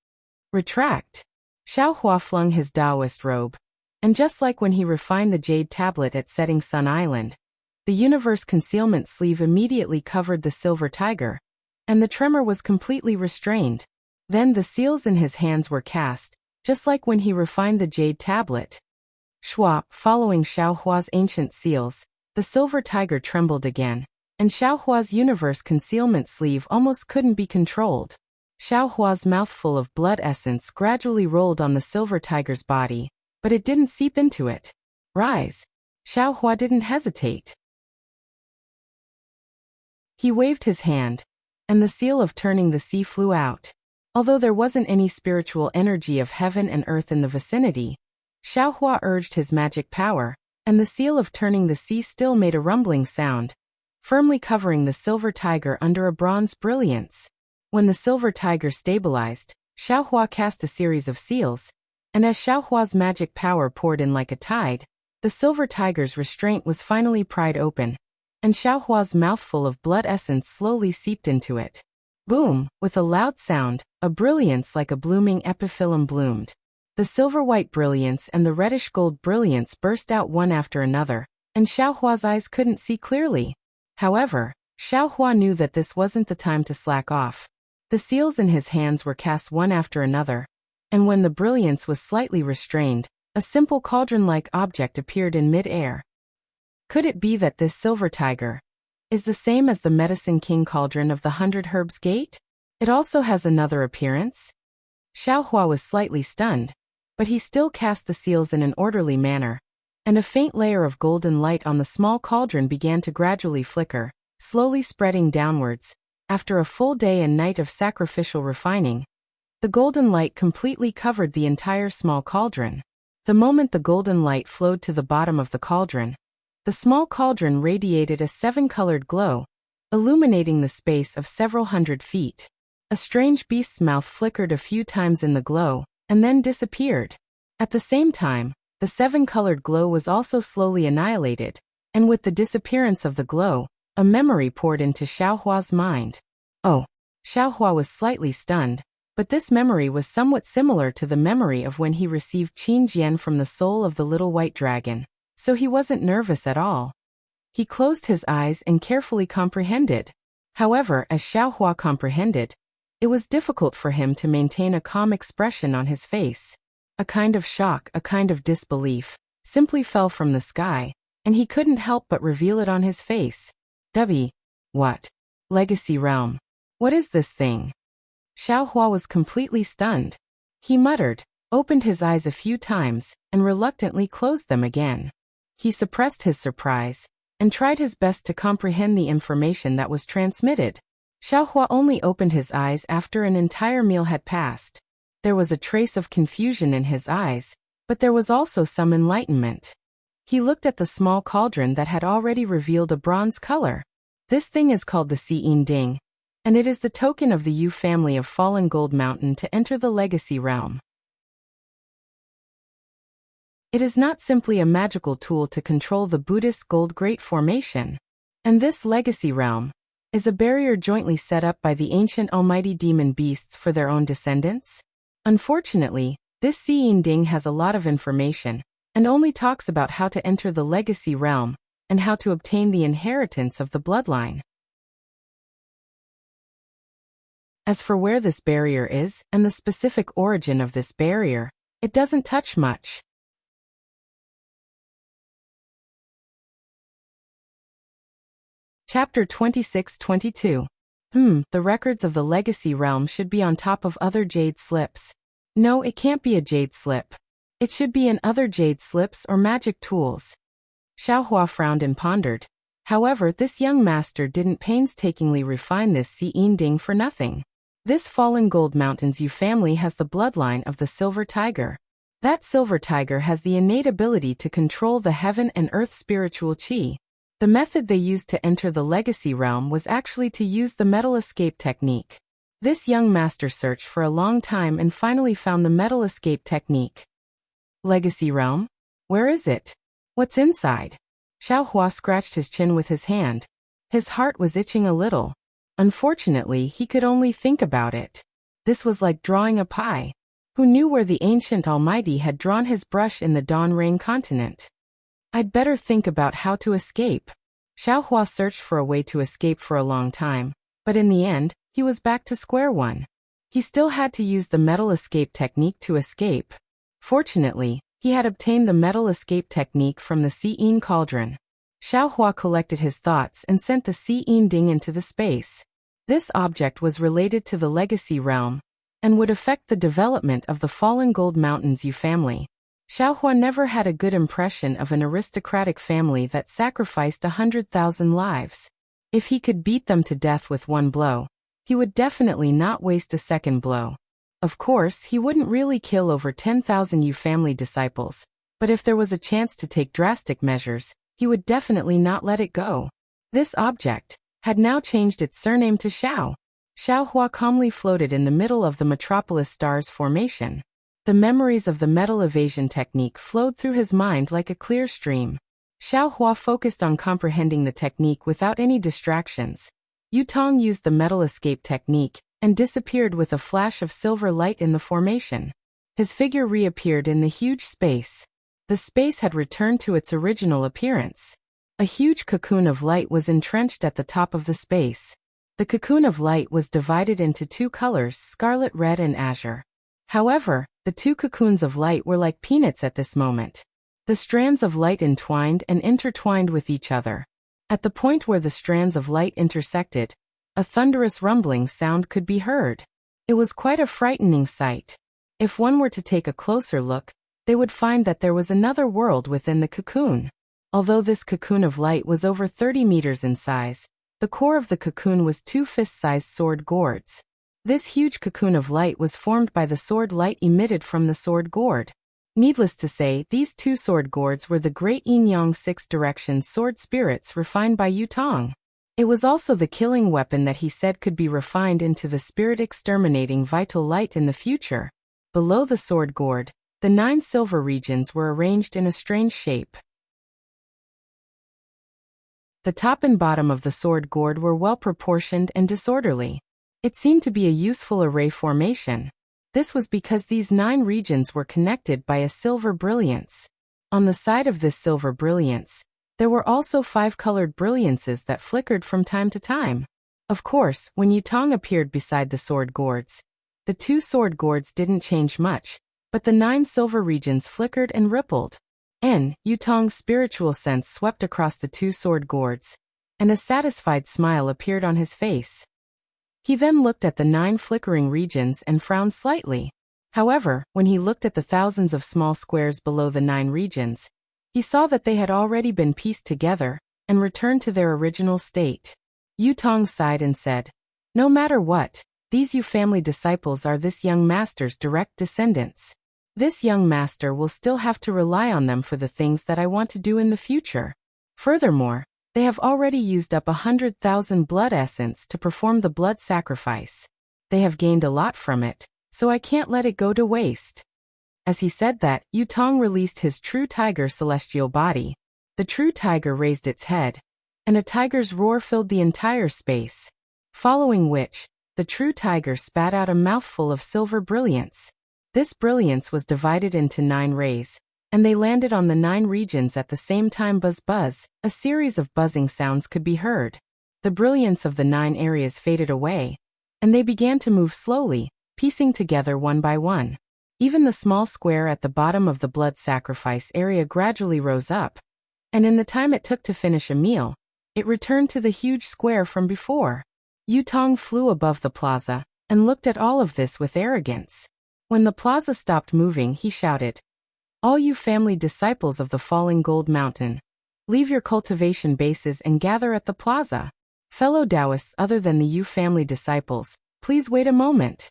Retract. Xiaohua flung his Taoist robe. And just like when he refined the jade tablet at Setting Sun Island, the universe concealment sleeve immediately covered the silver tiger, and the tremor was completely restrained. Then the seals in his hands were cast, just like when he refined the jade tablet. Following Xiaohua's ancient seals, the silver tiger trembled again. And Xiaohua's universe concealment sleeve almost couldn't be controlled. Xiaohua's mouthful of blood essence gradually rolled on the silver tiger's body, but it didn't seep into it. Rise. Xiaohua didn't hesitate. He waved his hand, and the seal of turning the sea flew out. Although there wasn't any spiritual energy of heaven and earth in the vicinity, Xiaohua urged his magic power, and the seal of turning the sea still made a rumbling sound, firmly covering the silver tiger under a bronze brilliance. When the silver tiger stabilized, Xiaohua cast a series of seals, and as Xiaohua's magic power poured in like a tide, the silver tiger's restraint was finally pried open, and Xiaohua's mouthful of blood essence slowly seeped into it. Boom! With a loud sound, a brilliance like a blooming epiphyllum bloomed. The silver-white brilliance and the reddish-gold brilliance burst out one after another, and Xiaohua's eyes couldn't see clearly. However, Xiaohua knew that this wasn't the time to slack off. The seals in his hands were cast one after another, and when the brilliance was slightly restrained, a simple cauldron-like object appeared in mid-air. Could it be that this silver tiger is the same as the Medicine King cauldron of the 100 Herbs Gate? It also has another appearance? Xiaohua was slightly stunned, but he still cast the seals in an orderly manner, and a faint layer of golden light on the small cauldron began to gradually flicker, slowly spreading downwards. After a full day and night of sacrificial refining, the golden light completely covered the entire small cauldron. The moment the golden light flowed to the bottom of the cauldron, the small cauldron radiated a 7-colored glow, illuminating the space of several hundred feet. A strange beast's mouth flickered a few times in the glow, and then disappeared. At the same time, the 7-colored glow was also slowly annihilated, and with the disappearance of the glow, A memory poured into Xiaohua's mind. Oh, Xiaohua was slightly stunned, but this memory was somewhat similar to the memory of when he received Qin Jian from the soul of the little white dragon, so he wasn't nervous at all. He closed his eyes and carefully comprehended. However, as Xiaohua comprehended, it was difficult for him to maintain a calm expression on his face. A kind of shock, a kind of disbelief, simply fell from the sky, and he couldn't help but reveal it on his face. What? Legacy realm. What is this thing? Xiaohua was completely stunned. He muttered, opened his eyes a few times, and reluctantly closed them again. He suppressed his surprise, and tried his best to comprehend the information that was transmitted. Xiaohua only opened his eyes after an entire meal had passed. There was a trace of confusion in his eyes, but there was also some enlightenment. He looked at the small cauldron that had already revealed a bronze color. This thing is called the Xiyin Ding, and it is the token of the Yu family of Fallen Gold Mountain to enter the Legacy Realm. It is not simply a magical tool to control the Buddhist Gold Great Formation. And this Legacy Realm is a barrier jointly set up by the ancient almighty demon beasts for their own descendants. Unfortunately, this Xiyin Ding has a lot of information, and only talks about how to enter the Legacy Realm, and how to obtain the inheritance of the bloodline. As for where this barrier is, and the specific origin of this barrier, it doesn't touch much. Chapter 26-22. The records of the Legacy Realm should be on top of other jade slips. No, it can't be a jade slip. It should be in other jade slips or magic tools. Xiaohua frowned and pondered. However, this young master didn't painstakingly refine this Xiyin Ding for nothing. This Fallen Gold Mountains Yu family has the bloodline of the Silver Tiger. That Silver Tiger has the innate ability to control the heaven and earth spiritual qi. The method they used to enter the Legacy Realm was actually to use the metal escape technique. This young master searched for a long time and finally found the metal escape technique. Legacy Realm? Where is it? What's inside? Xiaohua scratched his chin with his hand. His heart was itching a little. Unfortunately, he could only think about it. This was like drawing a pie. Who knew where the ancient Almighty had drawn his brush in the Dawn Rain continent? I'd better think about how to escape. Xiaohua searched for a way to escape for a long time, but in the end, he was back to square one. He still had to use the metal escape technique to escape. Fortunately, he had obtained the metal escape technique from the Xiyin cauldron. Xiaohua collected his thoughts and sent the Xiyin Ding into the space. This object was related to the Legacy Realm, and would affect the development of the Fallen Gold Mountains Yu family. Xiaohua never had a good impression of an aristocratic family that sacrificed 100,000 lives. If he could beat them to death with one blow, he would definitely not waste a second blow. Of course, he wouldn't really kill over 10,000 Yu family disciples, but if there was a chance to take drastic measures, he would definitely not let it go. This object had now changed its surname to Xiao. Xiaohua calmly floated in the middle of the Metropolis Stars formation. The memories of the metal evasion technique flowed through his mind like a clear stream. Xiaohua focused on comprehending the technique without any distractions. Yutong used the metal escape technique and disappeared with a flash of silver light in the formation. His figure reappeared in the huge space. The space had returned to its original appearance. A huge cocoon of light was entrenched at the top of the space. The cocoon of light was divided into two colors, scarlet red and azure. However, the two cocoons of light were like peanuts at this moment. The strands of light entwined and intertwined with each other. At the point where the strands of light intersected, a thunderous rumbling sound could be heard. It was quite a frightening sight. If one were to take a closer look, they would find that there was another world within the cocoon. Although this cocoon of light was over 30 meters in size, the core of the cocoon was 2 fist-sized sword gourds. This huge cocoon of light was formed by the sword light emitted from the sword gourd. Needless to say, these 2 sword gourds were the great yin-yang 6-direction sword spirits refined by Yutong. It was also the killing weapon that he said could be refined into the spirit-exterminating vital light in the future. Below the sword gourd, the 9 silver regions were arranged in a strange shape. The top and bottom of the sword gourd were well proportioned and disorderly. It seemed to be a useful array formation. This was because these 9 regions were connected by a silver brilliance. On the side of this silver brilliance, there were also 5 colored brilliances that flickered from time to time. Of course, when Yutong appeared beside the sword gourds, the 2 sword gourds didn't change much, but the 9 silver regions flickered and rippled. Yutong's spiritual sense swept across the 2 sword gourds, and a satisfied smile appeared on his face. He then looked at the 9 flickering regions and frowned slightly. However, when he looked at the thousands of small squares below the 9 regions, he saw that they had already been pieced together and returned to their original state. Yutong sighed and said, "No matter what, these Yu family disciples are this young master's direct descendants. This young master will still have to rely on them for the things that I want to do in the future. Furthermore, they have already used up 100,000 blood essence to perform the blood sacrifice. They have gained a lot from it, so I can't let it go to waste." As he said that, Yutong released his true tiger celestial body. The true tiger raised its head, and a tiger's roar filled the entire space. Following which, the true tiger spat out a mouthful of silver brilliance. This brilliance was divided into 9 rays, and they landed on the 9 regions at the same time. Buzz buzz, a series of buzzing sounds could be heard. The brilliance of the 9 areas faded away, and they began to move slowly, piecing together one by one. Even the small square at the bottom of the blood sacrifice area gradually rose up, and in the time it took to finish a meal, it returned to the huge square from before. Yutong flew above the plaza, and looked at all of this with arrogance. When the plaza stopped moving, he shouted, "All you family disciples of the falling gold mountain, leave your cultivation bases and gather at the plaza. Fellow Taoists other than the Yu family disciples, please wait a moment."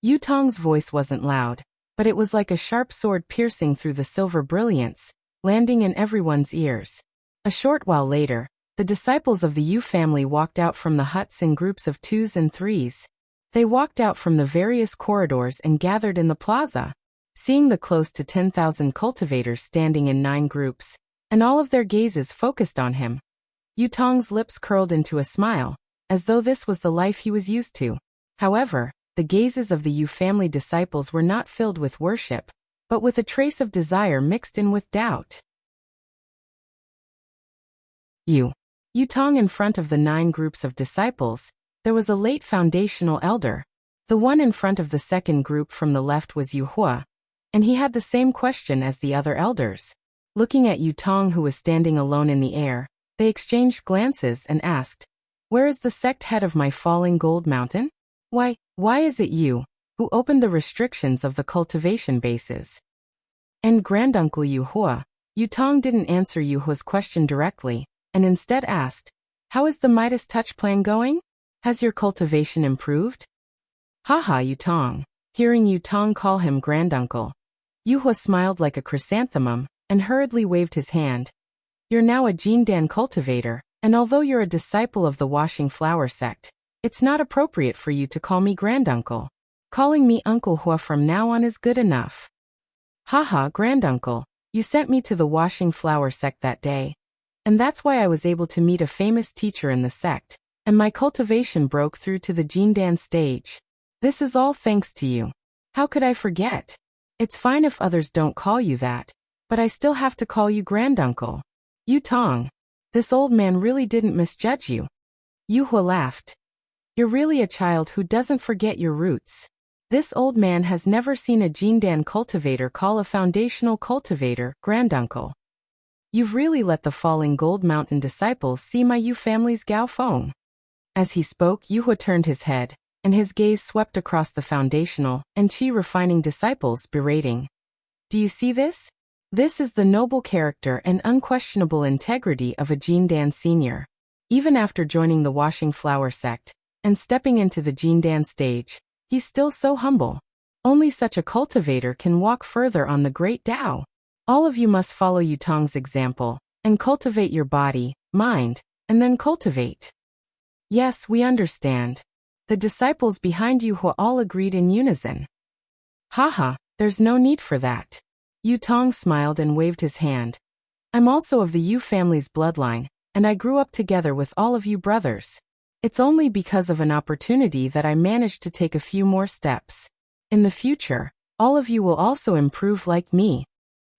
Yutong's voice wasn't loud, but it was like a sharp sword piercing through the silver brilliance, landing in everyone's ears. A short while later, the disciples of the Yu family walked out from the huts in groups of 2s and 3s. They walked out from the various corridors and gathered in the plaza. Seeing the close to 10,000 cultivators standing in 9 groups, and all of their gazes focused on him, Yutong's lips curled into a smile, as though this was the life he was used to. However, the gazes of the Yu family disciples were not filled with worship, but with a trace of desire mixed in with doubt. Yutong in front of the 9 groups of disciples, there was a late foundational elder. The one in front of the second group from the left was Yu Hua, and he had the same question as the other elders. Looking at Yutong, who was standing alone in the air, they exchanged glances and asked, "Where is the sect head of my falling gold mountain? Why is it you who opened the restrictions of the cultivation bases?" And Granduncle Yu Hua, Yutong didn't answer Yu Hua's question directly, and instead asked, "How is the Midas Touch plan going? Has your cultivation improved?" Haha, Yutong. Hearing Yutong call him Granduncle, Yu Hua smiled like a chrysanthemum and hurriedly waved his hand. "You're now a Jindan cultivator, and although you're a disciple of the washing flower sect, it's not appropriate for you to call me Granduncle. Calling me Uncle Hua from now on is good enough." "Haha, Granduncle, you sent me to the washing flower sect that day, and that's why I was able to meet a famous teacher in the sect, and my cultivation broke through to the Jindan stage. This is all thanks to you. How could I forget? It's fine if others don't call you that, but I still have to call you Granduncle." Yutong, this old man really didn't misjudge you. Yu Hua laughed. "You're really a child who doesn't forget your roots. This old man has never seen a Jindan cultivator call a foundational cultivator Granduncle. You've really let the falling gold mountain disciples see my Yu family's Gao Feng." As he spoke, Yu Hua turned his head, and his gaze swept across the foundational and Qi refining disciples, berating, "Do you see this? This is the noble character and unquestionable integrity of a Jindan senior. Even after joining the washing flower sect and stepping into the Jindan stage, he's still so humble. Only such a cultivator can walk further on the great Tao. All of you must follow Yutong's example and cultivate your body, mind, and then cultivate." "Yes, we understand." The disciples behind Yu Hua all agreed in unison. "Haha, there's no need for that." Yutong smiled and waved his hand. "I'm also of the Yu family's bloodline, and I grew up together with all of you brothers. It's only because of an opportunity that I managed to take a few more steps. In the future, all of you will also improve like me.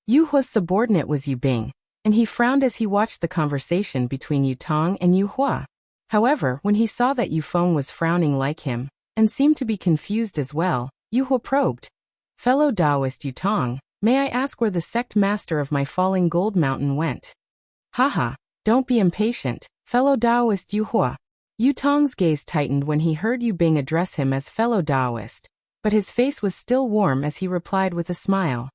Yu Hua's subordinate was Yu Bing, and he frowned as he watched the conversation between Yu Tong and Yu Hua. However, when he saw that Yu Feng was frowning like him, and seemed to be confused as well, Yu Hua probed. Fellow Taoist Yu Tong, may I ask where the sect master of my falling gold mountain went? Haha, don't be impatient, fellow Taoist Yu Hua. Yu Tong's gaze tightened when he heard Yu Bing address him as fellow Taoist, but his face was still warm as he replied with a smile.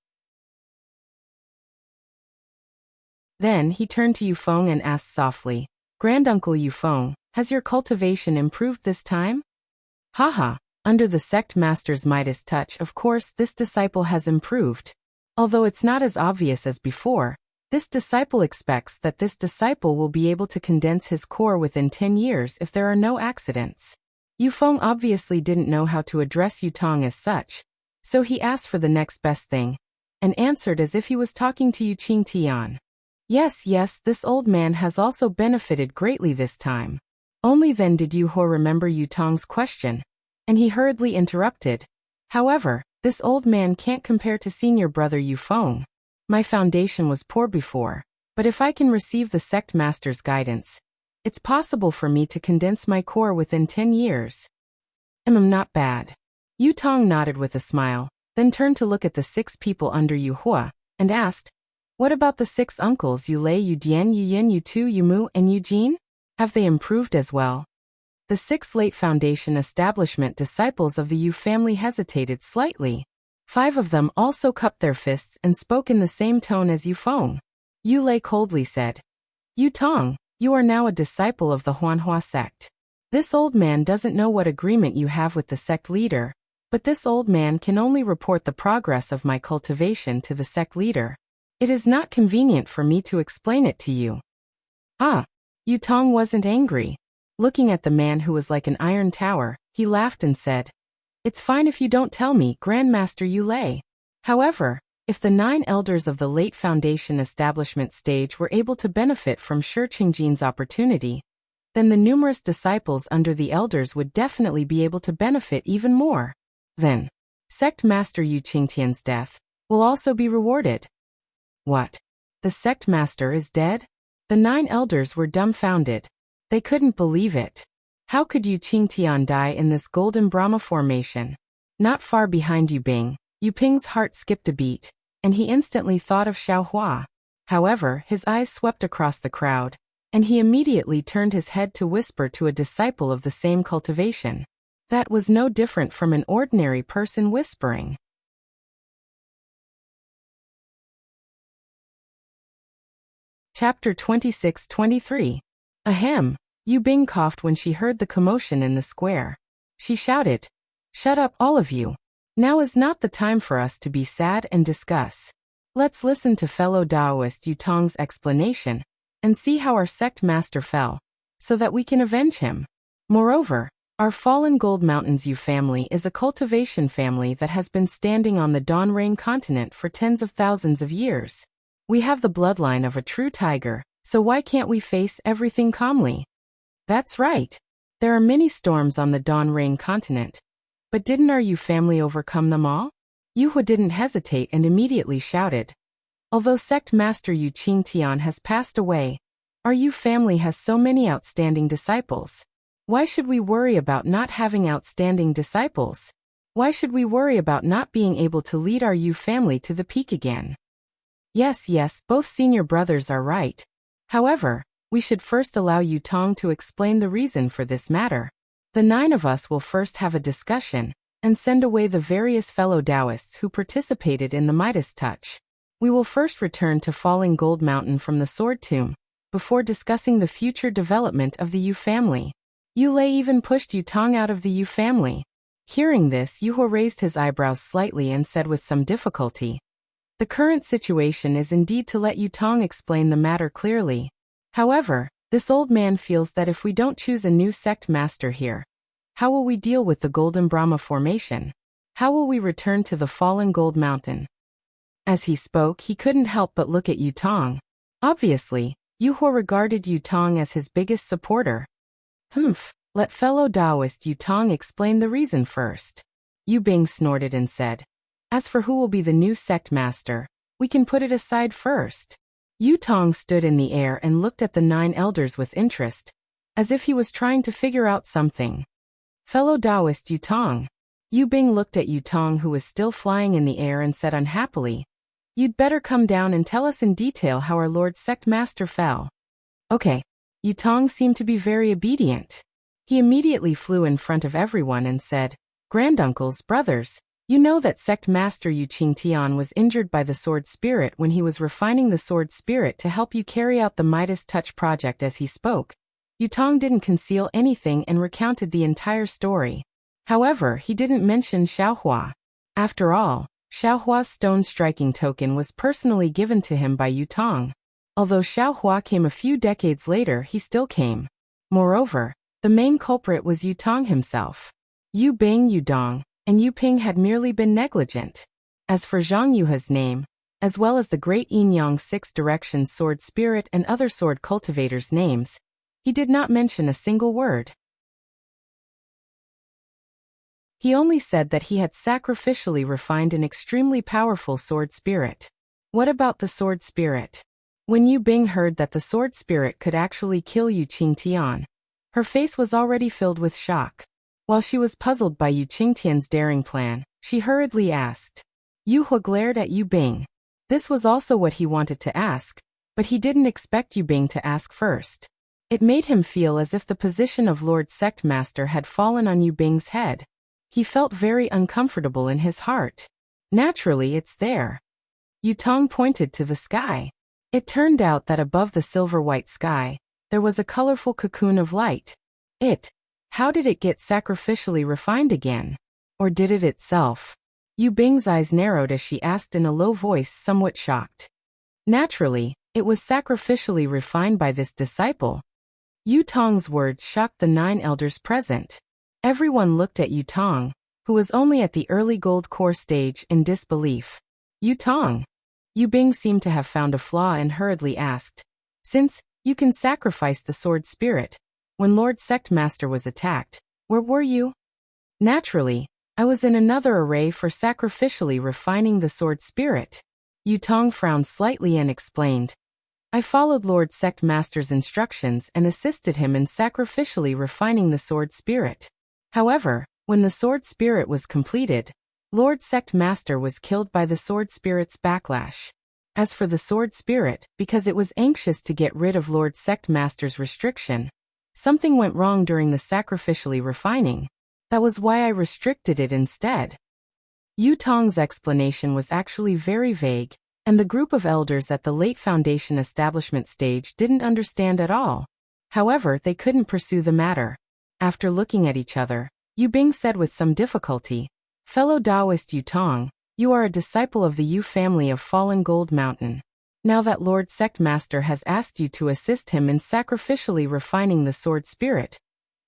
Then he turned to Yu Feng and asked softly, Granduncle Yu Feng, has your cultivation improved this time? Haha, under the sect master's Midas touch, of course this disciple has improved. Although it's not as obvious as before, this disciple expects that this disciple will be able to condense his core within 10 years if there are no accidents. Yu Feng obviously didn't know how to address Yu Tong as such, so he asked for the next best thing, and answered as if he was talking to Yu Qing Tian. Yes, this old man has also benefited greatly this time. Only then did Yu Hua remember Yu Tong's question, and he hurriedly interrupted. However, this old man can't compare to senior brother Yu Feng. My foundation was poor before, but if I can receive the sect master's guidance, it's possible for me to condense my core within 10 years. Not bad. Yu Tong nodded with a smile, then turned to look at the 6 people under Yu Hua, and asked, what about the 6 uncles Yu Lei, Yu Dian, Yu Yin, Yu Tu, Yu Mu, and Yu Jin? Have they improved as well? The 6 late foundation establishment disciples of the Yu family hesitated slightly. 5 of them also cupped their fists and spoke in the same tone as Yu Feng. Yu Lei coldly said, Yu Tong, you are now a disciple of the Huanhua sect. This old man doesn't know what agreement you have with the sect leader, but this old man can only report the progress of my cultivation to the sect leader. It is not convenient for me to explain it to you. Yu Tong wasn't angry. Looking at the man who was like an iron tower, he laughed and said, It's fine if you don't tell me, Grandmaster Yu Lei. However, if the 9 elders of the late foundation establishment stage were able to benefit from Shi Qingjin's opportunity, then the numerous disciples under the elders would definitely be able to benefit even more. Then, Sect Master Yu Qingtian's death will also be rewarded. What? The Sect Master is dead? The 9 elders were dumbfounded. They couldn't believe it. How could Yu Qingtian die in this golden Brahma formation? Not far behind Yu Bing, Yu Ping's heart skipped a beat, and he instantly thought of Xiao Hua. However, his eyes swept across the crowd, and he immediately turned his head to whisper to a disciple of the same cultivation. That was no different from an ordinary person whispering. Chapter 26-23. Ahem. Yu Bing coughed when she heard the commotion in the square. She shouted, Shut up, all of you. Now is not the time for us to be sad and discuss. Let's listen to fellow Taoist Yu Tong's explanation, and see how our sect master fell, so that we can avenge him. Moreover, our fallen Gold Mountains Yu family is a cultivation family that has been standing on the Dawn Rain continent for tens of thousands of years. We have the bloodline of a true tiger, so why can't we face everything calmly? That's right. There are many storms on the Dawn Rain continent. But didn't our Yu family overcome them all? Yu Hua didn't hesitate and immediately shouted. Although Sect Master Yu Qingtian has passed away, our Yu family has so many outstanding disciples. Why should we worry about not having outstanding disciples? Why should we worry about not being able to lead our Yu family to the peak again? Yes, both senior brothers are right. However, we should first allow Yu Tong to explain the reason for this matter. The 9 of us will first have a discussion, and send away the various fellow Taoists who participated in the Midas touch. We will first return to Falling Gold Mountain from the Sword Tomb, before discussing the future development of the Yu family. Yu Lei even pushed Yu Tong out of the Yu family. Hearing this, Yu Hua raised his eyebrows slightly and said with some difficulty, The current situation is indeed to let Yu Tong explain the matter clearly. However, this old man feels that if we don't choose a new sect master here, how will we deal with the Golden Brahma formation? How will we return to the fallen Gold Mountain? As he spoke, he couldn't help but look at Yu Tong. Obviously, Yu Hua regarded Yu Tong as his biggest supporter. Humph, let fellow Taoist Yu Tong explain the reason first. Yu Bing snorted and said, as for who will be the new sect master, we can put it aside first. Yu Tong stood in the air and looked at the 9 elders with interest, as if he was trying to figure out something. Fellow Taoist Yu Tong. Yu Bing looked at Yu Tong, who was still flying in the air, and said unhappily, you'd better come down and tell us in detail how our Lord Sect Master fell. Okay. Yu Tong seemed to be very obedient. He immediately flew in front of everyone and said, Granduncles, brothers, you know that Sect Master Yu Qingtian was injured by the Sword Spirit when he was refining the Sword Spirit to help you carry out the Midas Touch project. As he spoke, Yu Tong didn't conceal anything and recounted the entire story. However, he didn't mention Xiaohua. After all, Xiaohua's stone striking token was personally given to him by Yu Tong. Although Xiaohua came a few decades later, he still came. Moreover, the main culprit was Yu Tong himself. Yu Bing, Yu Dong, and Yu Ping had merely been negligent. As for Zhang Yuha's name, as well as the great Yin Yang 6 Directions Sword Spirit and other sword cultivators' names, he did not mention a single word. He only said that he had sacrificially refined an extremely powerful sword spirit. What about the sword spirit? When Yu Bing heard that the sword spirit could actually kill Yu Qingtian, her face was already filled with shock. While she was puzzled by Yu Qingtian's daring plan, she hurriedly asked. Yu Hua glared at Yu Bing. This was also what he wanted to ask, but he didn't expect Yu Bing to ask first. It made him feel as if the position of Lord Sect Master had fallen on Yu Bing's head. He felt very uncomfortable in his heart. Naturally, it's there. Yu Tong pointed to the sky. It turned out that above the silver-white sky, there was a colorful cocoon of light. How did it get sacrificially refined again? Or did it itself? Yu Bing's eyes narrowed as she asked in a low voice, somewhat shocked. Naturally, it was sacrificially refined by this disciple. Yu Tong's words shocked the 9 elders present. Everyone looked at Yu Tong, who was only at the early gold core stage, in disbelief. Yu Tong. Yu Bing seemed to have found a flaw and hurriedly asked, since you can sacrifice the sword spirit, when Lord Sect Master was attacked, where were you? Naturally, I was in another array for sacrificially refining the sword spirit. Yu Tong frowned slightly and explained, I followed Lord Sect Master's instructions and assisted him in sacrificially refining the sword spirit. However, when the sword spirit was completed, Lord Sect Master was killed by the sword spirit's backlash. As for the sword spirit, because it was anxious to get rid of Lord Sect Master's restriction, something went wrong during the sacrificially refining. That was why I restricted it instead. Yu Tong's explanation was actually very vague, and the group of elders at the late foundation establishment stage didn't understand at all. However, they couldn't pursue the matter. After looking at each other, Yu Bing said with some difficulty, Fellow Taoist Yu Tong, you are a disciple of the Yu family of Fallen Gold Mountain. Now that Lord Sect Master has asked you to assist him in sacrificially refining the sword spirit,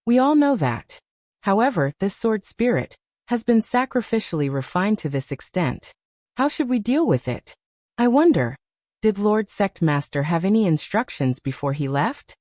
we all know that. However, this sword spirit has been sacrificially refined to this extent. How should we deal with it? I wonder, did Lord Sect Master have any instructions before he left?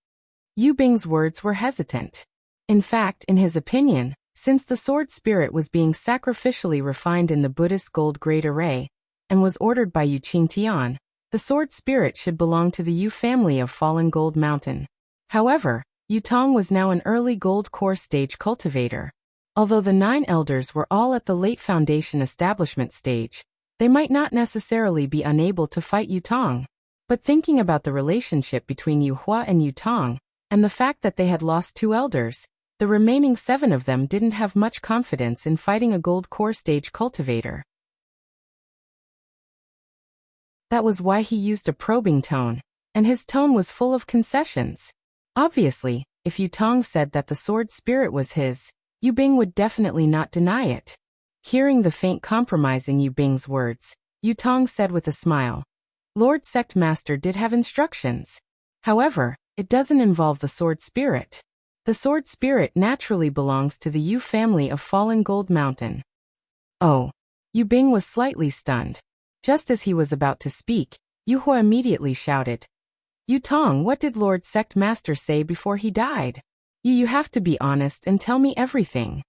Yu Bing's words were hesitant. In fact, in his opinion, since the sword spirit was being sacrificially refined in the Buddhist gold grade array, and was ordered by Yu Qingtian, the sword spirit should belong to the Yu family of Fallen Gold Mountain. However, Yu Tong was now an early gold core stage cultivator. Although the 9 elders were all at the late foundation establishment stage, they might not necessarily be unable to fight Yu Tong. But thinking about the relationship between Yu Hua and Yu Tong, and the fact that they had lost 2 elders, the remaining 7 of them didn't have much confidence in fighting a gold core stage cultivator. That was why he used a probing tone, and his tone was full of concessions. Obviously, if Yu Tong said that the sword spirit was his, Yu Bing would definitely not deny it. Hearing the faint compromise in Yu Bing's words, Yu Tong said with a smile, Lord Sect Master did have instructions. However, it doesn't involve the sword spirit. The sword spirit naturally belongs to the Yu family of Fallen Gold Mountain. Oh. Yu Bing was slightly stunned. Just as he was about to speak, Yu Hua immediately shouted, Yu Tong, what did Lord Sect Master say before he died? You have to be honest and tell me everything.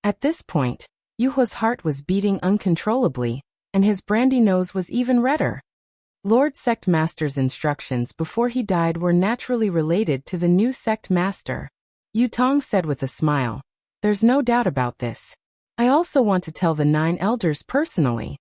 At this point, Yu Hua's heart was beating uncontrollably, and his brandy nose was even redder. Lord Sect Master's instructions before he died were naturally related to the new Sect Master. Yu Tong said with a smile, "There's no doubt about this. I also want to tell the 9 elders personally."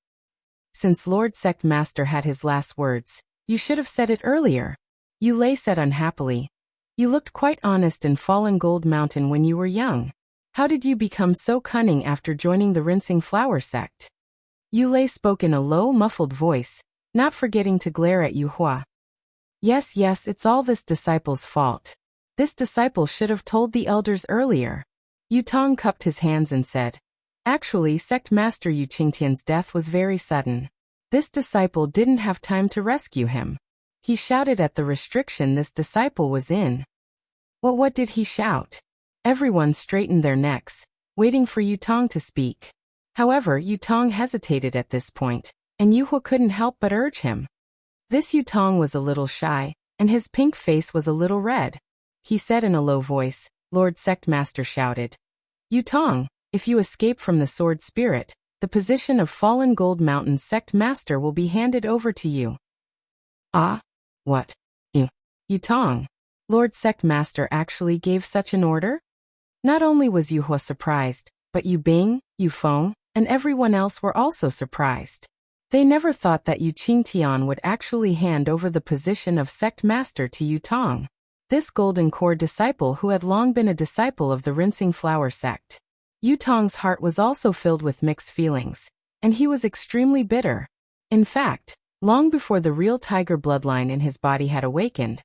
Since Lord Sect Master had his last words, "You should have said it earlier," Yu Lei said unhappily. "You looked quite honest in Fallen Gold Mountain when you were young. How did you become so cunning after joining the Rinsing Flower sect?" Yu Lei spoke in a low, muffled voice, not forgetting to glare at Yu Hua. Yes, it's all this disciple's fault. This disciple should have told the elders earlier." Yu Tong cupped his hands and said, "Actually, Sect Master Yu Qingtian's death was very sudden. This disciple didn't have time to rescue him. He shouted at the restriction this disciple was in." What did he shout? Everyone straightened their necks, waiting for Yu Tong to speak. However, Yu Tong hesitated at this point, and Yu Hua couldn't help but urge him. This Yu Tong was a little shy, and his pink face was a little red. He said in a low voice, "Lord Sect Master shouted. Yu Tong, if you escape from the Sword Spirit, the position of Fallen Gold Mountain Sect Master will be handed over to you." Ah? What? Yu Tong. Lord Sect Master actually gave such an order? Not only was Yu Hua surprised, but Yu Bing, Yu Feng, and everyone else were also surprised. They never thought that Yu Qingtian would actually hand over the position of Sect Master to Yu Tong, this Golden Core disciple who had long been a disciple of the Rinsing Flower sect. Yu Tong's heart was also filled with mixed feelings, and he was extremely bitter. In fact, long before the real tiger bloodline in his body had awakened,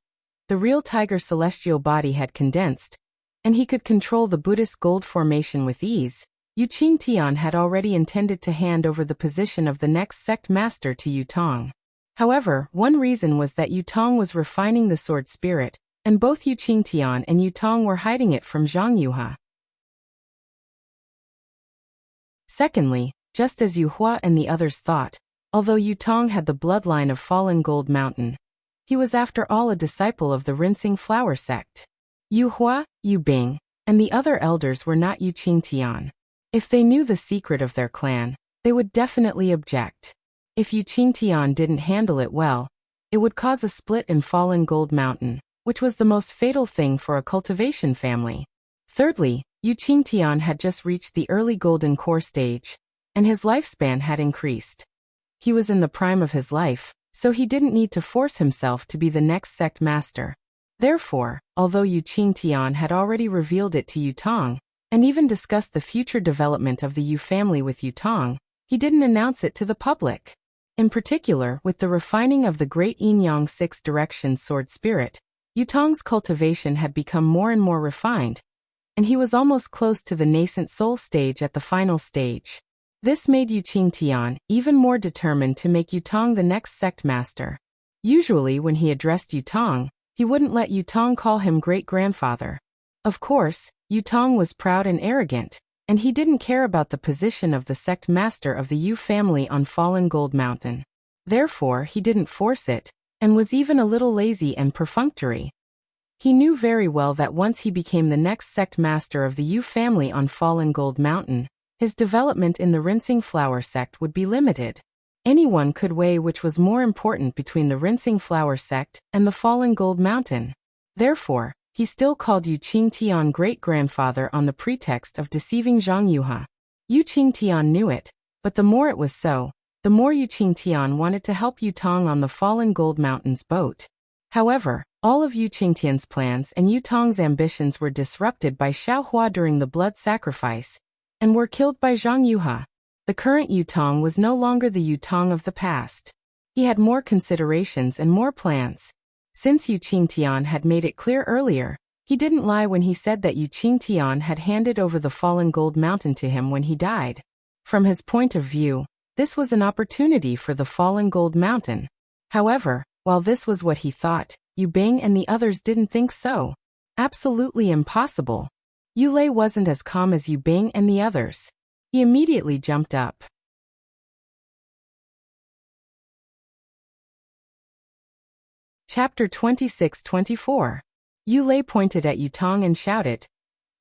the real tiger celestial body had condensed, and he could control the Buddhist gold formation with ease. Yu Qingtian had already intended to hand over the position of the next sect master to Yu Tong. However, one reason was that Yu Tong was refining the sword spirit, and both Yu Qingtian and Yu Tong were hiding it from Zhang Yuha. Secondly, just as Yu Hua and the others thought, although Yu Tong had the bloodline of Fallen Gold Mountain, he was after all a disciple of the Rinsing Flower sect. Yu Hua, Yu Bing, and the other elders were not Yu Qingtian. If they knew the secret of their clan, they would definitely object. If Yu Qingtian didn't handle it well, it would cause a split in Fallen Gold Mountain, which was the most fatal thing for a cultivation family. Thirdly, Yu Qingtian had just reached the early Golden Core stage, and his lifespan had increased. He was in the prime of his life, so he didn't need to force himself to be the next sect master. Therefore, although Yu Qingtian had already revealed it to Yu Tong, and even discussed the future development of the Yu family with Yu Tong, he didn't announce it to the public. In particular, with the refining of the Great Yin-Yang Six Directions Sword Spirit, Yu Tong's cultivation had become more and more refined, and he was almost close to the nascent soul stage at the final stage. This made Yu Qingtian even more determined to make Yu Tong the next sect master. Usually when he addressed Yu Tong, he wouldn't let Yu Tong call him great-grandfather. Of course, Yu Tong was proud and arrogant, and he didn't care about the position of the sect master of the Yu family on Fallen Gold Mountain. Therefore, he didn't force it, and was even a little lazy and perfunctory. He knew very well that once he became the next sect master of the Yu family on Fallen Gold Mountain, his development in the Rinsing Flower sect would be limited. Anyone could weigh which was more important between the Rinsing Flower sect and the Fallen Gold Mountain. Therefore, he still called Yu Qingtian great-grandfather on the pretext of deceiving Zhang Yuha. Yu Qingtian knew it, but the more it was so, the more Yu Qingtian wanted to help Yu Tong on the Fallen Gold Mountain's boat. However, all of Yu Qingtian's plans and Yu Tong's ambitions were disrupted by Xiao Hua during the blood sacrifice, and were killed by Zhang Yuha. The current Yu Tong was no longer the Yu Tong of the past. He had more considerations and more plans. Since Yu Qingtian had made it clear earlier, he didn't lie when he said that Yu Qingtian had handed over the Fallen Gold Mountain to him when he died. From his point of view, this was an opportunity for the Fallen Gold Mountain. However, while this was what he thought, Yu Bing and the others didn't think so. Absolutely impossible. Yu Lei wasn't as calm as Yu Bing and the others. He immediately jumped up. Chapter 26-24. Yu Lei pointed at Yutong and shouted,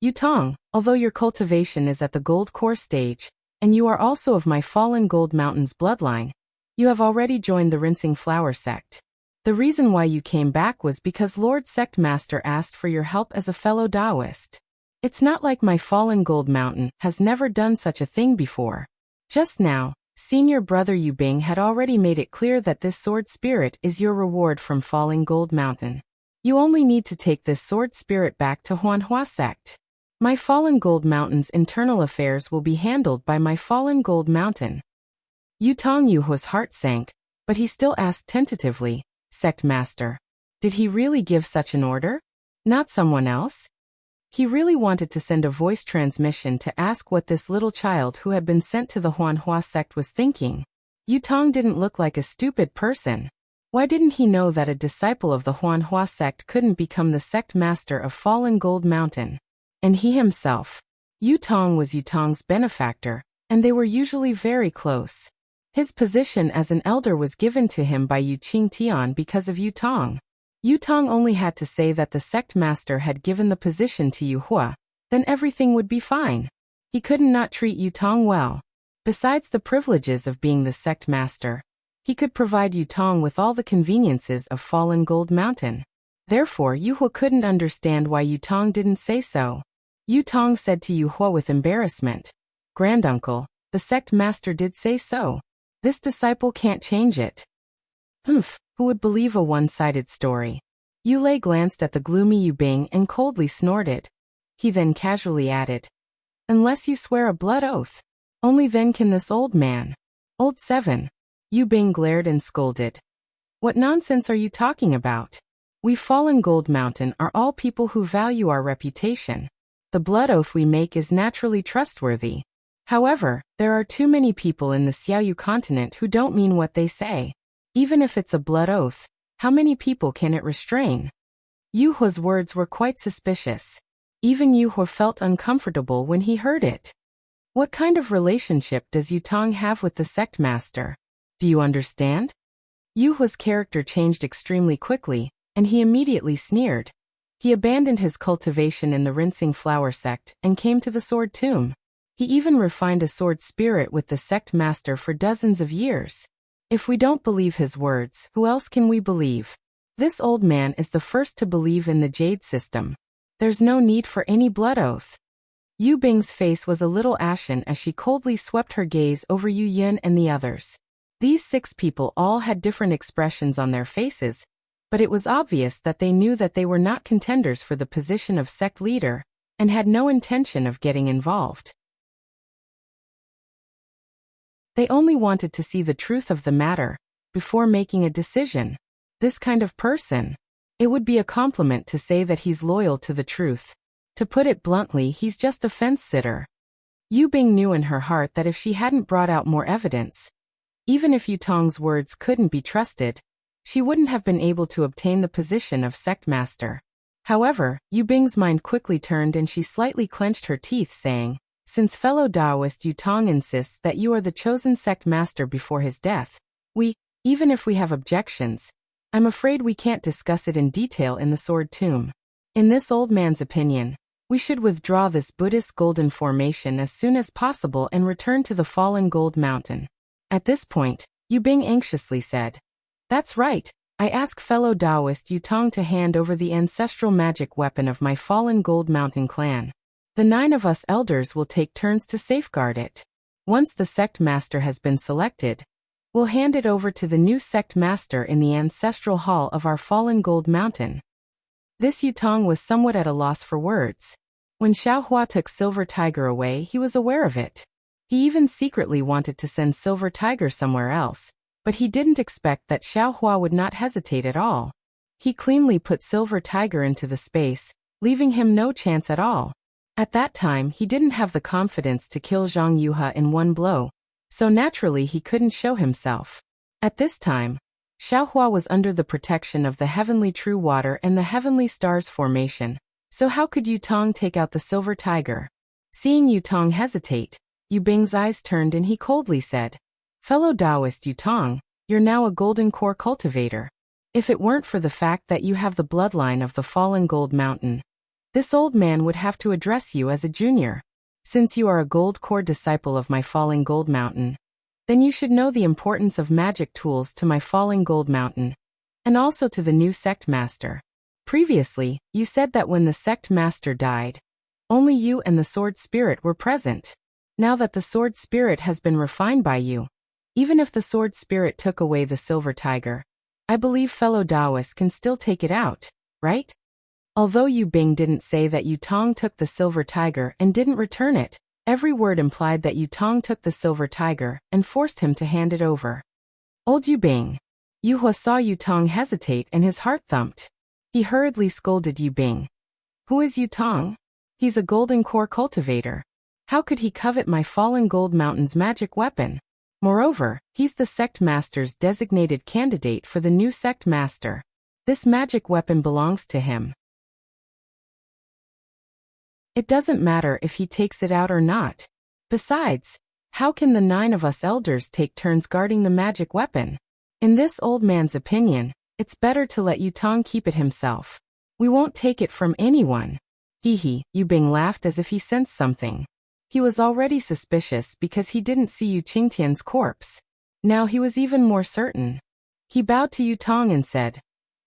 Yutong, although your cultivation is at the gold core stage, and you are also of my fallen gold mountain's bloodline, you have already joined the rinsing flower sect. The reason why you came back was because Lord Sect Master asked for your help as a fellow Taoist. It's not like my fallen gold mountain has never done such a thing before. Just now, Senior Brother Yu Bing had already made it clear that this sword spirit is your reward from falling gold mountain. You only need to take this sword spirit back to Huanhua sect. My fallen gold mountain's internal affairs will be handled by my fallen gold mountain. Yutong Yuhua's heart sank, but he still asked tentatively, Sect Master, did he really give such an order? Not someone else? He really wanted to send a voice transmission to ask what this little child who had been sent to the Huanhua sect was thinking. Yutong didn't look like a stupid person. Why didn't he know that a disciple of the Huanhua sect couldn't become the sect master of Fallen Gold Mountain? And he himself. Yutong was Yutong's benefactor, and they were usually very close. His position as an elder was given to him by Yu Qingtian because of Yutong. Yutong only had to say that the sect master had given the position to Yu Hua, then everything would be fine. He couldn't not treat Yutong well. Besides the privileges of being the sect master, he could provide Yutong with all the conveniences of Fallen Gold Mountain. Therefore, Yu Hua couldn't understand why Yutong didn't say so. Yutong said to Yu Hua with embarrassment, Granduncle, the sect master did say so. This disciple can't change it. Humph, who would believe a one-sided story? Yu Lei glanced at the gloomy Yu Bing and coldly snorted. He then casually added, Unless you swear a blood oath. Only then can this old man. Old 7. Yu Bing glared and scolded. What nonsense are you talking about? We Fallen Gold Mountain are all people who value our reputation. The blood oath we make is naturally trustworthy. However, there are too many people in the Xiaoyu continent who don't mean what they say. Even if it's a blood oath, how many people can it restrain? Yu Hua's words were quite suspicious. Even Yu Hua felt uncomfortable when he heard it. What kind of relationship does Yutong have with the sect master? Do you understand? Yu Hua's character changed extremely quickly, and he immediately sneered. He abandoned his cultivation in the rinsing flower sect and came to the sword tomb. He even refined a sword spirit with the sect master for dozens of years. If we don't believe his words, who else can we believe? This old man is the first to believe in the Jade system. There's no need for any blood oath. Yu Bing's face was a little ashen as she coldly swept her gaze over Yu Yin and the others. These 6 people all had different expressions on their faces, but it was obvious that they knew that they were not contenders for the position of sect leader, and had no intention of getting involved. They only wanted to see the truth of the matter before making a decision. This kind of person. It would be a compliment to say that he's loyal to the truth. To put it bluntly, he's just a fence-sitter. Yu Bing knew in her heart that if she hadn't brought out more evidence, even if Yutong's words couldn't be trusted, she wouldn't have been able to obtain the position of sect master. However, Yu Bing's mind quickly turned and she slightly clenched her teeth, saying, Since fellow Taoist Yutong insists that you are the chosen sect master before his death, even if we have objections, I'm afraid we can't discuss it in detail in the sword tomb. In this old man's opinion, we should withdraw this Buddhist golden formation as soon as possible and return to the Fallen Gold Mountain. At this point, Yu Bing anxiously said, That's right, I ask fellow Taoist Yutong to hand over the ancestral magic weapon of my Fallen Gold Mountain clan. The 9 of us elders will take turns to safeguard it. Once the sect master has been selected, we'll hand it over to the new sect master in the ancestral hall of our Fallen Gold Mountain. This Yutong was somewhat at a loss for words. When Xiaohua took Silver Tiger away, he was aware of it. He even secretly wanted to send Silver Tiger somewhere else, but he didn't expect that Xiaohua would not hesitate at all. He cleanly put Silver Tiger into the space, leaving him no chance at all. At that time, he didn't have the confidence to kill Zhang Yuhe in one blow, so naturally he couldn't show himself. At this time, Xiaohua was under the protection of the Heavenly True Water and the Heavenly Stars formation, so how could Yutong take out the Silver Tiger? Seeing Yutong hesitate, Yu Bing's eyes turned and he coldly said, Fellow Taoist Yutong, you're now a golden core cultivator. If it weren't for the fact that you have the bloodline of the fallen gold mountain, this old man would have to address you as a junior. Since you are a gold core disciple of my falling gold mountain, then you should know the importance of magic tools to my falling gold mountain, and also to the new sect master. Previously, you said that when the sect master died, only you and the sword spirit were present. Now that the sword spirit has been refined by you, even if the sword spirit took away the silver tiger, I believe fellow Taoists can still take it out, right? Although Yu Bing didn't say that Yu Tong took the silver tiger and didn't return it, every word implied that Yu Tong took the silver tiger and forced him to hand it over. Old Yu Bing. Yu Hua saw Yu Tong hesitate and his heart thumped. He hurriedly scolded Yu Bing. Who is Yu Tong? He's a golden core cultivator. How could he covet my fallen gold mountain's magic weapon? Moreover, he's the sect master's designated candidate for the new sect master. This magic weapon belongs to him. It doesn't matter if he takes it out or not. Besides, how can the 9 of us elders take turns guarding the magic weapon? In this old man's opinion, it's better to let Yu Tong keep it himself. We won't take it from anyone. Yu Bing laughed as if he sensed something. He was already suspicious because he didn't see Yu Qingtian's corpse. Now he was even more certain. He bowed to Yu Tong and said,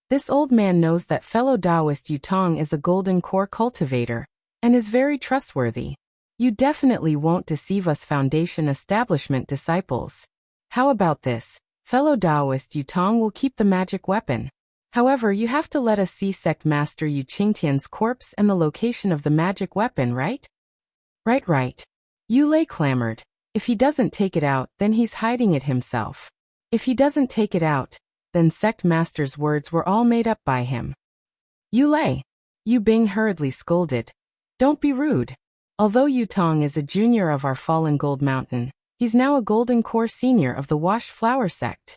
"This old man knows that fellow Taoist Yu Tong is a golden core cultivator, and is very trustworthy. You definitely won't deceive us Foundation Establishment disciples. How about this? Fellow Taoist Yu Tong will keep the magic weapon. However, you have to let us see Sect Master Yu Qingtian's corpse and the location of the magic weapon, right?" Right. Yu Lei clamored. If he doesn't take it out, then he's hiding it himself. If he doesn't take it out, then Sect Master's words were all made up by him. Yu Lei. Yu Bing hurriedly scolded. Don't be rude. Although Yu Tong is a junior of our fallen gold mountain, he's now a golden core senior of the washed flower sect.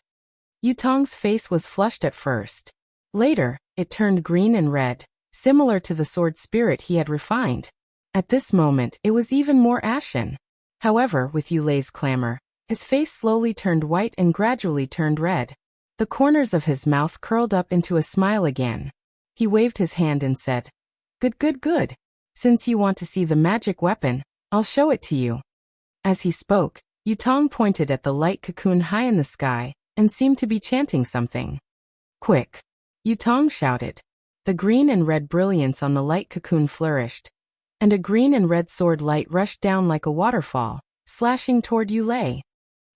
Yu Tong's face was flushed at first. Later, it turned green and red, similar to the sword spirit he had refined. At this moment, it was even more ashen. However, with Yu Lei's clamor, his face slowly turned white and gradually turned red. The corners of his mouth curled up into a smile again. He waved his hand and said, Good. Since you want to see the magic weapon, I'll show it to you." As he spoke, Yu Tong pointed at the light cocoon high in the sky and seemed to be chanting something. "Quick!" Yu Tong shouted. The green and red brilliance on the light cocoon flourished, and a green and red sword light rushed down like a waterfall, slashing toward Yu Lei.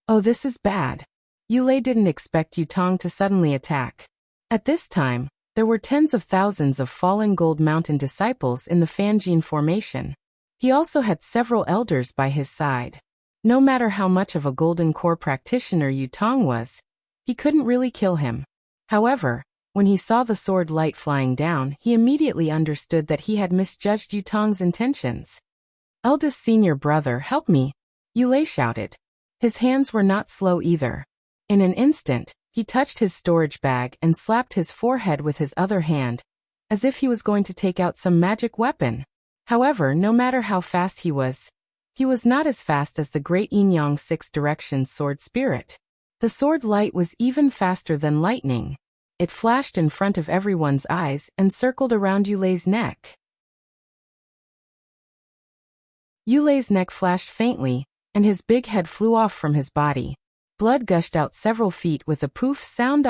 Oh, this is bad. Yu Lei didn't expect Yu Tong to suddenly attack. At this time, there were tens of thousands of fallen gold mountain disciples in the Fanjin formation. He also had several elders by his side. No matter how much of a golden core practitioner Yu Tong was, he couldn't really kill him. However, when he saw the sword light flying down, he immediately understood that he had misjudged Yu Tong's intentions. "Eldest senior brother, help me!" Yu Lei shouted. His hands were not slow either. In an instant, he touched his storage bag and slapped his forehead with his other hand, as if he was going to take out some magic weapon. However, no matter how fast he was not as fast as the great Yin-Yang Six Directions sword spirit. The sword light was even faster than lightning. It flashed in front of everyone's eyes and circled around Yu Lei's neck. Yu Lei's neck flashed faintly, and his big head flew off from his body. Blood gushed out several feet with a poof sound.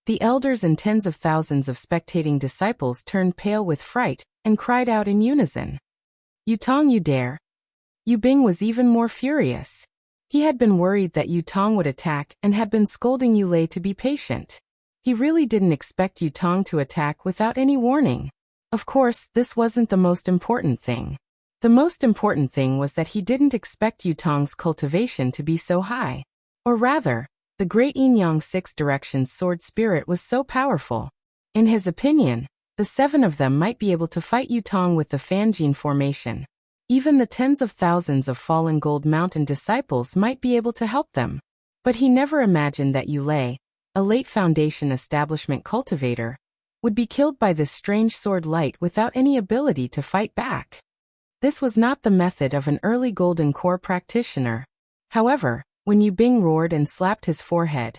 The elders and tens of thousands of spectating disciples turned pale with fright and cried out in unison. "Yu Tong, you dare!" Yu Bing was even more furious. He had been worried that Yu Tong would attack and had been scolding Yu Lei to be patient. He really didn't expect Yu Tong to attack without any warning. Of course, this wasn't the most important thing. The most important thing was that he didn't expect Yu Tong's cultivation to be so high. Or rather, the great Yin-Yang Six Directions sword spirit was so powerful. In his opinion, the 7 of them might be able to fight Yu Tong with the Fanjin formation. Even the tens of thousands of fallen gold mountain disciples might be able to help them. But he never imagined that Yu Lei, a late Foundation Establishment cultivator, would be killed by this strange sword light without any ability to fight back. This was not the method of an early golden core practitioner. However, when Yu Bing roared and slapped his forehead,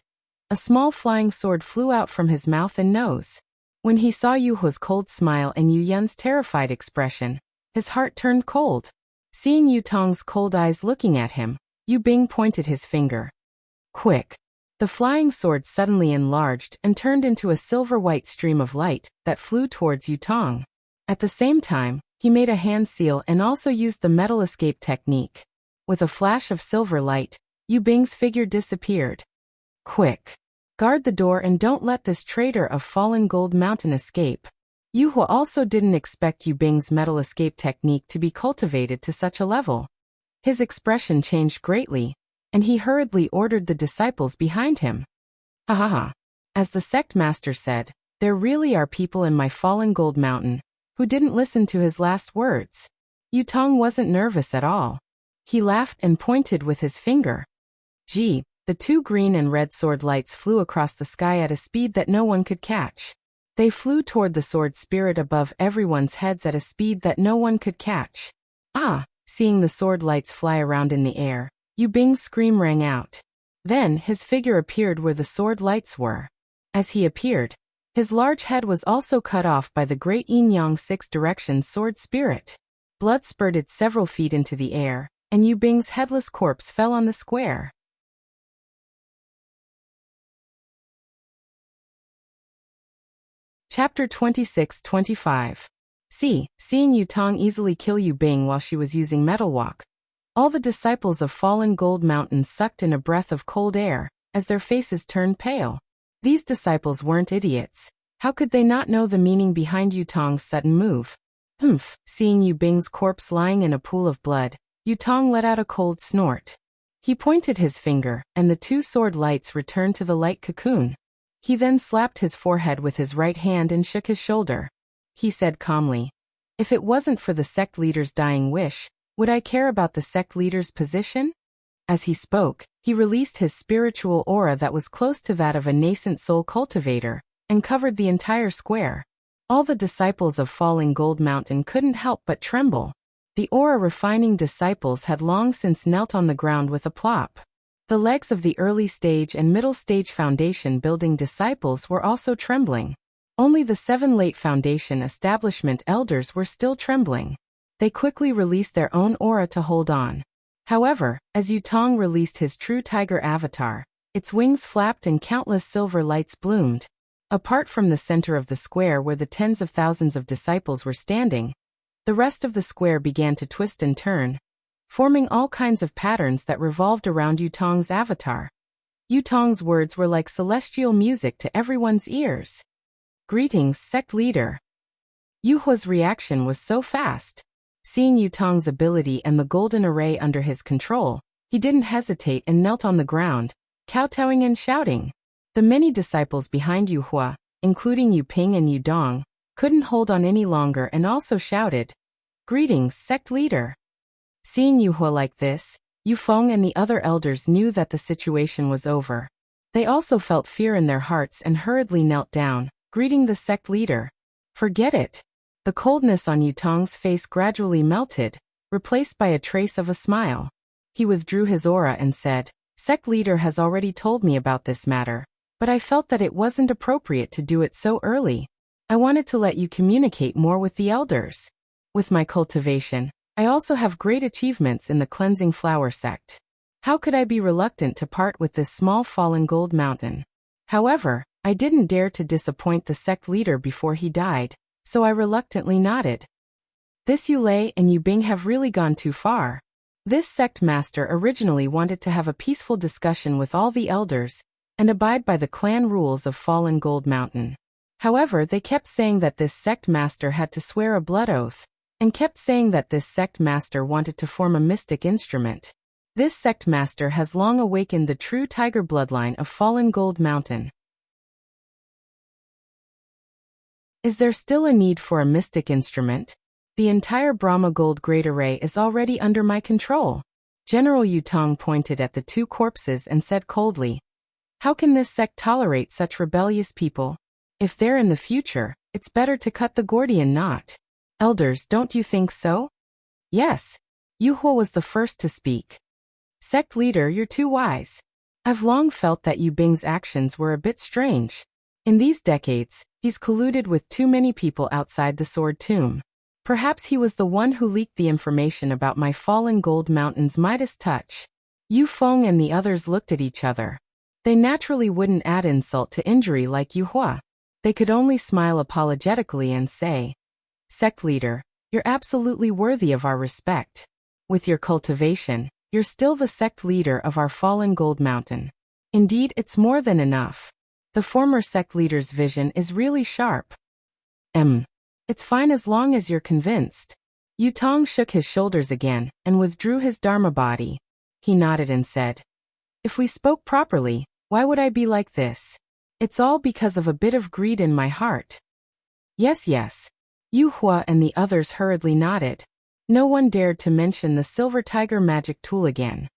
A small flying sword flew out from his mouth and nose. When he saw Yu Hua's cold smile and Yu Yan's terrified expression, his heart turned cold. Seeing Yu Tong's cold eyes looking at him, Yu Bing pointed his finger. Quick! The flying sword suddenly enlarged and turned into a silver-white stream of light that flew towards Yu Tong. At the same time, he made a hand seal and also used the metal escape technique. With a flash of silver light, Yu Bing's figure disappeared. Quick! Guard the door and don't let this traitor of Fallen Gold Mountain escape. Yu Hua also didn't expect Yu Bing's metal escape technique to be cultivated to such a level. His expression changed greatly, and he hurriedly ordered the disciples behind him. Ha ha ha. As the sect master said, there really are people in my Fallen Gold Mountain who didn't listen to his last words. Yu Tong wasn't nervous at all. He laughed and pointed with his finger. Gee, the two green and red sword lights flew across the sky at a speed that no one could catch. They flew toward the sword spirit above everyone's heads at a speed that no one could catch. Ah! Seeing the sword lights fly around in the air, Yu Bing's scream rang out. Then his figure appeared where the sword lights were. As he appeared, his large head was also cut off by the great yin-yang six-direction sword spirit. Blood spurted several feet into the air, and Yu Bing's headless corpse fell on the square. Chapter 26-25. Seeing Yu Tong easily kill Yu Bing while she was using Metal Walk, all the disciples of Fallen Gold Mountain sucked in a breath of cold air, as their faces turned pale. These disciples weren't idiots. How could they not know the meaning behind Yu Tong's sudden move? Humph! Seeing Yu Bing's corpse lying in a pool of blood, Yu Tong let out a cold snort. He pointed his finger, and the two sword lights returned to the light cocoon. He then slapped his forehead with his right hand and shook his shoulder. He said calmly, "If it wasn't for the sect leader's dying wish, would I care about the sect leader's position?" As he spoke, he released his spiritual aura that was close to that of a nascent soul cultivator, and covered the entire square. All the disciples of Falling Gold Mountain couldn't help but tremble. The aura-refining disciples had long since knelt on the ground with a plop. The legs of the early stage and middle stage foundation building disciples were also trembling. Only the 7 late foundation establishment elders were still trembling. They quickly released their own aura to hold on. However, as Yu Tong released his true tiger avatar, its wings flapped and countless silver lights bloomed. Apart from the center of the square where the tens of thousands of disciples were standing, the rest of the square began to twist and turn, forming all kinds of patterns that revolved around Yu Tong's avatar. Yu Tong's words were like celestial music to everyone's ears. "Greetings, sect leader." Yu Hua's reaction was so fast. Seeing Yu Tong's ability and the golden array under his control, he didn't hesitate and knelt on the ground, kowtowing and shouting. The many disciples behind Yu Hua, including Yu Ping and Yu Dong, couldn't hold on any longer and also shouted, "Greetings, sect leader." Seeing Yu Hua like this, Yu Feng and the other elders knew that the situation was over. They also felt fear in their hearts and hurriedly knelt down, greeting the sect leader. Forget it. The coldness on Yu Tong's face gradually melted, replaced by a trace of a smile. He withdrew his aura and said, "Sect leader has already told me about this matter, but I felt that it wasn't appropriate to do it so early. I wanted to let you communicate more with the elders. With my cultivation, I also have great achievements in the Cleansing Flower sect. How could I be reluctant to part with this small Fallen Gold Mountain? However, I didn't dare to disappoint the sect leader before he died, so I reluctantly nodded. This Yu Lei and Yu Bing have really gone too far. This sect master originally wanted to have a peaceful discussion with all the elders and abide by the clan rules of Fallen Gold Mountain. However, they kept saying that this sect master had to swear a blood oath, and kept saying that this sect master wanted to form a mystic instrument. This sect master has long awakened the true tiger bloodline of Fallen Gold Mountain. Is there still a need for a mystic instrument? The entire Brahma Gold Great Array is already under my control. General Yu Tong pointed at the two corpses and said coldly, "How can this sect tolerate such rebellious people? If they're in the future, it's better to cut the Gordian knot. Elders, don't you think so?" "Yes." Yu Hua was the first to speak. "Sect leader, you're too wise. I've long felt that Yu Bing's actions were a bit strange. In these decades, he's colluded with too many people outside the Sword Tomb. Perhaps he was the one who leaked the information about my fallen gold mountain's Midas touch. Yu Feng and the others looked at each other. They naturally wouldn't add insult to injury like Yu Hua. They could only smile apologetically and say, "Sect leader, you're absolutely worthy of our respect. With your cultivation, you're still the sect leader of our fallen gold mountain. Indeed, it's more than enough. The former sect leader's vision is really sharp." It's fine as long as you're convinced. Yu Tong shook his shoulders again and withdrew his Dharma body. He nodded and said, "If we spoke properly, why would I be like this? It's all because of a bit of greed in my heart." Yes. Yu Hua and the others hurriedly nodded. No one dared to mention the Silver Tiger magic tool again.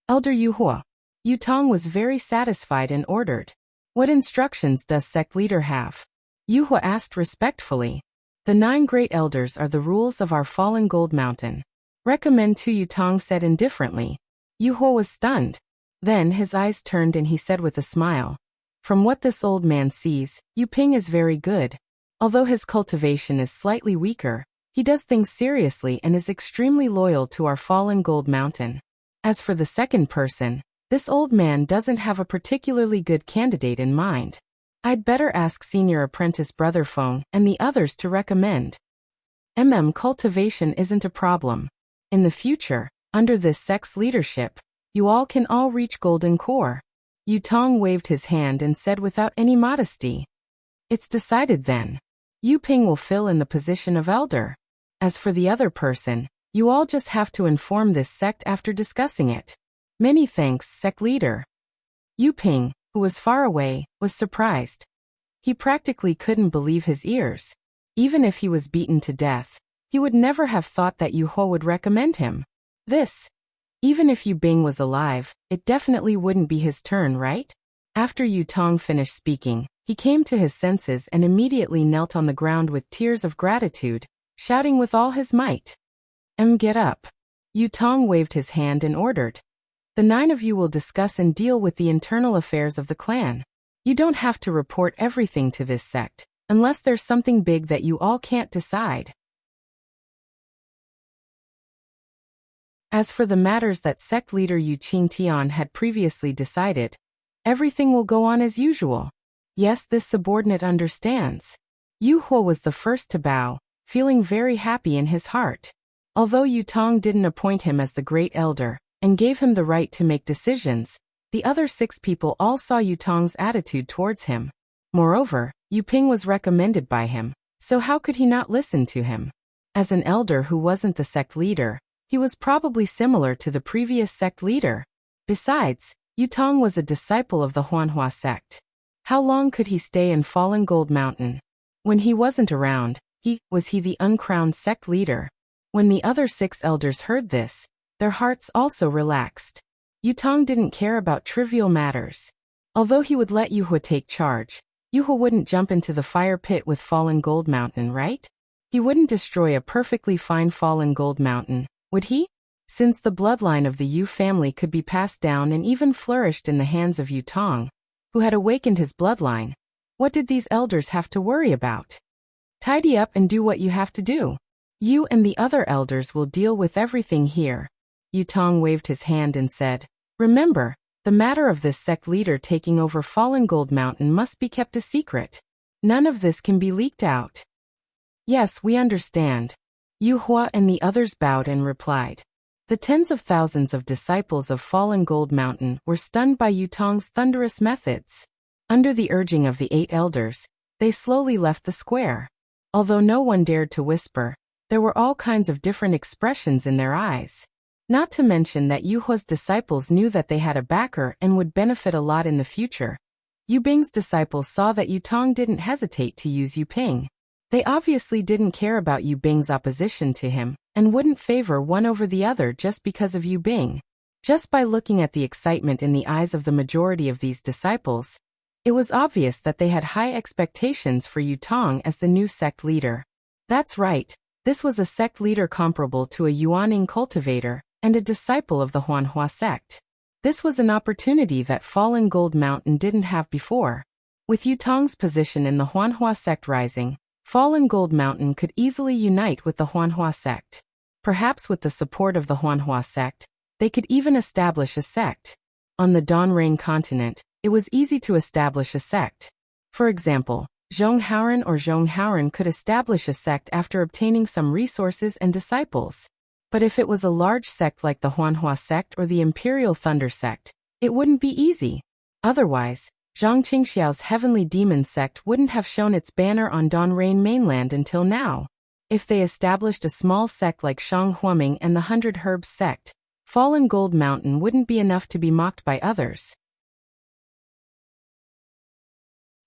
Elder Yu Hua. Yu Tong was very satisfied and ordered, "What instructions does sect leader have?" Yu Hua asked respectfully. "The 9 great elders are the rules of our fallen gold mountain." "Recommend to," Yu Tong said indifferently. Yu Hua was stunned. Then his eyes turned and he said with a smile, "From what this old man sees, Yu Ping is very good. Although his cultivation is slightly weaker, he does things seriously and is extremely loyal to our fallen gold mountain. As for the second person, this old man doesn't have a particularly good candidate in mind. I'd better ask senior apprentice Brother Feng and the others to recommend. Cultivation isn't a problem. In the future, under this sect's leadership, you all can reach golden core." Yu Tong waved his hand and said without any modesty, "It's decided then. Yu Ping will fill in the position of elder. As for the other person, you all just have to inform this sect after discussing it. Many thanks, sect leader." Yu Ping, who was far away, was surprised. He practically couldn't believe his ears. Even if he was beaten to death, he would never have thought that Yu Hua would recommend him. Even if Yu Bing was alive, it definitely wouldn't be his turn, right? After Yu Tong finished speaking, he came to his senses and immediately knelt on the ground with tears of gratitude, shouting with all his might, "Get up." Yu Tong waved his hand and ordered, "The 9 of you will discuss and deal with the internal affairs of the clan. You don't have to report everything to this sect, unless there's something big that you all can't decide. As for the matters that sect leader Yu Qingtian had previously decided, everything will go on as usual. Yes, this subordinate understands." Yu Hua was the first to bow, feeling very happy in his heart. Although Yu Tong didn't appoint him as the great elder and gave him the right to make decisions, the other 6 people all saw Yu Tong's attitude towards him. Moreover, Yu Ping was recommended by him, so how could he not listen to him? As an elder who wasn't the sect leader, he was probably similar to the previous sect leader. Besides, Yu Tong was a disciple of the Huanhua sect. How long could he stay in Fallen Gold Mountain? When he wasn't around, was he the uncrowned sect leader? When the other 6 elders heard this, their hearts also relaxed. Yu Tong didn't care about trivial matters. Although he would let Yu Hua take charge, Yu Hua wouldn't jump into the fire pit with Fallen Gold Mountain, right? He wouldn't destroy a perfectly fine Fallen Gold Mountain, would he? Since the bloodline of the Yu family could be passed down and even flourished in the hands of Yu Tong, who had awakened his bloodline, what did these elders have to worry about? Tidy up and do what you have to do. You and the other elders will deal with everything here. Yu Tong waved his hand and said, "Remember, the matter of this sect leader taking over Fallen Gold Mountain must be kept a secret. None of this can be leaked out." "Yes, we understand." Yu Hua and the others bowed and replied. The tens of thousands of disciples of Fallen Gold Mountain were stunned by Yu Tong's thunderous methods. Under the urging of the 8 elders, they slowly left the square. Although no one dared to whisper, there were all kinds of different expressions in their eyes. Not to mention that Yu Hua's disciples knew that they had a backer and would benefit a lot in the future. Yu Bing's disciples saw that Yu Tong didn't hesitate to use Yu Ping. They obviously didn't care about Yu Bing's opposition to him, and wouldn't favor one over the other just because of Yu Bing. Just by looking at the excitement in the eyes of the majority of these disciples, it was obvious that they had high expectations for Yu Tong as the new sect leader. That's right, this was a sect leader comparable to a Yuaning cultivator, and a disciple of the Huanhua sect. This was an opportunity that Fallen Gold Mountain didn't have before. With Yutong's position in the Huanhua sect rising, Fallen Gold Mountain could easily unite with the Huanhua sect. Perhaps with the support of the Huanhua sect, they could even establish a sect. On the Donrain continent, it was easy to establish a sect. For example, Zhonghauren or Zhonghauren could establish a sect after obtaining some resources and disciples. But if it was a large sect like the Huanhua sect or the Imperial Thunder sect, it wouldn't be easy. Otherwise, Zhang Qingxiao's Heavenly Demon sect wouldn't have shown its banner on Donrain mainland until now. If they established a small sect like Shang Huaming and the 100 Herbs sect, Fallen Gold Mountain wouldn't be enough to be mocked by others.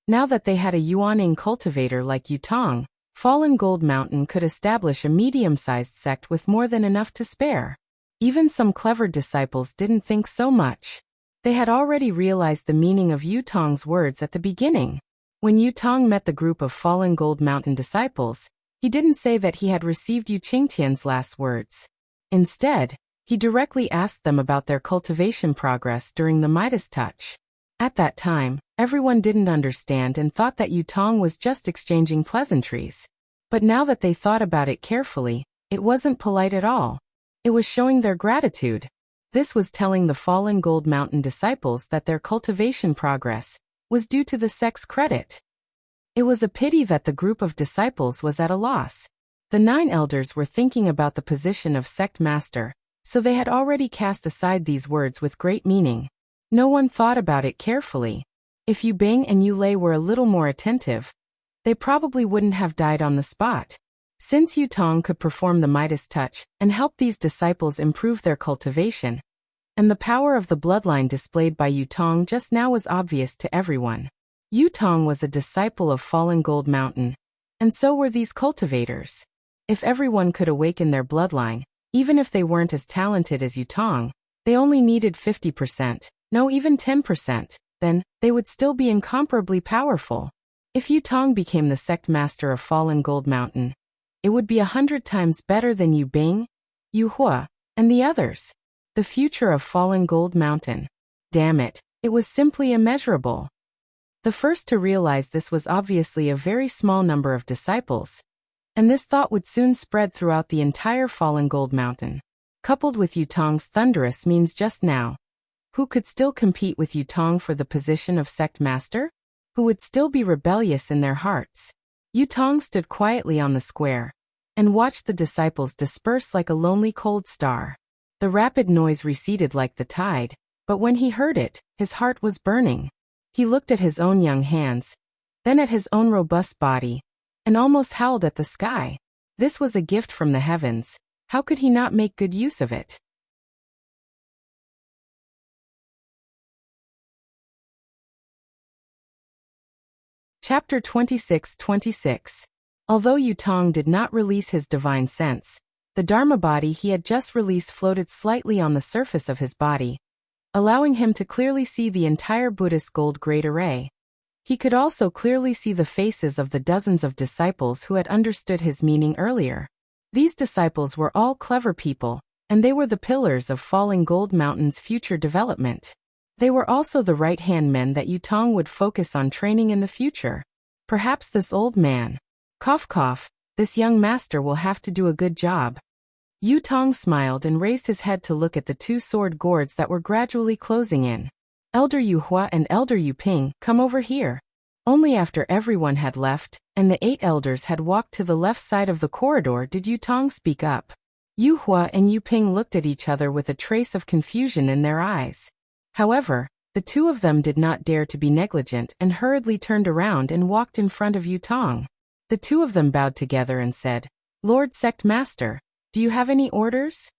Now that they had a Yuaning cultivator like Yutong, Fallen Gold Mountain could establish a medium-sized sect with more than enough to spare. Even some clever disciples didn't think so much. They had already realized the meaning of Yutong's words at the beginning. When Yutong met the group of Fallen Gold Mountain disciples, he didn't say that he had received Yu Qingtian's last words. Instead, he directly asked them about their cultivation progress during the Midas touch. At that time, everyone didn't understand and thought that Yutong was just exchanging pleasantries. But now that they thought about it carefully, it wasn't polite at all. It was showing their gratitude. This was telling the Fallen Gold Mountain disciples that their cultivation progress was due to the sect's credit. It was a pity that the group of disciples was at a loss. The 9 elders were thinking about the position of sect master, so they had already cast aside these words with great meaning. No one thought about it carefully. If Yu Bing and Yu Lei were a little more attentive, they probably wouldn't have died on the spot. Since Yutong could perform the Midas touch and help these disciples improve their cultivation, and the power of the bloodline displayed by Yutong just now was obvious to everyone. Yutong was a disciple of Fallen Gold Mountain, and so were these cultivators. If everyone could awaken their bloodline, even if they weren't as talented as Yutong, they only needed 50%, no even 10%, then they would still be incomparably powerful. If Yutong became the sect master of Fallen Gold Mountain, it would be 100 times better than Yu Bing, Yu Hua, and the others. The future of Fallen Gold Mountain. Damn it, it was simply immeasurable. The first to realize this was obviously a very small number of disciples, and this thought would soon spread throughout the entire Fallen Gold Mountain. Coupled with Yutong's thunderous means just now, who could still compete with Yutong for the position of sect master? Who would still be rebellious in their hearts? Yutong stood quietly on the square and watched the disciples disperse like a lonely cold star. The rapid noise receded like the tide, but when he heard it, his heart was burning. He looked at his own young hands, then at his own robust body, and almost howled at the sky. This was a gift from the heavens. How could he not make good use of it? Chapter 26:26. Although Yutong did not release his divine sense, the Dharma body he had just released floated slightly on the surface of his body, allowing him to clearly see the entire Buddhist gold grade array. He could also clearly see the faces of the dozens of disciples who had understood his meaning earlier. These disciples were all clever people, and they were the pillars of Fallen Gold Mountain's future development. They were also the right-hand men that Yutong would focus on training in the future. Perhaps this old man, cough cough, this young master will have to do a good job. Yutong smiled and raised his head to look at the 2 sword gourds that were gradually closing in. Elder Yu Hua and Elder Yu Ping, come over here. Only after everyone had left, and the 8 elders had walked to the left side of the corridor did Yutong speak up. Yu Hua and Yu Ping looked at each other with a trace of confusion in their eyes. However, the 2 of them did not dare to be negligent and hurriedly turned around and walked in front of Yutong. The 2 of them bowed together and said, "Lord Sect Master, do you have any orders?"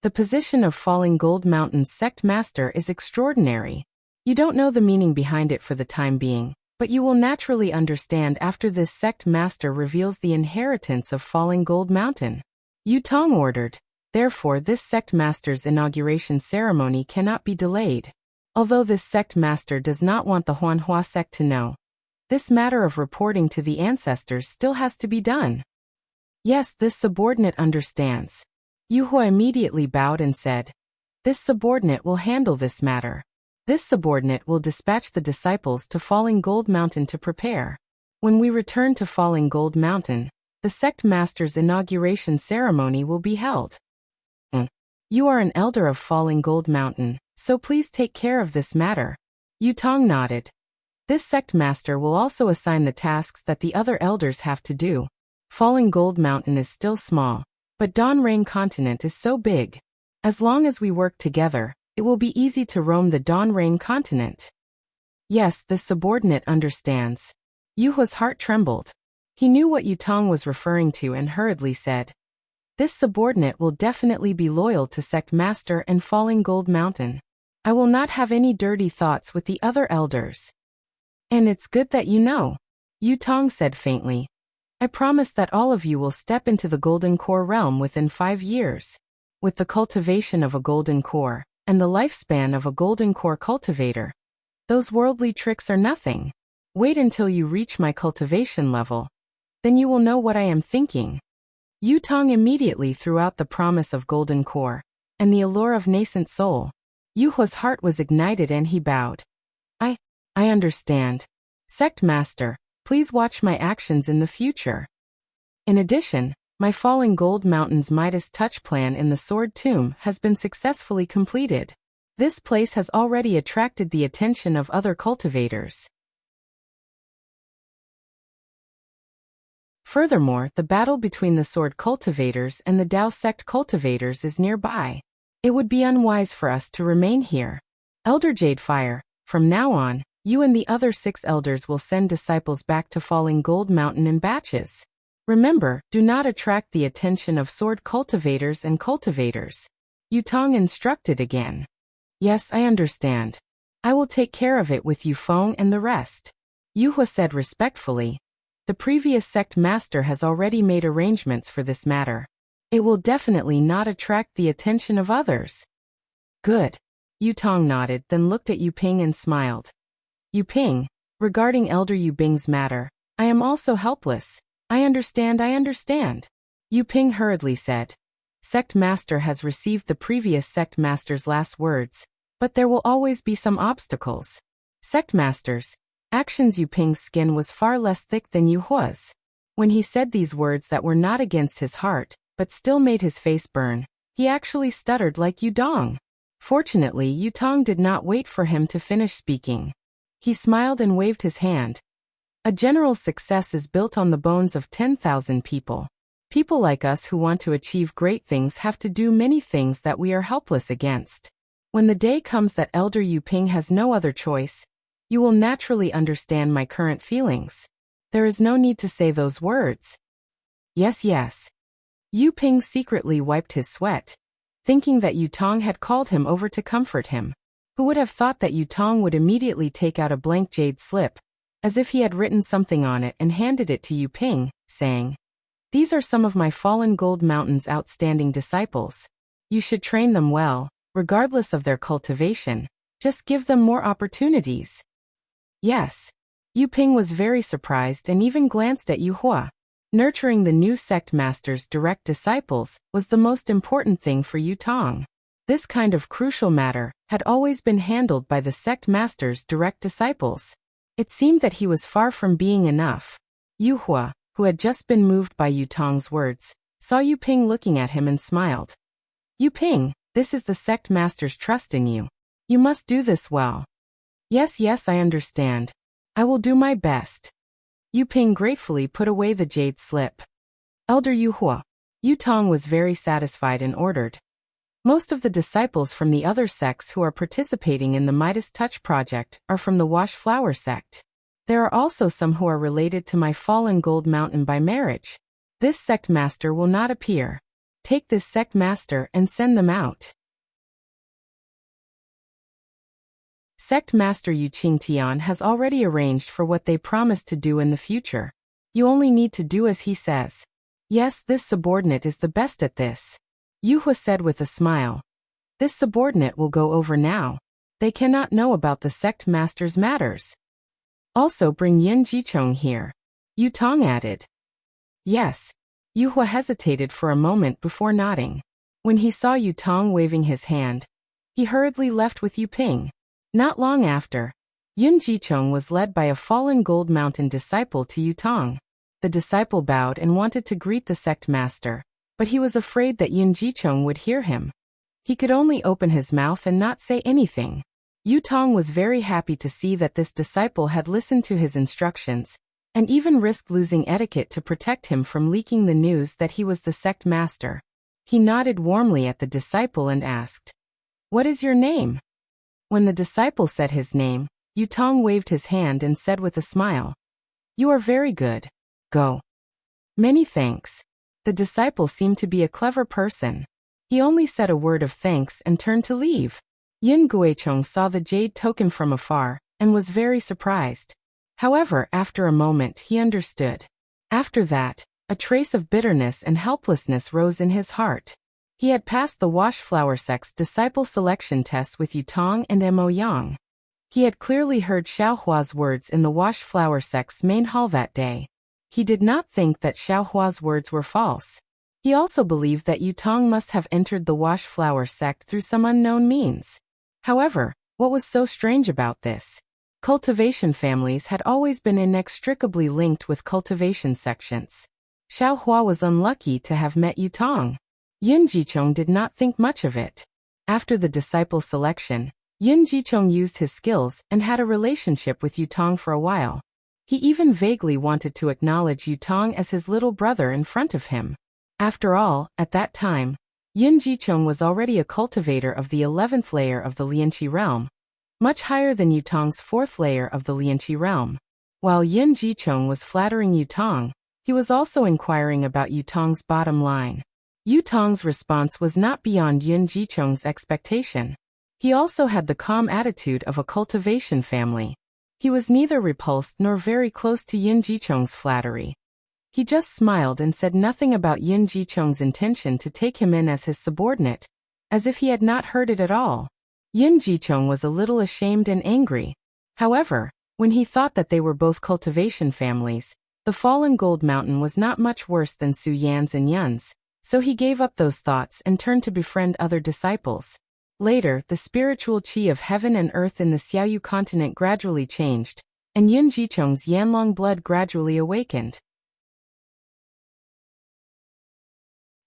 The position of Falling Gold Mountain's Sect Master is extraordinary. You don't know the meaning behind it for the time being, but you will naturally understand after this Sect Master reveals the inheritance of Falling Gold Mountain. Yutong ordered. Therefore, this Sect Master's inauguration ceremony cannot be delayed. Although this Sect Master does not want the Huanhua sect to know, this matter of reporting to the ancestors still has to be done. Yes, this subordinate understands. Yu Hua immediately bowed and said, This subordinate will handle this matter. This subordinate will dispatch the disciples to Falling Gold Mountain to prepare. When we return to Falling Gold Mountain, the sect master's inauguration ceremony will be held. You are an elder of Falling Gold Mountain, so please take care of this matter. Yutong nodded. This sect master will also assign the tasks that the other elders have to do. Falling Gold Mountain is still small, but Dawn Rain Continent is so big. As long as we work together, it will be easy to roam the Dawn Rain Continent. Yes, the subordinate understands. Yuhua's heart trembled. He knew what Yutong was referring to and hurriedly said, "This subordinate will definitely be loyal to Sect Master and Falling Gold Mountain. I will not have any dirty thoughts with the other elders." "And it's good that you know," Yutong said faintly. "I promise that all of you will step into the Golden Core realm within 5 years. With the cultivation of a Golden Core, and the lifespan of a Golden Core cultivator, those worldly tricks are nothing. Wait until you reach my cultivation level. Then you will know what I am thinking." Yutong immediately threw out the promise of Golden Core, and the allure of nascent soul. Yuhua's heart was ignited and he bowed. I understand. Sect Master, please watch my actions in the future. In addition, my Falling Gold Mountain's Midas Touch plan in the Sword Tomb has been successfully completed. This place has already attracted the attention of other cultivators. Furthermore, the battle between the Sword Cultivators and the Dao Sect Cultivators is nearby. It would be unwise for us to remain here. Elder Jadefire, from now on, you and the other 6 elders will send disciples back to Falling Gold Mountain in batches. Remember, do not attract the attention of Sword Cultivators and Cultivators. Yutong instructed again. Yes, I understand. I will take care of it with Yufeng and the rest. Yuhua said respectfully. The previous sect master has already made arrangements for this matter. It will definitely not attract the attention of others. Good. Yutong nodded, then looked at Yuping and smiled. Yuping, regarding Elder Yubing's matter, I am also helpless. I understand. Yuping hurriedly said. Sect Master has received the previous Sect Master's last words, but there will always be some obstacles. Sect Masters, actions. Yuping's skin was far less thick than Yuhua's. When he said these words that were not against his heart, but still made his face burn, he actually stuttered like Yudong. Fortunately, Yutong did not wait for him to finish speaking. He smiled and waved his hand. A general's success is built on the bones of 10,000 people. People like us who want to achieve great things have to do many things that we are helpless against. When the day comes that Elder Yuping has no other choice, you will naturally understand my current feelings. There is no need to say those words. Yes. Yuping secretly wiped his sweat, thinking that Yutong had called him over to comfort him. Who would have thought that Yutong would immediately take out a blank jade slip, as if he had written something on it and handed it to Yuping, saying, "These are some of my Fallen Gold Mountain's outstanding disciples. You should train them well, regardless of their cultivation. Just give them more opportunities." Yes. Yuping was very surprised and even glanced at Yuhua. Nurturing the new sect master's direct disciples was the most important thing for Yutong. This kind of crucial matter had always been handled by the sect master's direct disciples. It seemed that he was far from being enough. Yuhua, who had just been moved by Yutong's words, saw Yuping looking at him and smiled. "Yuping, this is the sect master's trust in you. You must do this well." Yes, I understand. I will do my best." Yuping gratefully put away the jade slip. "Elder Yuhua." Yutong was very satisfied and ordered. Most of the disciples from the other sects who are participating in the Midas Touch project are from the Wash Flower sect. There are also some who are related to my Fallen Gold Mountain by marriage. This sect master will not appear. Take this sect master and send them out. Sect Master Yuqing Tian has already arranged for what they promised to do in the future. You only need to do as he says. Yes, this subordinate is the best at this. Yuhua said with a smile. This subordinate will go over now. They cannot know about the sect master's matters. Also bring Yin Jichong here. Yutong added. Yes. Yuhua hesitated for a moment before nodding. When he saw Yutong waving his hand, He hurriedly left with Yu Ping. Not long after, Yun Jicheng was led by a fallen Gold Mountain disciple to Yutong. The disciple bowed and wanted to greet the sect master, but he was afraid that Yun Jicheng would hear him. He could only open his mouth and not say anything. Yutong was very happy to see that this disciple had listened to his instructions, and even risked losing etiquette to protect him from leaking the news that he was the sect master. He nodded warmly at the disciple and asked, "What is your name?" When the disciple said his name, Yutong waved his hand and said with a smile, "You are very good. Go." "Many thanks." The disciple seemed to be a clever person. He only said a word of thanks and turned to leave. Yin Guicheng saw the jade token from afar, and was very surprised. However, after a moment he understood. After that, a trace of bitterness and helplessness rose in his heart. He had passed the Washflower sect's disciple selection test with Yutong and Mo Yang. He had clearly heard Xiaohua's words in the Washflower sect's main hall that day. He did not think that Xiaohua's words were false. He also believed that Yutong must have entered the Washflower sect through some unknown means. However, what was so strange about this? Cultivation families had always been inextricably linked with cultivation sections. Xiaohua was unlucky to have met Yutong. Yun Jicheng did not think much of it. After the disciple selection, Yun Jicheng used his skills and had a relationship with Yutong for a while. He even vaguely wanted to acknowledge Yutong as his little brother in front of him. After all, at that time, Yun Jicheng was already a cultivator of the 11th layer of the Lianqi realm, much higher than Yutong's 4th layer of the Lianqi realm. While Yun Jicheng was flattering Yutong, he was also inquiring about Yutong's bottom line. Yutong's response was not beyond Yun Jicheng's expectation. He also had the calm attitude of a cultivation family. He was neither repulsed nor very close to Yun Jicheng's flattery. He just smiled and said nothing about Yun Jicheng's intention to take him in as his subordinate, as if he had not heard it at all. Yun Jicheng was a little ashamed and angry. However, when he thought that they were both cultivation families, the fallen Gold Mountain was not much worse than Su Yan's and Yun's, so he gave up those thoughts and turned to befriend other disciples. Later, the spiritual qi of heaven and earth in the Xiaoyu continent gradually changed, and Yun Jicheng's Yanlong blood gradually awakened.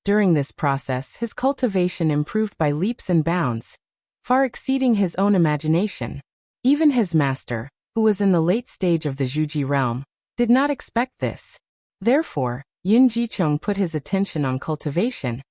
During this process, his cultivation improved by leaps and bounds, far exceeding his own imagination. Even his master, who was in the late stage of the Zhuji realm, did not expect this. Therefore, Yun Jicheng put his attention on cultivation,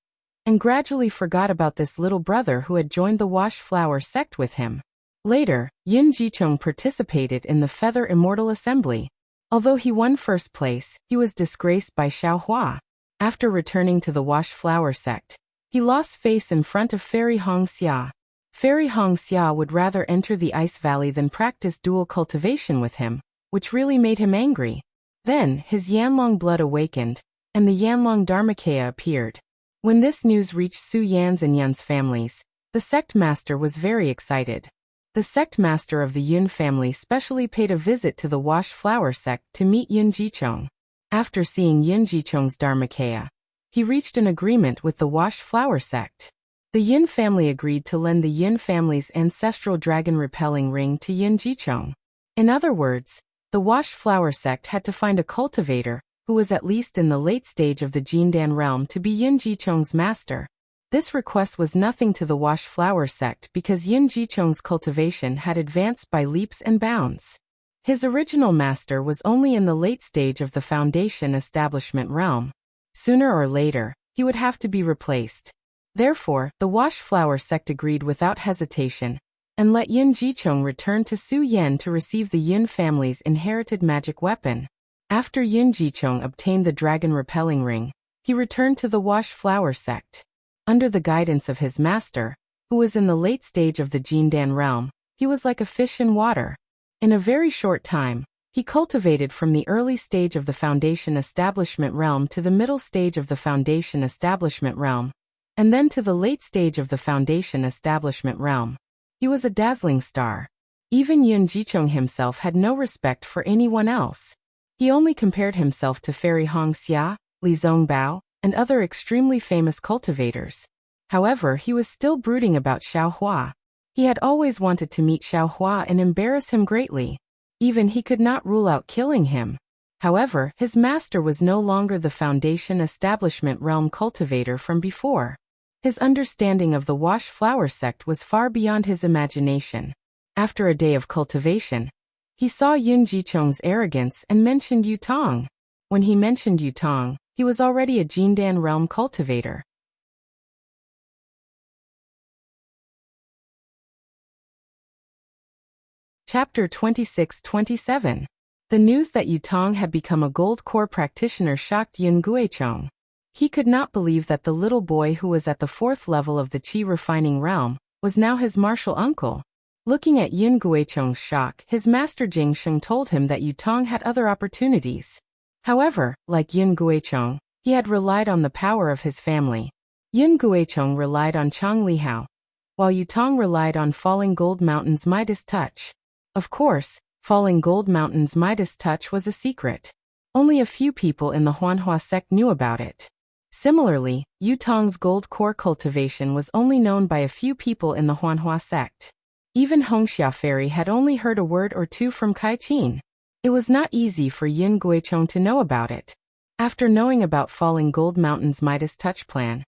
and gradually forgot about this little brother who had joined the Washflower sect with him. Later, Yun Jicheng participated in the Feather Immortal Assembly. Although he won first place, he was disgraced by Xiaohua. After returning to the Washflower sect, he lost face in front of Fairy Hongxia. Fairy Hongxia would rather enter the Ice Valley than practice dual cultivation with him, which really made him angry. Then, his Yanlong blood awakened, and the Yanlong Dharmakaya appeared. When this news reached Su Yan's and Yun's families, the sect master was very excited. The sect master of the Yun family specially paid a visit to the Washflower sect to meet Yun Jicheng. After seeing Yun Jicheng's Dharmakaya, he reached an agreement with the Washflower sect. The Yun family agreed to lend the Yun family's ancestral dragon-repelling ring to Yun Jicheng. In other words, the Washflower sect had to find a cultivator who was at least in the late stage of the Jindan realm to be Yun Jicheng's master. This request was nothing to the Washflower sect because Yun Jicheng's cultivation had advanced by leaps and bounds. His original master was only in the late stage of the foundation establishment realm. Sooner or later, he would have to be replaced. Therefore, the Washflower sect agreed without hesitation, and let Yun Jicheng return to Su Yan to receive the Yun family's inherited magic weapon. After Yun Jicheng obtained the dragon-repelling ring, he returned to the Washflower sect. Under the guidance of his master, who was in the late stage of the Jindan realm, he was like a fish in water. In a very short time, he cultivated from the early stage of the foundation establishment realm to the middle stage of the foundation establishment realm, and then to the late stage of the foundation establishment realm. He was a dazzling star. Even Yun Jicheng himself had no respect for anyone else. He only compared himself to Fairy Hongxia, Li Zongbao, and other extremely famous cultivators. However, he was still brooding about Xiaohua. He had always wanted to meet Xiao Hua and embarrass him greatly. Even he could not rule out killing him. However, his master was no longer the Foundation Establishment Realm Cultivator from before. His understanding of the Wash Flower sect was far beyond his imagination. After a day of cultivation, he saw Yun Jicheng's arrogance and mentioned Yu Tong. When he mentioned Yu Tong, he was already a Jindan Realm Cultivator. Chapter 26-27. The news that Yu Tong had become a gold core practitioner shocked Yun Guicheng. He could not believe that the little boy who was at the 4th level of the Qi refining realm was now his martial uncle. Looking at Yun Guicheng's shock, his master Jing Sheng told him that Yu Tong had other opportunities. However, like Yun Guicheng, he had relied on the power of his family. Yun Guicheng relied on Chang Lihao, while Yu Tong relied on Falling Gold Mountain's Midas touch. Of course, Falling Gold Mountain's Midas touch was a secret. Only a few people in the Huanhua sect knew about it. Similarly, Yu Tong's gold core cultivation was only known by a few people in the Huanhua sect. Even Hongxia Fairy had only heard a word or two from Kai Qin. It was not easy for Yin Guicheng to know about it. After knowing about Falling Gold Mountain's Midas touch plan,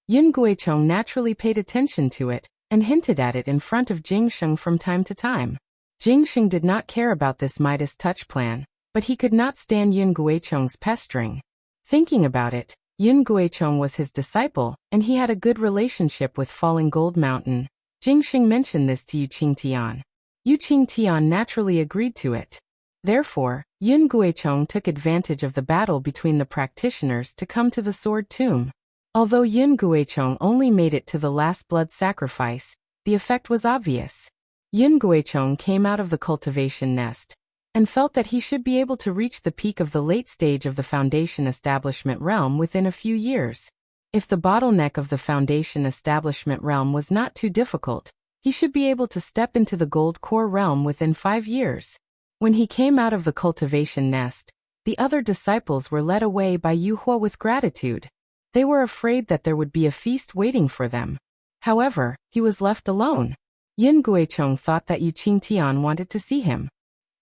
Yin Guicheng naturally paid attention to it and hinted at it in front of Jing Sheng from time to time. Jing Sheng did not care about this Midas touch plan, but he could not stand Yun Guicheng's pestering. Thinking about it, Yun Guicheng was his disciple, and he had a good relationship with Falling Gold Mountain. Jing Sheng mentioned this to Yu Qingtian. Yu Qingtian naturally agreed to it. Therefore, Yun Guicheng took advantage of the battle between the practitioners to come to the Sword Tomb. Although Yun Guicheng only made it to the last blood sacrifice, the effect was obvious. Yun Guicheng came out of the cultivation nest and felt that he should be able to reach the peak of the late stage of the Foundation Establishment realm within a few years. If the bottleneck of the Foundation Establishment realm was not too difficult, he should be able to step into the Gold Core realm within 5 years. When he came out of the cultivation nest, the other disciples were led away by Yu Hua with gratitude. They were afraid that there would be a feast waiting for them. However, he was left alone. Yin Guicheng thought that Yu Qingtian wanted to see him.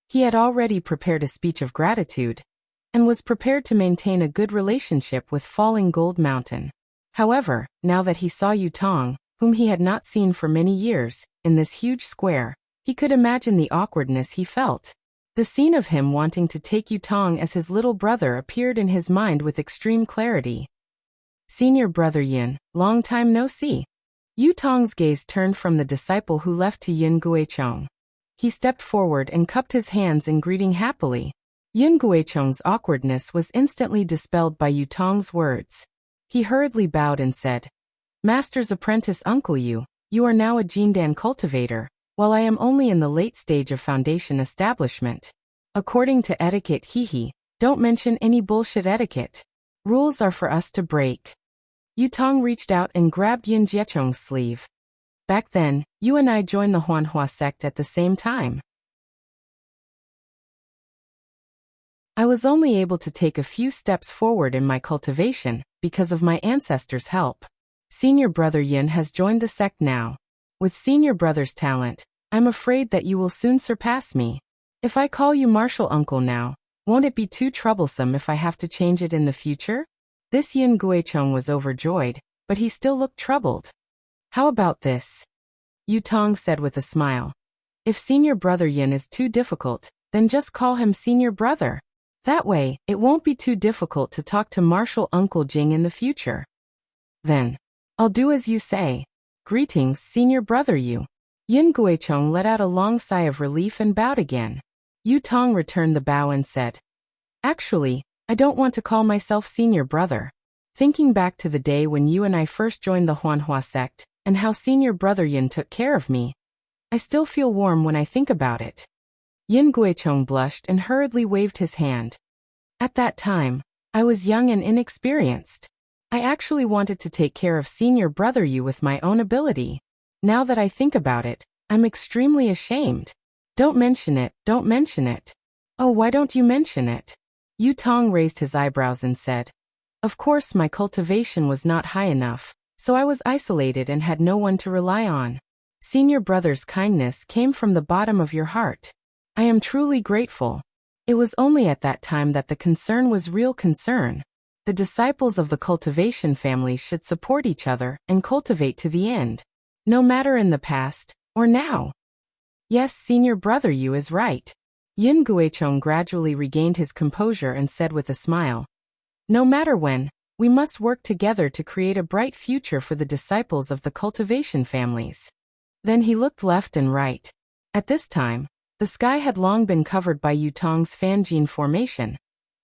He had already prepared a speech of gratitude and was prepared to maintain a good relationship with Falling Gold Mountain. However, now that he saw Yu Tong, whom he had not seen for many years, in this huge square, he could imagine the awkwardness he felt. The scene of him wanting to take Yu Tong as his little brother appeared in his mind with extreme clarity. Senior brother Yin, long time no see. Yu Tong's gaze turned from the disciple who left to Yun Guicheng. He stepped forward and cupped his hands in greeting happily. Yun Guicheng's awkwardness was instantly dispelled by Yu Tong's words. He hurriedly bowed and said, "Master's apprentice Uncle Yu, you are now a Jindan cultivator, while I am only in the late stage of Foundation establishment. According to etiquette, don't mention any bullshit etiquette. Rules are for us to break." Yu Tong reached out and grabbed Yun Jiecheng's sleeve. "Back then, you and I joined the Huanhua sect at the same time. I was only able to take a few steps forward in my cultivation because of my ancestors' help. Senior brother Yin has joined the sect now. With senior brother's talent, I'm afraid that you will soon surpass me. If I call you martial uncle now, won't it be too troublesome if I have to change it in the future?" This Yin Guicheng was overjoyed, but he still looked troubled. "How about this?" Yu Tong said with a smile. "If senior brother Yin is too difficult, then just call him senior brother. That way, it won't be too difficult to talk to martial uncle Jing in the future." "Then, I'll do as you say. Greetings, senior brother Yu." Yin Guicheng let out a long sigh of relief and bowed again. Yu Tong returned the bow and said, "Actually, I don't want to call myself senior brother. Thinking back to the day when you and I first joined the Huanhua sect, and how senior brother Yin took care of me, I still feel warm when I think about it." Yin Guicheng blushed and hurriedly waved his hand. "At that time, I was young and inexperienced. I actually wanted to take care of senior brother Yu with my own ability. Now that I think about it, I'm extremely ashamed. Don't mention it, don't mention it." "Oh, why don't you mention it?" Yu Tong raised his eyebrows and said, "Of course my cultivation was not high enough, so I was isolated and had no one to rely on. Senior brother's kindness came from the bottom of your heart. I am truly grateful. It was only at that time that the concern was real concern. The disciples of the cultivation family should support each other and cultivate to the end, no matter in the past or now. Yes, senior brother, you is right. Yin Guichong gradually regained his composure and said with a smile, no matter when, we must work together to create a bright future for the disciples of the cultivation families. Then he looked left and right. At this time, the sky had long been covered by Yutong's Fanjin formation,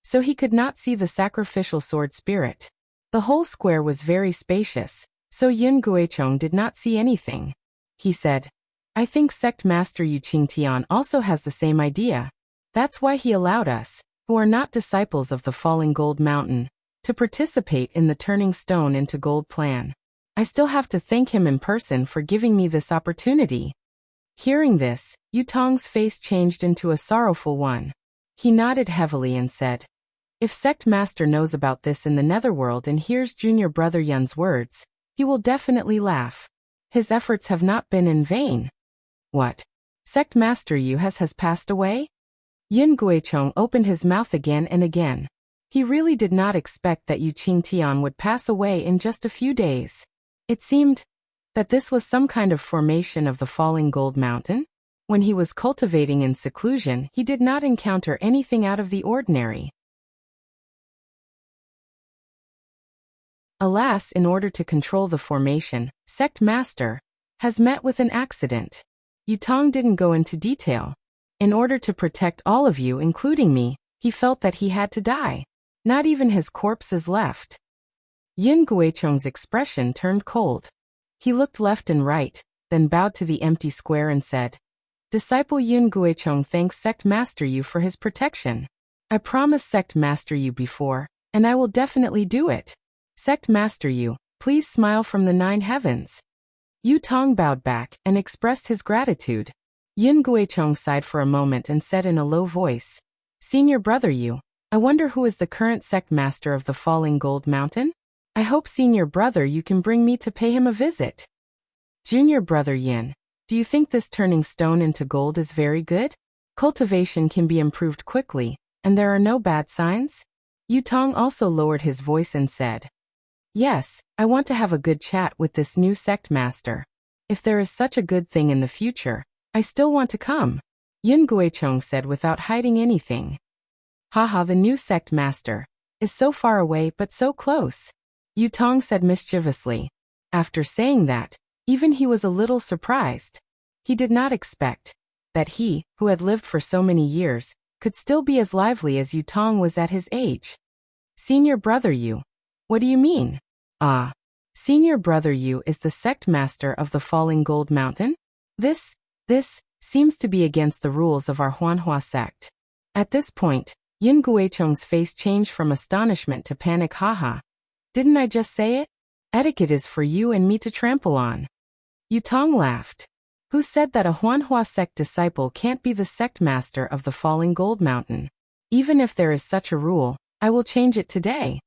so he could not see the sacrificial sword spirit. The whole square was very spacious, so Yin Guichong did not see anything. He said, I think Sect Master Yu Qingtian also has the same idea. That's why he allowed us, who are not disciples of the Falling Gold Mountain, to participate in the Turning Stone into Gold plan. I still have to thank him in person for giving me this opportunity. Hearing this, Yutong's face changed into a sorrowful one. He nodded heavily and said, if Sect Master knows about this in the Netherworld and hears Junior Brother Yun's words, he will definitely laugh. His efforts have not been in vain. What? Sect Master Yu has passed away? Yin Guichong opened his mouth again and again. He really did not expect that Yu Qingtian would pass away in just a few days. It seemed that this was some kind of formation of the Falling Gold Mountain. When he was cultivating in seclusion, he did not encounter anything out of the ordinary. Alas, in order to control the formation, Sect Master has met with an accident. Yutong didn't go into detail. In order to protect all of you, including me, he felt that he had to die. Not even his corpse is left. Yin Guichong's expression turned cold. He looked left and right, then bowed to the empty square and said, Disciple Yin Guichong thanks Sect Master Yu for his protection. I promised Sect Master Yu before, and I will definitely do it. Sect Master Yu, please smile from the 9 heavens. Yutong bowed back and expressed his gratitude. Yin Guichong sighed for a moment and said in a low voice, Senior Brother Yu, I wonder who is the current Sect Master of the Falling Gold Mountain? I hope Senior Brother Yu can bring me to pay him a visit. Junior Brother Yin, do you think this turning stone into gold is very good? Cultivation can be improved quickly, and there are no bad signs? Yutong also lowered his voice and said, Yes, I want to have a good chat with this new sect master. If there is such a good thing in the future, I still want to come. Yin Guichong said without hiding anything. Haha, the new sect master is so far away but so close. Yutong said mischievously. After saying that, even he was a little surprised. He did not expect that he, who had lived for so many years, could still be as lively as Yutong was at his age. Senior Brother Yu. What do you mean? Ah. Senior Brother Yu is the sect master of the Falling Gold Mountain? This seems to be against the rules of our Huanhua sect. At this point, Yin Guichong's face changed from astonishment to panic. Haha. Didn't I just say it? Etiquette is for you and me to trample on. Yutong laughed. Who said that a Huanhua sect disciple can't be the sect master of the Falling Gold Mountain? Even if there is such a rule, I will change it today.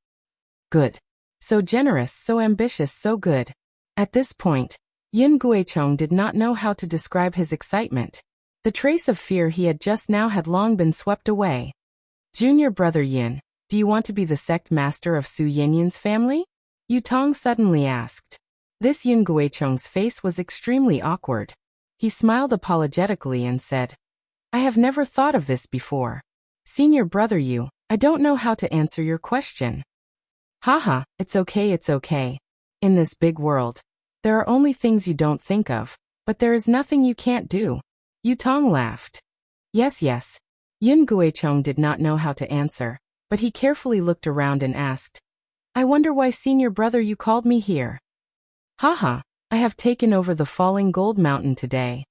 Good. So generous, so ambitious, so good. At this point, Yin Guichong did not know how to describe his excitement. The trace of fear he had just now had long been swept away. Junior Brother Yin, do you want to be the sect master of Su Yinyin's family? Yutong suddenly asked. This Yin Guichong's face was extremely awkward. He smiled apologetically and said, I have never thought of this before. Senior Brother Yu, I don't know how to answer your question. Haha, it's okay. In this big world, there are only things you don't think of, but there is nothing you can't do. Yutong laughed. Yes. Yin Guichong did not know how to answer, but he carefully looked around and asked, I wonder why Senior Brother Yu called me here. Haha, I have taken over the Falling Gold Mountain today.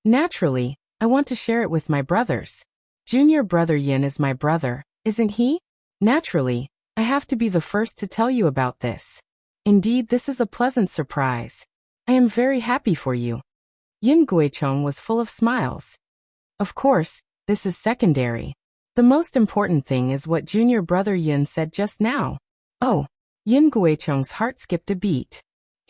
Naturally, I want to share it with my brothers. Junior Brother Yin is my brother, isn't he? Naturally, I have to be the first to tell you about this. Indeed, this is a pleasant surprise. I am very happy for you. Yin Guichong was full of smiles. Of course, this is secondary. The most important thing is what Junior Brother Yin said just now. Oh, Yin Guichong's heart skipped a beat.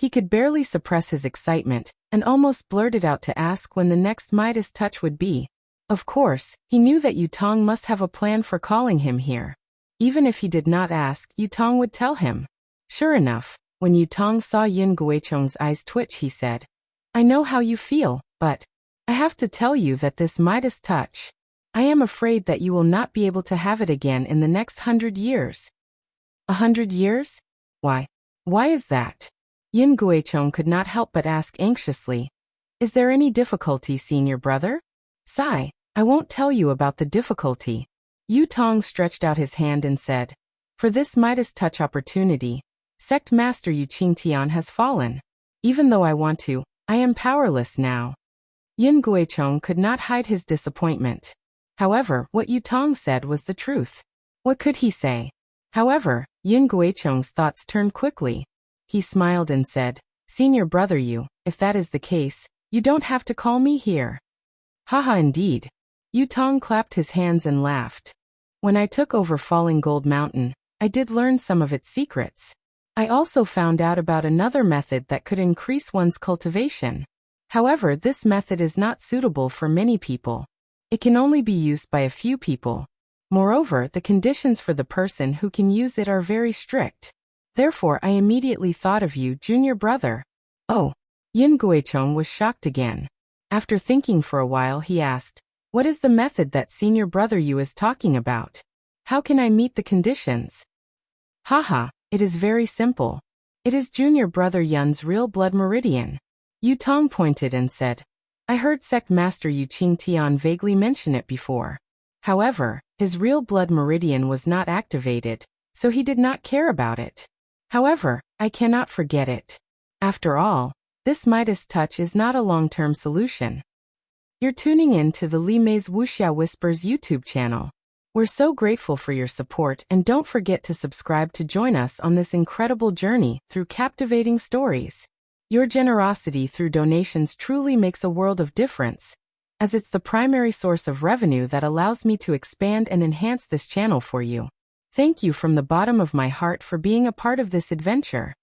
He could barely suppress his excitement, and almost blurted out to ask when the next Midas touch would be. Of course, he knew that Yutong must have a plan for calling him here. Even if he did not ask, Yutong would tell him. Sure enough, when Yutong saw Yin Guicheng's eyes twitch, he said, "I know how you feel, but I have to tell you that this Midas touch, I am afraid that you will not be able to have it again in the next 100 years. 100 years? Why? Why is that?" Yin Guicheng could not help but ask anxiously. "Is there any difficulty, senior brother?" "Sigh, I won't tell you about the difficulty." Yutong stretched out his hand and said, "For this Midas touch opportunity, Sect Master Yu Qingtian has fallen. Even though I want to, I am powerless now." Yin Guicheng could not hide his disappointment. However, what Yutong said was the truth. What could he say? However, Yin Guicheng's thoughts turned quickly. He smiled and said, "Senior brother Yu, if that is the case, you don't have to call me here." Haha, indeed. Yutong clapped his hands and laughed. "When I took over Falling Gold Mountain, I did learn some of its secrets. I also found out about another method that could increase one's cultivation. However, this method is not suitable for many people. It can only be used by a few people. Moreover, the conditions for the person who can use it are very strict. Therefore, I immediately thought of you, junior brother." Oh, Yin Guicheng was shocked again. After thinking for a while, he asked, "What is the method that senior brother Yu is talking about? How can I meet the conditions?" "Haha, it is very simple. It is junior brother Yun's real blood meridian." Yutong pointed and said, "I heard Sect Master Yu Qingtian vaguely mention it before. However, his real blood meridian was not activated, so he did not care about it. However, I cannot forget it. After all, this Midas touch is not a long-term solution." You're tuning in to the Li Mei's Wuxia Whispers YouTube channel. We're so grateful for your support, and don't forget to subscribe to join us on this incredible journey through captivating stories. Your generosity through donations truly makes a world of difference, as it's the primary source of revenue that allows me to expand and enhance this channel for you. Thank you from the bottom of my heart for being a part of this adventure.